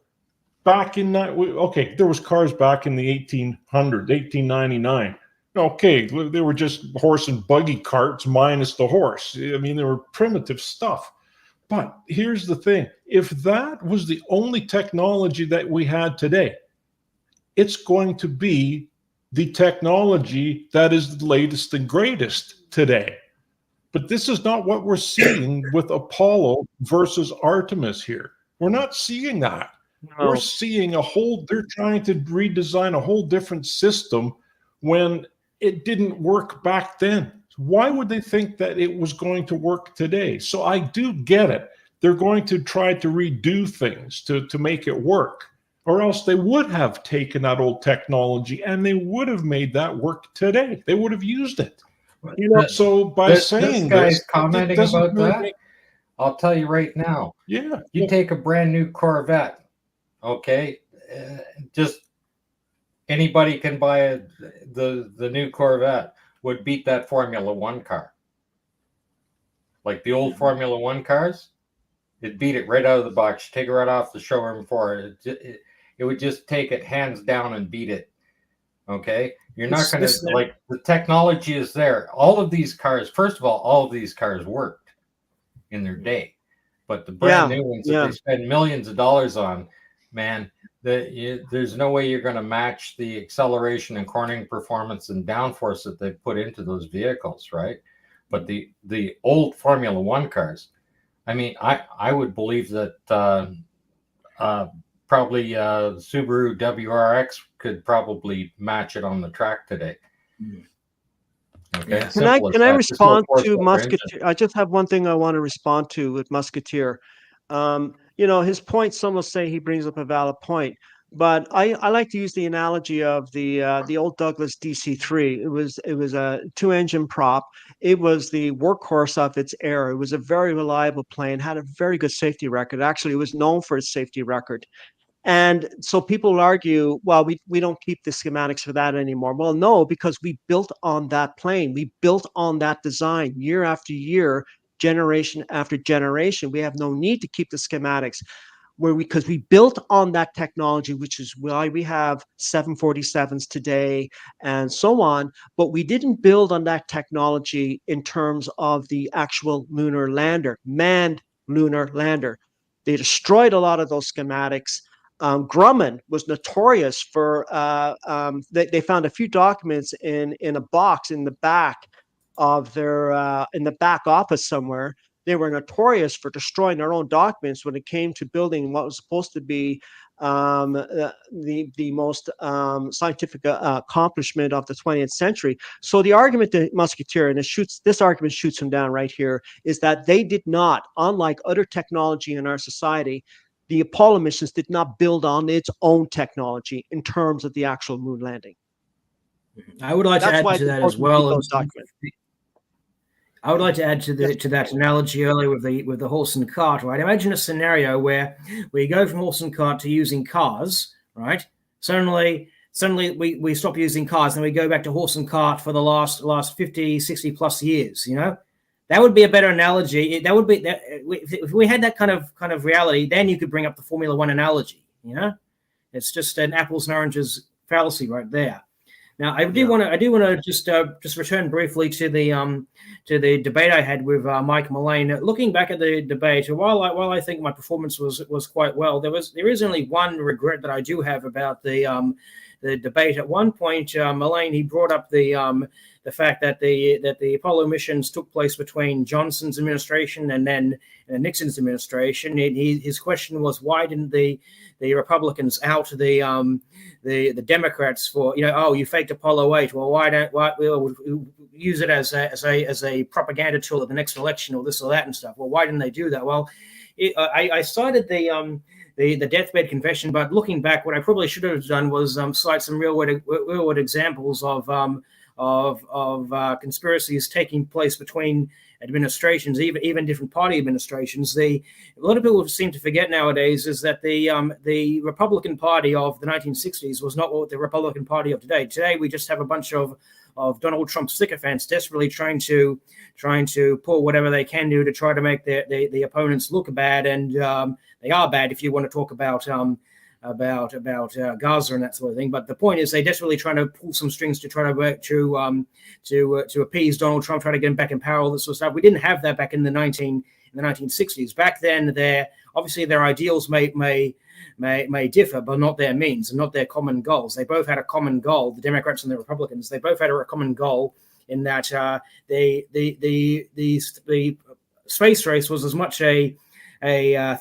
back in that. Okay, there was cars back in the 1800s, 1899. Okay, they were just horse and buggy carts minus the horse. I mean, they were primitive stuff. But here's the thing. If that was the only technology that we had today, it's going to be the technology that is the latest and greatest today. But this is not what we're seeing with Apollo versus Artemis here. We're not seeing that. No. We're seeing they're trying to redesign a whole different system when it didn't work back then. Why would they think that it was going to work today? So I do get it. They're going to try to redo things to make it work, or else they would have taken that old technology and they would have made that work today. They would have used it. So by saying this guy's commenting about that, I'll tell you right now. Yeah. You take a brand new Corvette, okay? Just anybody can buy the new Corvette, would beat that Formula One car. Like the old Formula One cars, it'd beat it right out of the box. Take it right off the showroom floor. It would just take it hands down and beat it. Okay? You're not going to, like, the technology is there. All of these cars, first of all of these cars worked in their day. But the brand new ones that they spend millions of dollars on, man, there's no way you're going to match the acceleration and cornering performance and downforce that they put into those vehicles, right? But the old Formula One cars, I mean, I would believe that probably Subaru WRX could probably match it on the track today. Okay. Can I respond to Musketeer? I just have one thing I want to respond to with Musketeer. His point, some will say he brings up a valid point. But I like to use the analogy of the old Douglas DC-3. It was a 2-engine prop. It was the workhorse of its era. It was a very reliable plane, had a very good safety record. Actually, it was known for its safety record. And so people argue, well, we don't keep the schematics for that anymore. Well, no, because we built on that plane. We built on that design year after year, generation after generation. We have no need to keep the schematics because we built on that technology, which is why we have 747s today and so on. But we didn't build on that technology in terms of the actual lunar lander, manned lunar lander. They destroyed a lot of those schematics. Grumman was notorious for, they found a few documents in a box in the back of their, in the back office somewhere. They were notorious for destroying their own documents when it came to building what was supposed to be the most scientific accomplishment of the 20th century. So the argument that Musketeer, and this argument shoots him down right here, is that they did not, unlike other technology in our society, the Apollo missions did not build on its own technology in terms of the actual moon landing. I would like to add to that as well. I would like to add to that analogy earlier with the horse and cart, right? Imagine a scenario where we go from horse and cart to using cars, right? Suddenly we stop using cars and we go back to horse and cart for the last 50, 60 plus years, you know? That would be a better analogy. That would be that if we had that kind of reality, then you could bring up the Formula One analogy, you know? It's just an apples and oranges fallacy right there. Now, I do want to just return briefly to the debate I had with Mike Mullane. Looking back at the debate, while I think my performance was quite well, there is only one regret that I do have about the debate. At one point, Mullane, he brought up the fact that the Apollo missions took place between Johnson's administration and then Nixon's administration. His question was, why didn't the Republicans out the Democrats for, you know, oh, you faked Apollo 8. Well, why we'll use it as a propaganda tool at the next election or this or that and stuff. Well, why didn't they do that? Well, I cited the deathbed confession, but looking back, what I probably should have done was cite some real world examples of conspiracies taking place between administrations, even different party administrations. A lot of people seem to forget nowadays is that the Republican Party of the 1960s was not what the Republican Party of today. Today, we just have a bunch of Donald Trump sycophants desperately trying to pull whatever they can do to try to make the opponents look bad, and they are bad if you want to talk about Gaza and that sort of thing. But the point is, they're desperately trying to pull some strings to try to work to appease Donald Trump, try to get him back in power, all this sort of stuff. We didn't have that back in the 1960s. Back then, obviously their ideals may differ, but not their means and not their common goals. They both had a common goal. The Democrats and the Republicans, they both had a common goal in that the space race was as much a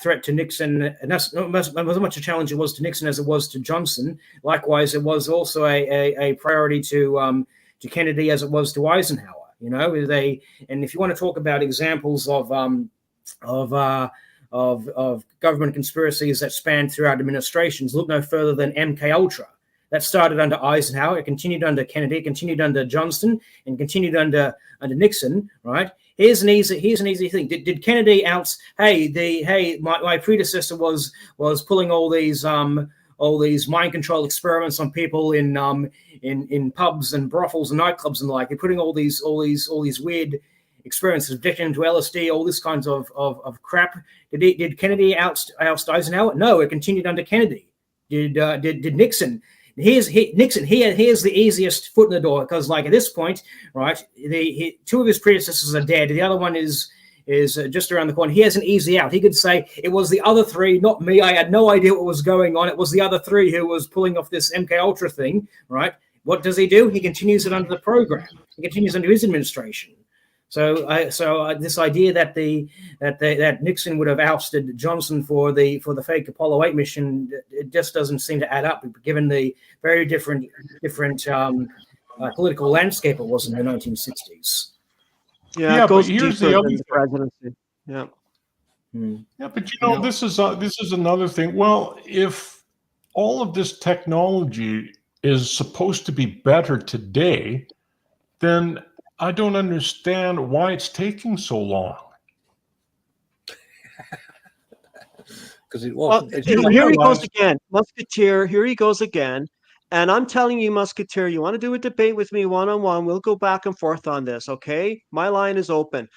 threat to Nixon, and that's as much a challenge it was to Nixon as it was to Johnson. Likewise, it was also a priority to Kennedy as it was to Eisenhower. You know, and if you want to talk about examples of government conspiracies that spanned throughout administrations, look no further than MK Ultra. That started under Eisenhower, it continued under Kennedy, it continued under Johnson, and continued under Nixon. Right? Here's an easy thing. Did Kennedy my predecessor was pulling all these mind control experiments on people in pubs and brothels and nightclubs and the like. They're putting all these weird experiences, addicted to LSD, all this kinds of crap. Did Kennedy oust Eisenhower? No, it continued under Kennedy. Did Nixon? Here's the easiest foot in the door, because like at this point, right, two of his predecessors are dead. The other one is just around the corner. He has an easy out. He could say it was the other three, not me. I had no idea what was going on. It was the other three who was pulling off this MK Ultra thing, right? What does he do? He continues it under the program. He continues under his administration. So this idea that Nixon would have ousted Johnson for the fake Apollo 8 mission, it just doesn't seem to add up, given the very different political landscape it was in the 1960s. Yeah, it goes deeper than the presidency. Yeah. Yeah, but this is another thing. Well, if all of this technology is supposed to be better today, then I don't understand why it's taking so long. Because it wasn't. Here he goes again, Musketeer. Here he goes again. And I'm telling you, Musketeer, you want to do a debate with me one-on-one, we'll go back and forth on this, okay? My line is open.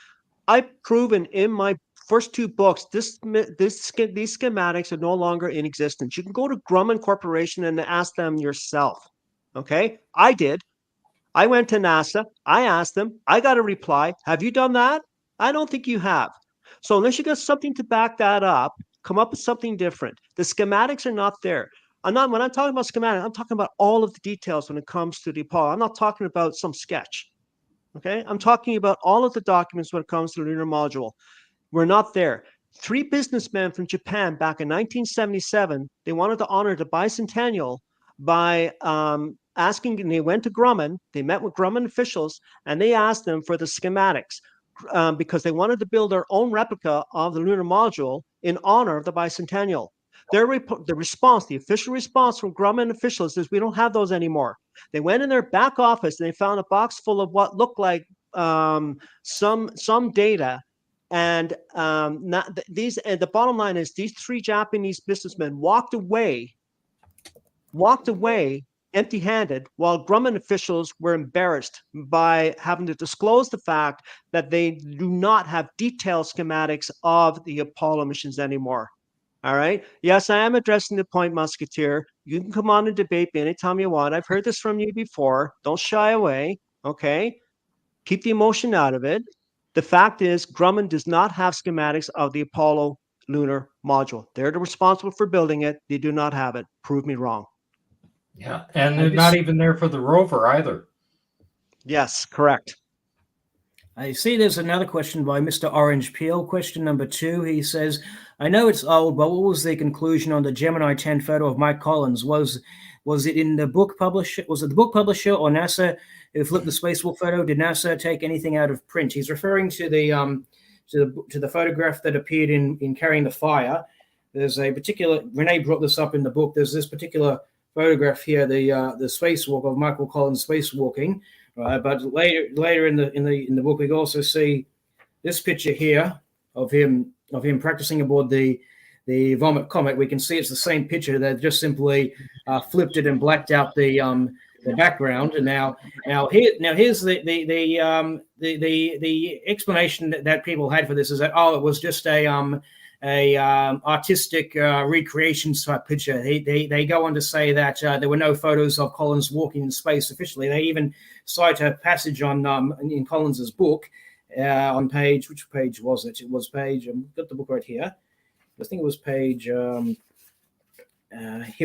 I've proven in my first two books, these schematics are no longer in existence. You can go to Grumman Corporation and ask them yourself, okay? I did. I went to NASA. I asked them. I got a reply. Have you done that? I don't think you have. So unless you got something to back that up, come up with something different. The schematics are not there. When I'm talking about schematics, I'm talking about all of the details when it comes to the Apollo. I'm not talking about some sketch. Okay, I'm talking about all of the documents when it comes to the lunar module. We're not there. 3 businessmen from Japan back in 1977, they wanted to honor the bicentennial by asking, and they went to Grumman, they met with Grumman officials, and they asked them for the schematics because they wanted to build their own replica of the lunar module in honor of the bicentennial. The official response from Grumman officials is, we don't have those anymore. They went in their back office and they found a box full of what looked like some data. And the bottom line is, these 3 Japanese businessmen walked away empty-handed, while Grumman officials were embarrassed by having to disclose the fact that they do not have detailed schematics of the Apollo missions anymore. All right. Yes, I am addressing the point, Musketeer. You can come on and debate me anytime you want. I've heard this from you before. Don't shy away. Okay. Keep the emotion out of it. The fact is, Grumman does not have schematics of the Apollo lunar module. They're responsible for building it. They do not have it. Prove me wrong. Yeah. And they're not even there for the rover either. Yes, correct. I see there's another question by Mr. Orange Peel. Question number 2. He says, I know it's old, but what was the conclusion on the Gemini 10 photo of Mike Collins? Was it in the book publisher? Was it the book publisher or NASA who flipped the spacewalk photo? Did NASA take anything out of print? He's referring to the photograph that appeared in Carrying the Fire. There's a particular, Renee brought this up in the book. There's this particular photograph here, the spacewalk of Michael Collins spacewalking. But later in the book, we can also see this picture here of him practicing aboard the Vomit Comet. We can see it's the same picture. They just simply flipped it and blacked out the background. And now here's the explanation that people had for this is that it was just a artistic recreation type picture. They go on to say that there were no photos of Collins walking in space officially. They even cite a passage in Collins's book on page, which page was it? It was page, got the book right here. I think it was page, here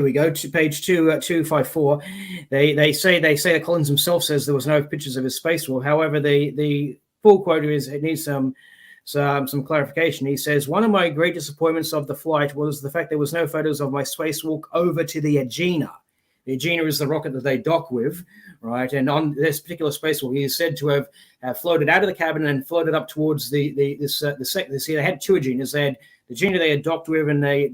we go, to page 254. They say that Collins himself says there was no pictures of his spacewalk. However, the full quote is, it needs some clarification. He says, one of my great disappointments of the flight was the fact there was no photos of my spacewalk over to the Agena. The Agena is the rocket that they dock with, right? And on this particular spacewalk, he is said to have floated out of the cabin and floated up towards the they had 2 Agenas. They had the Agena they had docked with and the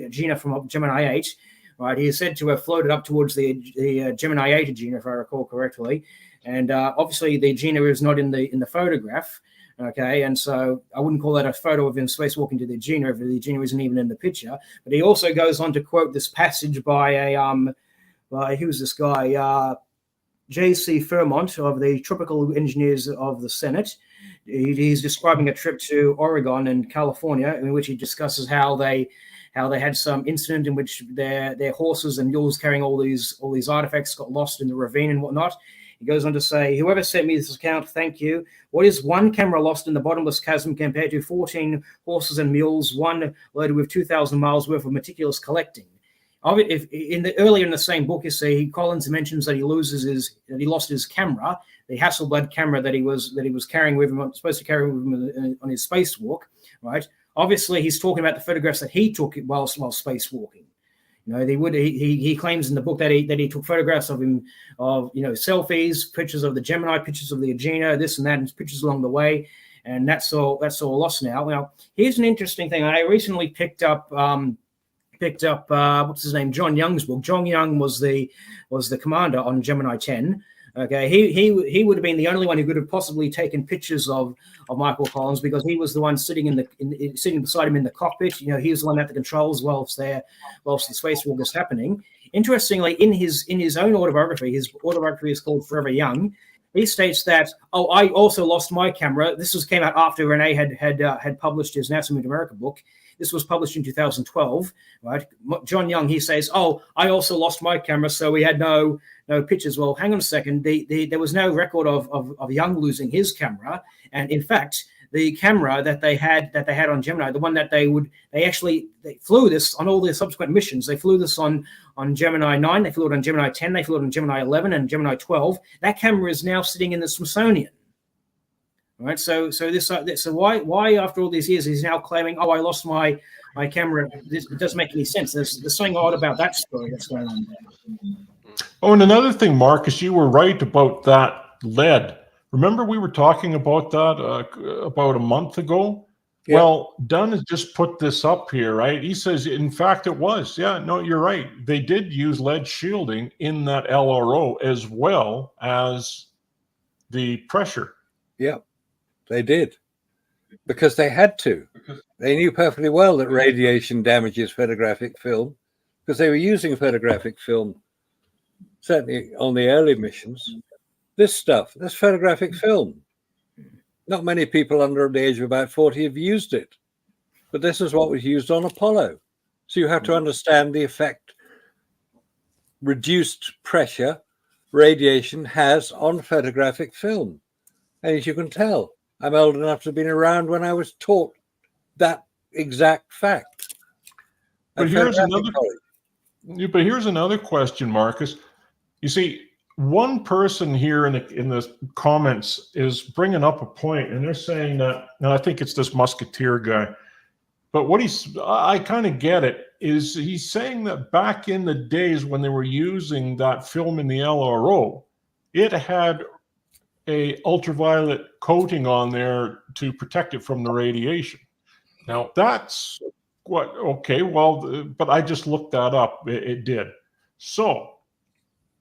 Agena from Gemini 8, right? He is said to have floated up towards the Gemini 8 Agena, if I recall correctly. And obviously, the Agena is not in the photograph. Okay, and so I wouldn't call that a photo of him spacewalking to the Agena if the Agena isn't even in the picture. But he also goes on to quote this passage by who's this guy? J.C. Fairmont of the Tropical Engineers of the Senate. He's describing a trip to Oregon and California in which he discusses how they had some incident in which their horses and mules carrying all these artifacts got lost in the ravine and whatnot. He goes on to say, whoever sent me this account, thank you. What is one camera lost in the bottomless chasm compared to 14 horses and mules, one loaded with 2,000 miles worth of meticulous collecting? Earlier in the same book, you see, Collins mentions that he lost his camera, the Hasselblad camera that he was carrying with him, supposed to carry with him on his spacewalk, right? Obviously, he's talking about the photographs that he took while spacewalking. You know, he claims in the book that he took photographs of him, selfies, pictures of the Gemini, pictures of the Agena, this and that, and pictures along the way, and that's all lost now. Now, here's an interesting thing. I recently picked up picked up what's his name, John Young's book. John Young was the commander on Gemini 10. Okay, he would have been the only one who could have possibly taken pictures of Michael Collins, because he was the one sitting sitting beside him in the cockpit. You know, he was the one at the controls whilst the spacewalk was happening. Interestingly, in his own autobiography, his autobiography is called Forever Young. He states that, I also lost my camera. This came out after Rene had published his NASA Moved America book. This was published in 2012, right? John Young, he says, I also lost my camera, so we had no pictures. Well, hang on a second. There was no record of Young losing his camera. And in fact, the camera that they had on Gemini, the one that they flew this on all their subsequent missions. They flew this on Gemini 9, they flew it on Gemini 10, they flew it on Gemini 11 and Gemini 12. That camera is now sitting in the Smithsonian. Right, so why after all these years he's now claiming, I lost my camera? It doesn't make any sense. There's something odd about that story that's going on there. Oh, and another thing, Marcus, you were right about that lead. Remember we were talking about that about a month ago? Yeah. Well, Dunn has just put this up here, right? He says, in fact, it was. Yeah, no, you're right. They did use lead shielding in that LRO as well as the pressure. Yeah. They did, because they had to. They knew perfectly well that radiation damages photographic film, because they were using photographic film, certainly on the early missions. This photographic film. Not many people under the age of about 40 have used it, but this is what was used on Apollo. So you have to understand the effect reduced pressure radiation has on photographic film. And as you can tell, I'm old enough to have been around when I was taught that exact fact. But here's another question, Marcus. You see, one person here in the comments is bringing up a point, and they're saying that, and I think it's this Musketeer guy, but I kind of get it, is he's saying that back in the days when they were using that film in the LRO, it had a ultraviolet coating on there to protect it from the radiation. Now that's but I just looked that up. It did. So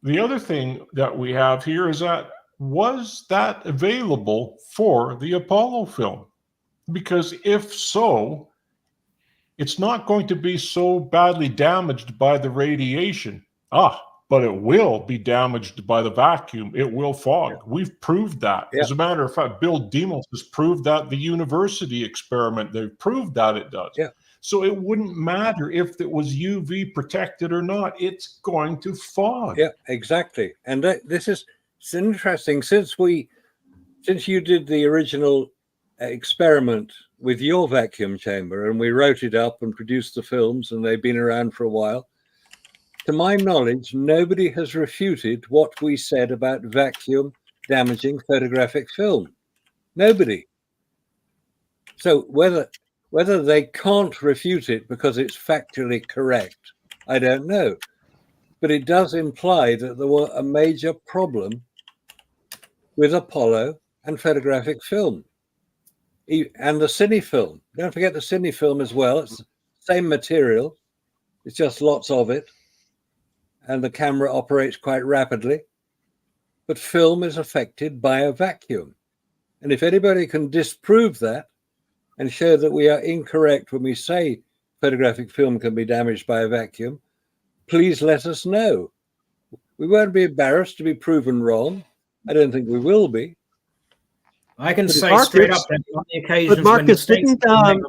the other thing that we have here is that, was that available for the Apollo film? Because if so, it's not going to be so badly damaged by the radiation. But it will be damaged by the vacuum. It will fog. Yeah. We've proved that. Yeah. As a matter of fact, Bill Demos has proved that. The university experiment, they've proved that it does. Yeah. So it wouldn't matter if it was UV protected or not. It's going to fog. Yeah, exactly. And it's interesting. Since you did the original experiment with your vacuum chamber, and we wrote it up and produced the films, and they've been around for a while, to my knowledge, nobody has refuted what we said about vacuum damaging photographic film. Nobody. So whether they can't refute it because it's factually correct, I don't know. But it does imply that there was a major problem with Apollo and photographic film. And the cine film. Don't forget the cine film as well. It's the same material. It's just lots of it. And the camera operates quite rapidly, but film is affected by a vacuum. And if anybody can disprove that and show that we are incorrect when we say photographic film can be damaged by a vacuum, please let us know. We won't be embarrassed to be proven wrong. I don't think we will be. I can say straight up that on the occasions when mistakes are made,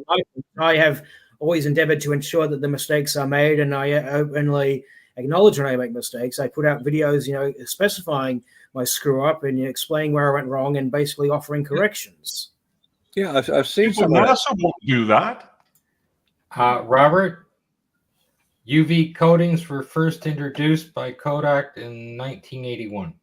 I have always endeavored to ensure that the mistakes are made, and I openly acknowledge when I make mistakes. I put out videos, specifying my screw up and explaining where I went wrong and basically offering corrections. Yeah, I've seen some. NASA won't do that. Robert, UV coatings were first introduced by Kodak in 1981.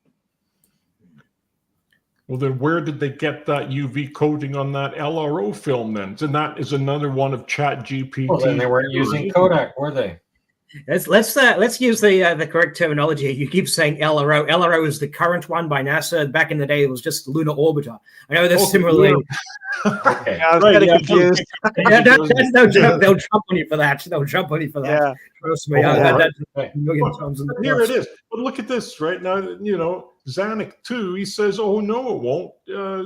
Well, then where did they get that UV coating on that LRO film then? And that is another one of ChatGPT. Well, then they weren't using Kodak, were they? Let's use the correct terminology. You keep saying LRO. LRO is the current one by NASA. Back in the day, it was just Lunar Orbiter. I know there's similarly. Okay. I was getting confused. That's no joke. They'll jump on you for that. They'll jump on you for that. Yeah. Trust me. Oh, I heard right. that a million times in the Here past. it is. But look at this right now. Zanuck too. He says, "Oh no, it won't.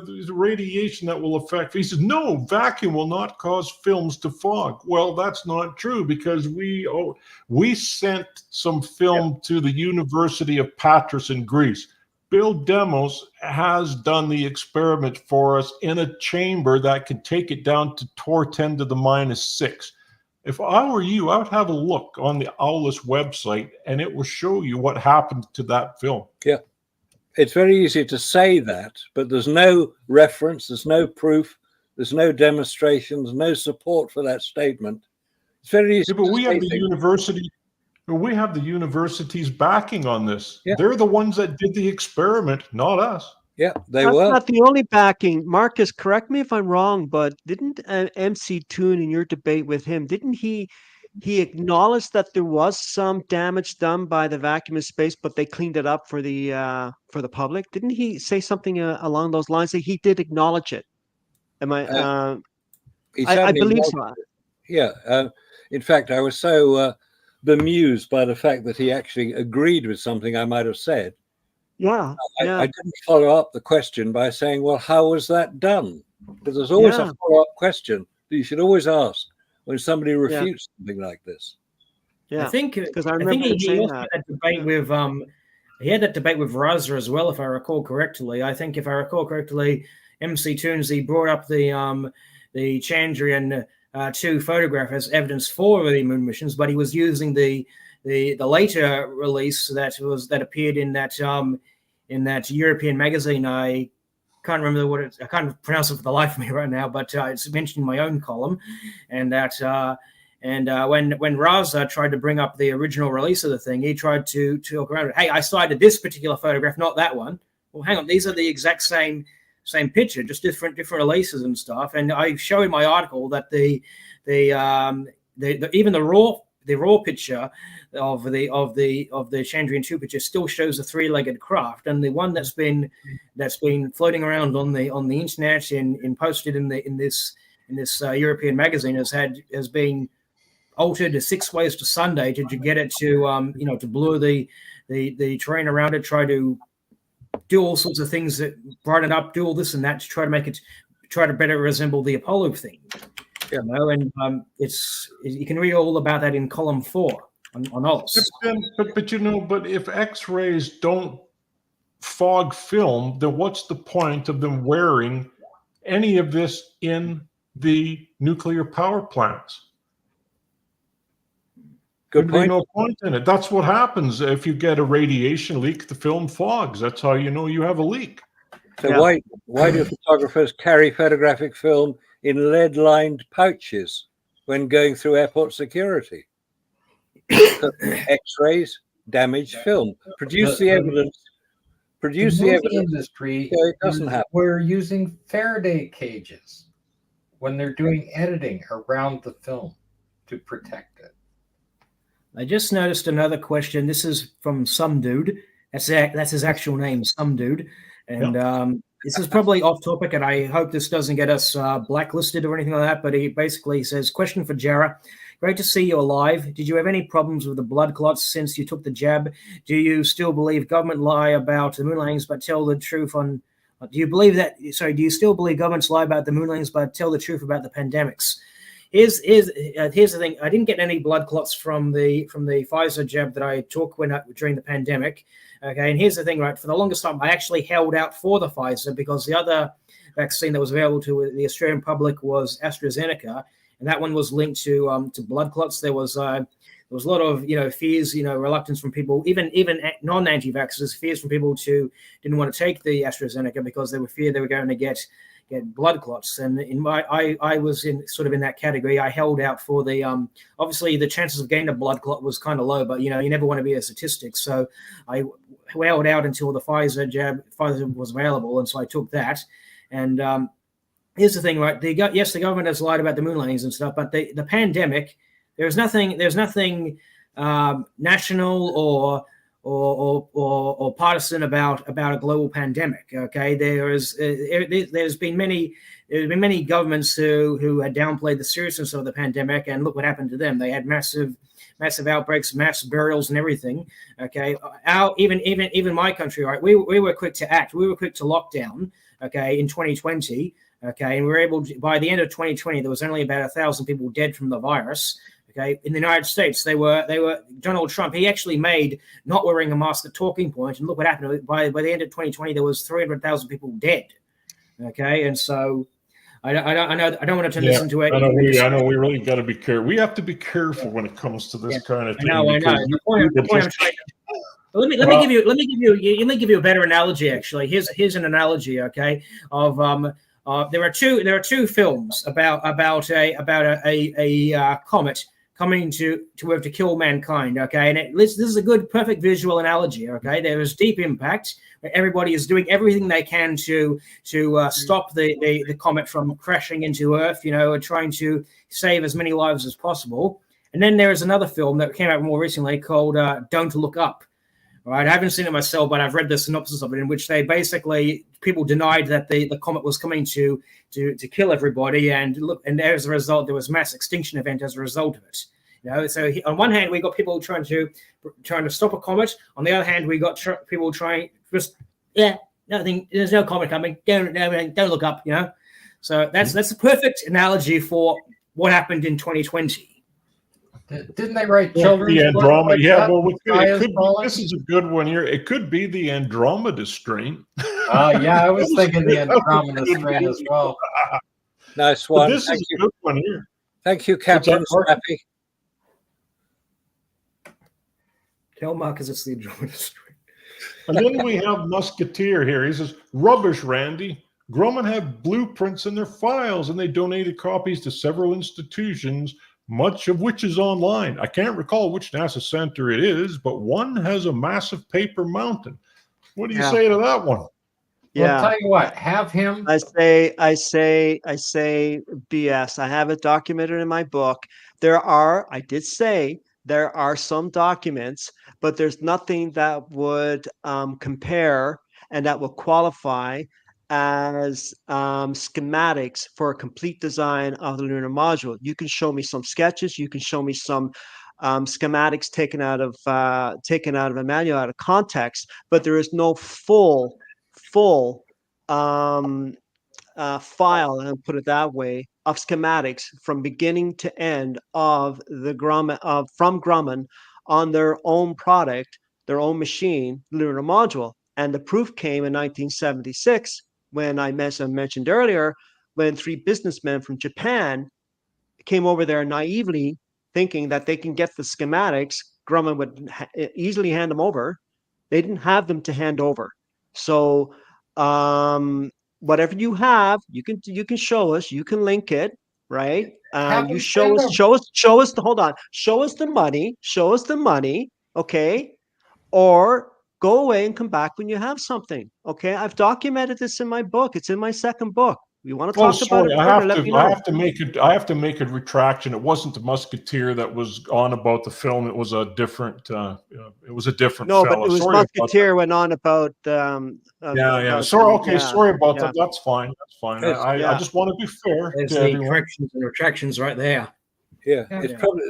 There's radiation that will affect." He says, "No, vacuum will not cause films to fog." Well, that's not true because we sent some film to the University of Patras in Greece. Bill Demos has done the experiment for us in a chamber that can take it down to torr 10 to the -6. If I were you, I would have a look on the Owlus website, and it will show you what happened to that film. Yeah. It's very easy to say that, but there's no reference, there's no proof, there's no demonstrations, no support for that statement. It's very easy. Yeah, but to we say have the things. university. We have the universities backing on this. Yeah. They're the ones that did the experiment, not us. Yeah, they That's were. not the only backing. Marcus, correct me if I'm wrong, but didn't MC Toon in your debate with him, didn't he acknowledged that there was some damage done by the vacuum in space, but they cleaned it up for the public? Didn't he say something along those lines? That he did acknowledge it. Am I? He I certainly believe was. so. Yeah. In fact, I was so bemused by the fact that he actually agreed with something I might have said. Yeah. I didn't follow up the question by saying, well, how was that done? Because there's always a follow-up question that you should always ask when somebody refutes something like this. Yeah, I think because I remember him he saying also that. had that debate with he had that debate with Raza as well, if I recall correctly. I think if I recall correctly, MC Toonsy brought up the Chandrayaan 2 photograph as evidence for the moon missions, but he was using the later release that appeared in that European magazine. I can't remember I can't pronounce it for the life of me right now, but it's mentioned in my own column, and that when Raza tried to bring up the original release of the thing, he tried to talk around it. Hey, I cited this particular photograph, not that one. Well, hang on, these are the exact same picture, just different releases and stuff. And I show in my article that even the raw picture of the Chandrayaan 2 picture still shows a 3-legged craft, and the one that's been floating around on the internet and posted in this European magazine has been altered 6 ways to Sunday to get it to blur the terrain around it, try to do all sorts of things that brighten it up, do all this and that to try to better resemble the Apollo thing. Yeah. And you can read all about that in column 4 on OLS. But if X-rays don't fog film, then what's the point of them wearing any of this in the nuclear power plants? Good There'd be point. no point in it. That's what happens if you get a radiation leak. The film fogs. That's how you know you have a leak. So why do photographers carry photographic film in lead-lined pouches when going through airport security? X-rays damage film. Produce the evidence. Produce the evidence. Industry So it doesn't happen. We're using Faraday cages when they're doing editing around the film to protect it. I just noticed another question. This is from some dude. That's his actual name, some dude. And this is probably off topic, and I hope this doesn't get us blacklisted or anything like that. But he basically says, question for Jarrah. Great to see you alive. Did you have any problems with the blood clots since you took the jab? Do you still believe government lie about the moon landings but tell the truth on... Do you still believe governments lie about the moon landings but tell the truth about the pandemics? Here's the thing. I didn't get any blood clots from the Pfizer jab that I took during the pandemic. Okay, and here's the thing, right? For the longest time, I actually held out for the Pfizer because the other vaccine that was available to the Australian public was AstraZeneca, and that one was linked to blood clots. There was a lot of fears, reluctance from people, even non-anti-vaxxers, fears from people who didn't want to take the AstraZeneca because they were feared they were going to get blood clots. And I was in that category. I held out for the obviously the chances of getting a blood clot was kind of low, but you never want to be a statistic. So I held out until the Pfizer was available, and so I took that. And here's the thing, right? Yes, the government has lied about the moon landings and stuff, but the pandemic, there's nothing national or partisan about a global pandemic. Okay, there's been many governments who had downplayed the seriousness of the pandemic, and look what happened to them. They had massive outbreaks, mass burials, and everything. Okay, even my country, right? We were quick to act. We were quick to lock down. Okay, in 2020. Okay, and we were able to, by the end of 2020, there was only about 1,000 people dead from the virus. Okay, in the United States, they were Donald Trump. He actually made not wearing a mask the talking point, and look what happened. By the end of 2020, there was 300,000 people dead. Okay, and so I don't want to turn this into a. I know we really got to be careful. We have to be careful when it comes to this kind of thing. I know. Let me give you a better analogy. Actually, here's an analogy. Okay, of there are two films about a comet coming to kill mankind. Okay, and this is a good, perfect visual analogy. Okay, there is Deep Impact. Everybody is doing everything they can to stop the comet from crashing into Earth. And trying to save as many lives as possible. And then there is another film that came out more recently called Don't Look Up. Right, I haven't seen it myself, but I've read the synopsis of it, in which they basically people denied that the comet was coming to kill everybody, and as a result, there was mass extinction event as a result of it. So on one hand, we got people trying to stop a comet. On the other hand, we got people trying nothing. There's no comet coming. Don't look up. So that's a perfect analogy for what happened in 2020. Didn't they write children's the Andromeda? Like yeah, that? well, this is a good one here. It could be the Andromeda strain. Yeah, I was thinking the Andromeda strain as well. Nice one. But this is a good one here. Thank you, Captain Scrappy. Tell Marcus it's the Andromeda strain. And then we have Musketeer here. He says, "Rubbish, Randy. Grumman have blueprints in their files, and they donated copies to several institutions, much of which is online. I can't recall which NASA center it is, but one has a massive paper mountain." What do you say to that one? Yeah. Well, I'll tell you what, have him. I say BS. I have it documented in my book. I did say there are some documents, but there's nothing that would compare and that will qualify as schematics for a complete design of the lunar module. You can show me some sketches. You can show me some schematics taken out of a manual, out of context, but there is no full file, and I'll put it that way, of schematics from beginning to end of the from Grumman on their own product, their own machine, lunar module. And the proof came in 1976 when I mentioned earlier, when 3 businessmen from Japan came over there naively thinking that they can get the schematics. Grumman would easily hand them over. They didn't have them to hand over. So whatever you have, you can show us, you can link it, right? You show us the money, okay? Or go away and come back when you have something, okay? I've documented this in my book. It's in my second book. You want to talk about it? I have to make a retraction. It wasn't the Musketeer that was on about the film. It was a different. No, but it was Musketeer went on about. Sorry about that. That's fine. I just want to be fair. There's the corrections and retractions right there. Yeah, it's probably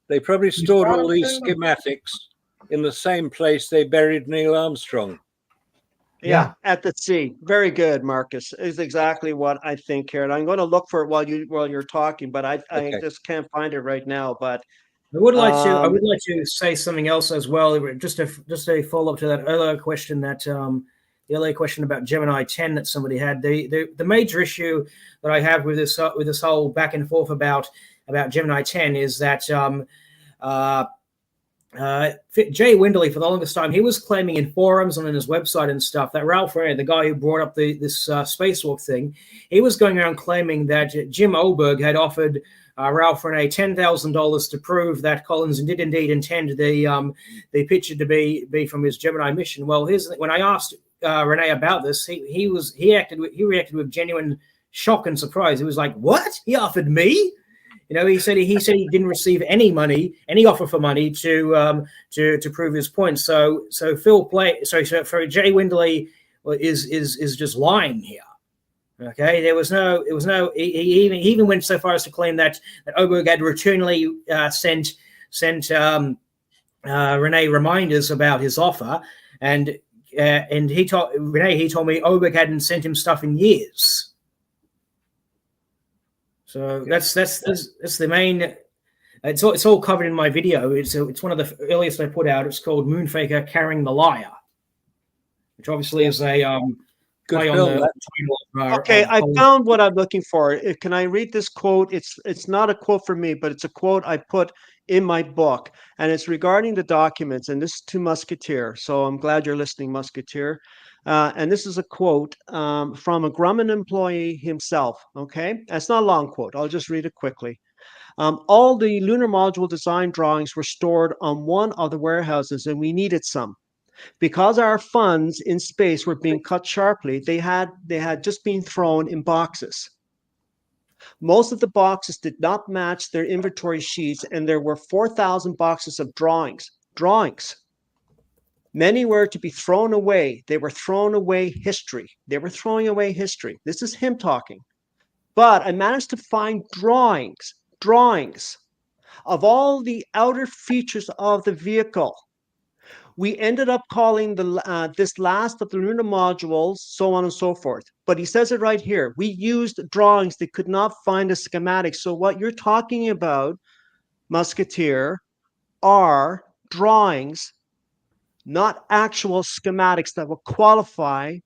they probably stored all these schematics in the same place they buried Neil Armstrong. Yeah, at the sea. Very good, Marcus. Is exactly what I think here. And I'm going to look for it while you're talking, but I just can't find it right now. But I would like to say something else as well. Just a follow up to that earlier question about Gemini 10 that somebody had. The major issue that I have with this whole back and forth about Gemini 10 is that Jay Windley, for the longest time, he was claiming in forums and on his website and stuff that Ralph Rene, the guy who brought up this spacewalk thing, he was going around claiming that Jim Oberg had offered Ralph Rene $10,000 to prove that Collins did indeed intend the picture to be from his Gemini mission. Well, when I asked Rene about this, he reacted with genuine shock and surprise. He was like, "What? He offered me?" he said he didn't receive any offer for money to prove his point. So so Jay Windley is just lying here. Okay, there was no. He even went so far as to claim that Oberg had routinely sent Renee reminders about his offer, and he told me Oberg hadn't sent him stuff in years. So that's the main. It's all covered in my video. It's one of the earliest I put out. It's called Moonfaker Carrying the Liar, which obviously is a play on the title. Okay, I found what I'm looking for. Can I read this quote? It's not a quote from me, but it's a quote I put in my book, and it's regarding the documents. And this is to Musketeer. So I'm glad you're listening, Musketeer. And this is a quote from a Grumman employee himself. Okay, it's not a long quote. I'll just read it quickly. All the lunar module design drawings were stored on one of the warehouses, and we needed some. Because our funds in space were being cut sharply, they had just been thrown in boxes. Most of the boxes did not match their inventory sheets, and there were 4,000 boxes of drawings. Many were to be thrown away. They were throwing away history. This is him talking. But I managed to find drawings of all the outer features of the vehicle. We ended up calling this last of the lunar modules, so on and so forth. But he says it right here. We used drawings that could not find a schematic. So what you're talking about, Musketeer, are drawings, not actual schematics that will qualify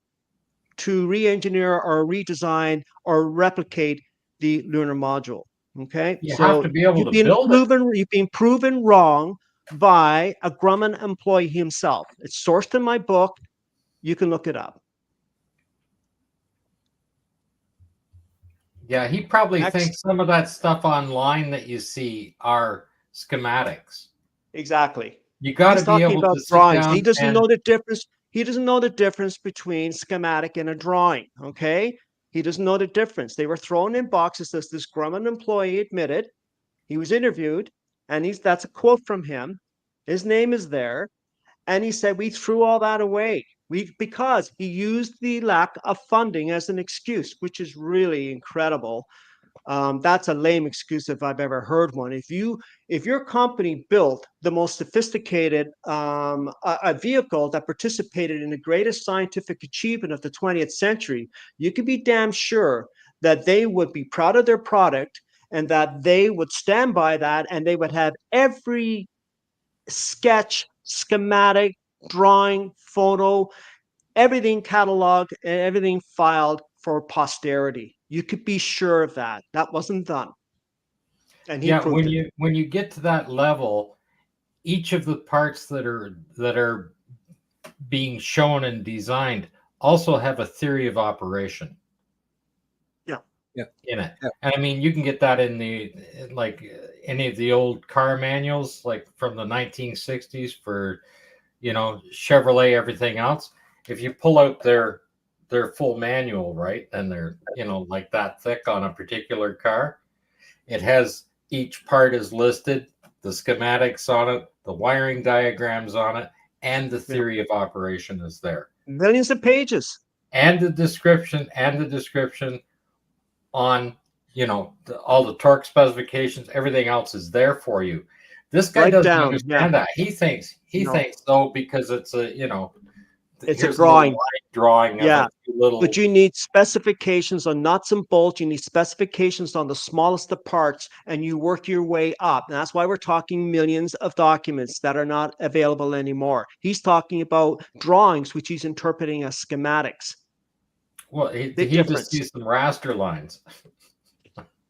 to re-engineer or redesign or replicate the lunar module. Okay, you have to be able to build it. You've been proven wrong by a Grumman employee himself. It's sourced in my book. You can look it up. Yeah, he probably thinks some of that stuff online that you see are schematics. Exactly. You got to be able to sit down. He doesn't know the difference. He doesn't know the difference between schematic and a drawing. Okay, he doesn't know the difference. They were thrown in boxes, as this Grumman employee admitted. He was interviewed, and that's a quote from him. His name is there, and he said we threw all that away. Because he used the lack of funding as an excuse, which is really incredible. That's a lame excuse if I've ever heard one. If your company built the most sophisticated a vehicle that participated in the greatest scientific achievement of the 20th century, you can be damn sure that they would be proud of their product and that they would stand by that, and they would have every sketch, schematic, drawing, photo, everything cataloged and everything filed for posterity. You could be sure of that. That wasn't done. And when you get to that level, each of the parts that are being shown and designed also have a theory of operation. In it. Yeah. And I mean, you can get that in any of the old car manuals, like from the 1960s for, Chevrolet, everything else. If you pull out their full manual, right, and they're, like that thick on a particular car, it has each part is listed, the schematics on it, the wiring diagrams on it, and the theory of operation is there. Millions of pages. And the description on, all the torque specifications, everything else is there for you. This guy doesn't understand that. He thinks though, because it's it's a drawing. Yeah, but you need specifications on nuts and bolts. You need specifications on the smallest of parts, and you work your way up. And that's why we're talking millions of documents that are not available anymore. He's talking about drawings, which he's interpreting as schematics. Well, he just sees some raster lines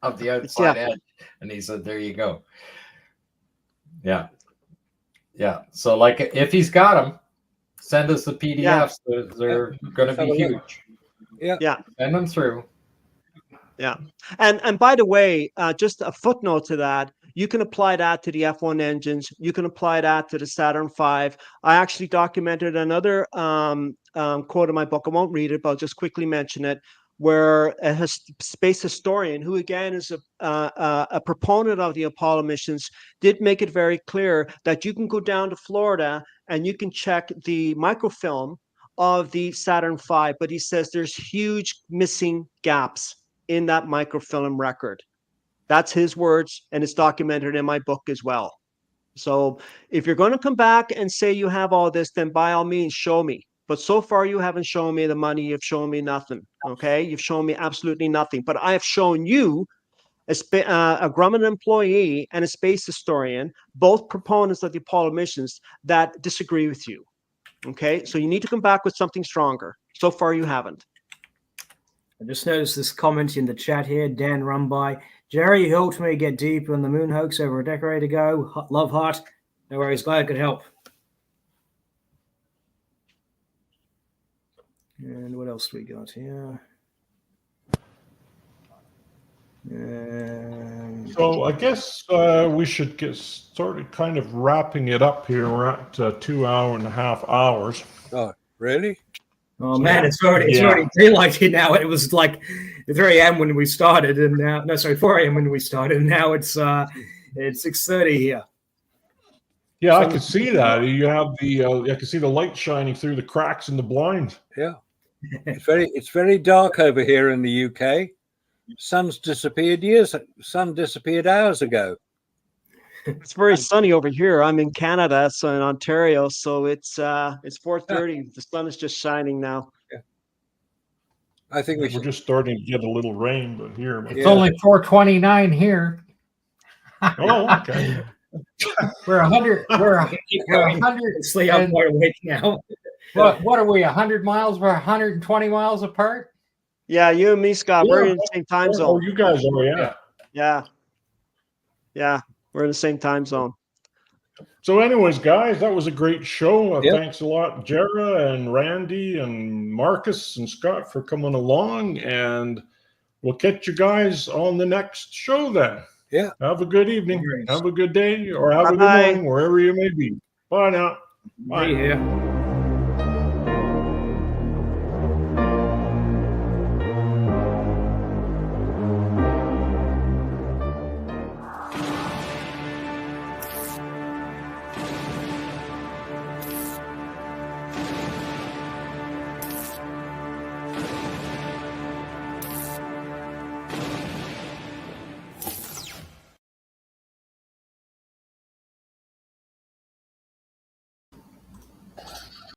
of the outside edge, and he said, "There you go." Yeah. So, like, if he's got them, send us the PDFs. They're going to be huge. Yeah. Send them through. Yeah. And by the way, just a footnote to that, you can apply that to the F1 engines. You can apply that to the Saturn V. I actually documented another quote in my book. I won't read it, but I'll just quickly mention it. where a space historian, who again is a proponent of the Apollo missions, did make it very clear that you can go down to Florida and you can check the microfilm of the Saturn V, but he says there's huge missing gaps in that microfilm record. That's his words, and it's documented in my book as well. So if you're going to come back and say you have all this, then by all means, show me. But so far, you haven't shown me the money. You've shown me nothing. Okay, you've shown me absolutely nothing. But I have shown you a Grumman employee and a space historian, both proponents of the Apollo missions, that disagree with you. Okay, so you need to come back with something stronger. So far, you haven't. I just noticed this comment in the chat here. Dan Rumby. Jerry, you helped me get deep on the moon hoax over a decade ago. Love heart. No worries. Glad I could help. And what else do we got here? So I guess we should get started kind of wrapping it up here. We're at 2.5 hours. Oh, really? Oh man, it's already daylight here now. It was like 3 a.m. when we started, and now 4 a.m. when we started, and now it's 6:30 here. Yeah, I could see that. You have the I can see the light shining through the cracks in the blinds. Yeah, it's very dark over here in the UK. Sun's disappeared sun disappeared hours ago. It's very sunny over here. I'm in Canada, so in Ontario, so it's 4:30. The sun is just shining now. Yeah. I think we're just starting to get a little rain, but here it's only 4:29 here. Oh, okay. We're 100. We're 100. Sleep, I'm more awake now. What are we? 100 miles? We're 120 miles apart. Yeah, you and me, Scott. We're in the same time zone. Oh, you guys are, yeah. We're in the same time zone. So anyways, guys, that was a great show. Thanks a lot, Jera and Randy and Marcus and Scott for coming along. And we'll catch you guys on the next show then. Yeah. Have a good evening. Have a good day or have a good morning, wherever you may be. Bye now. Bye. Here.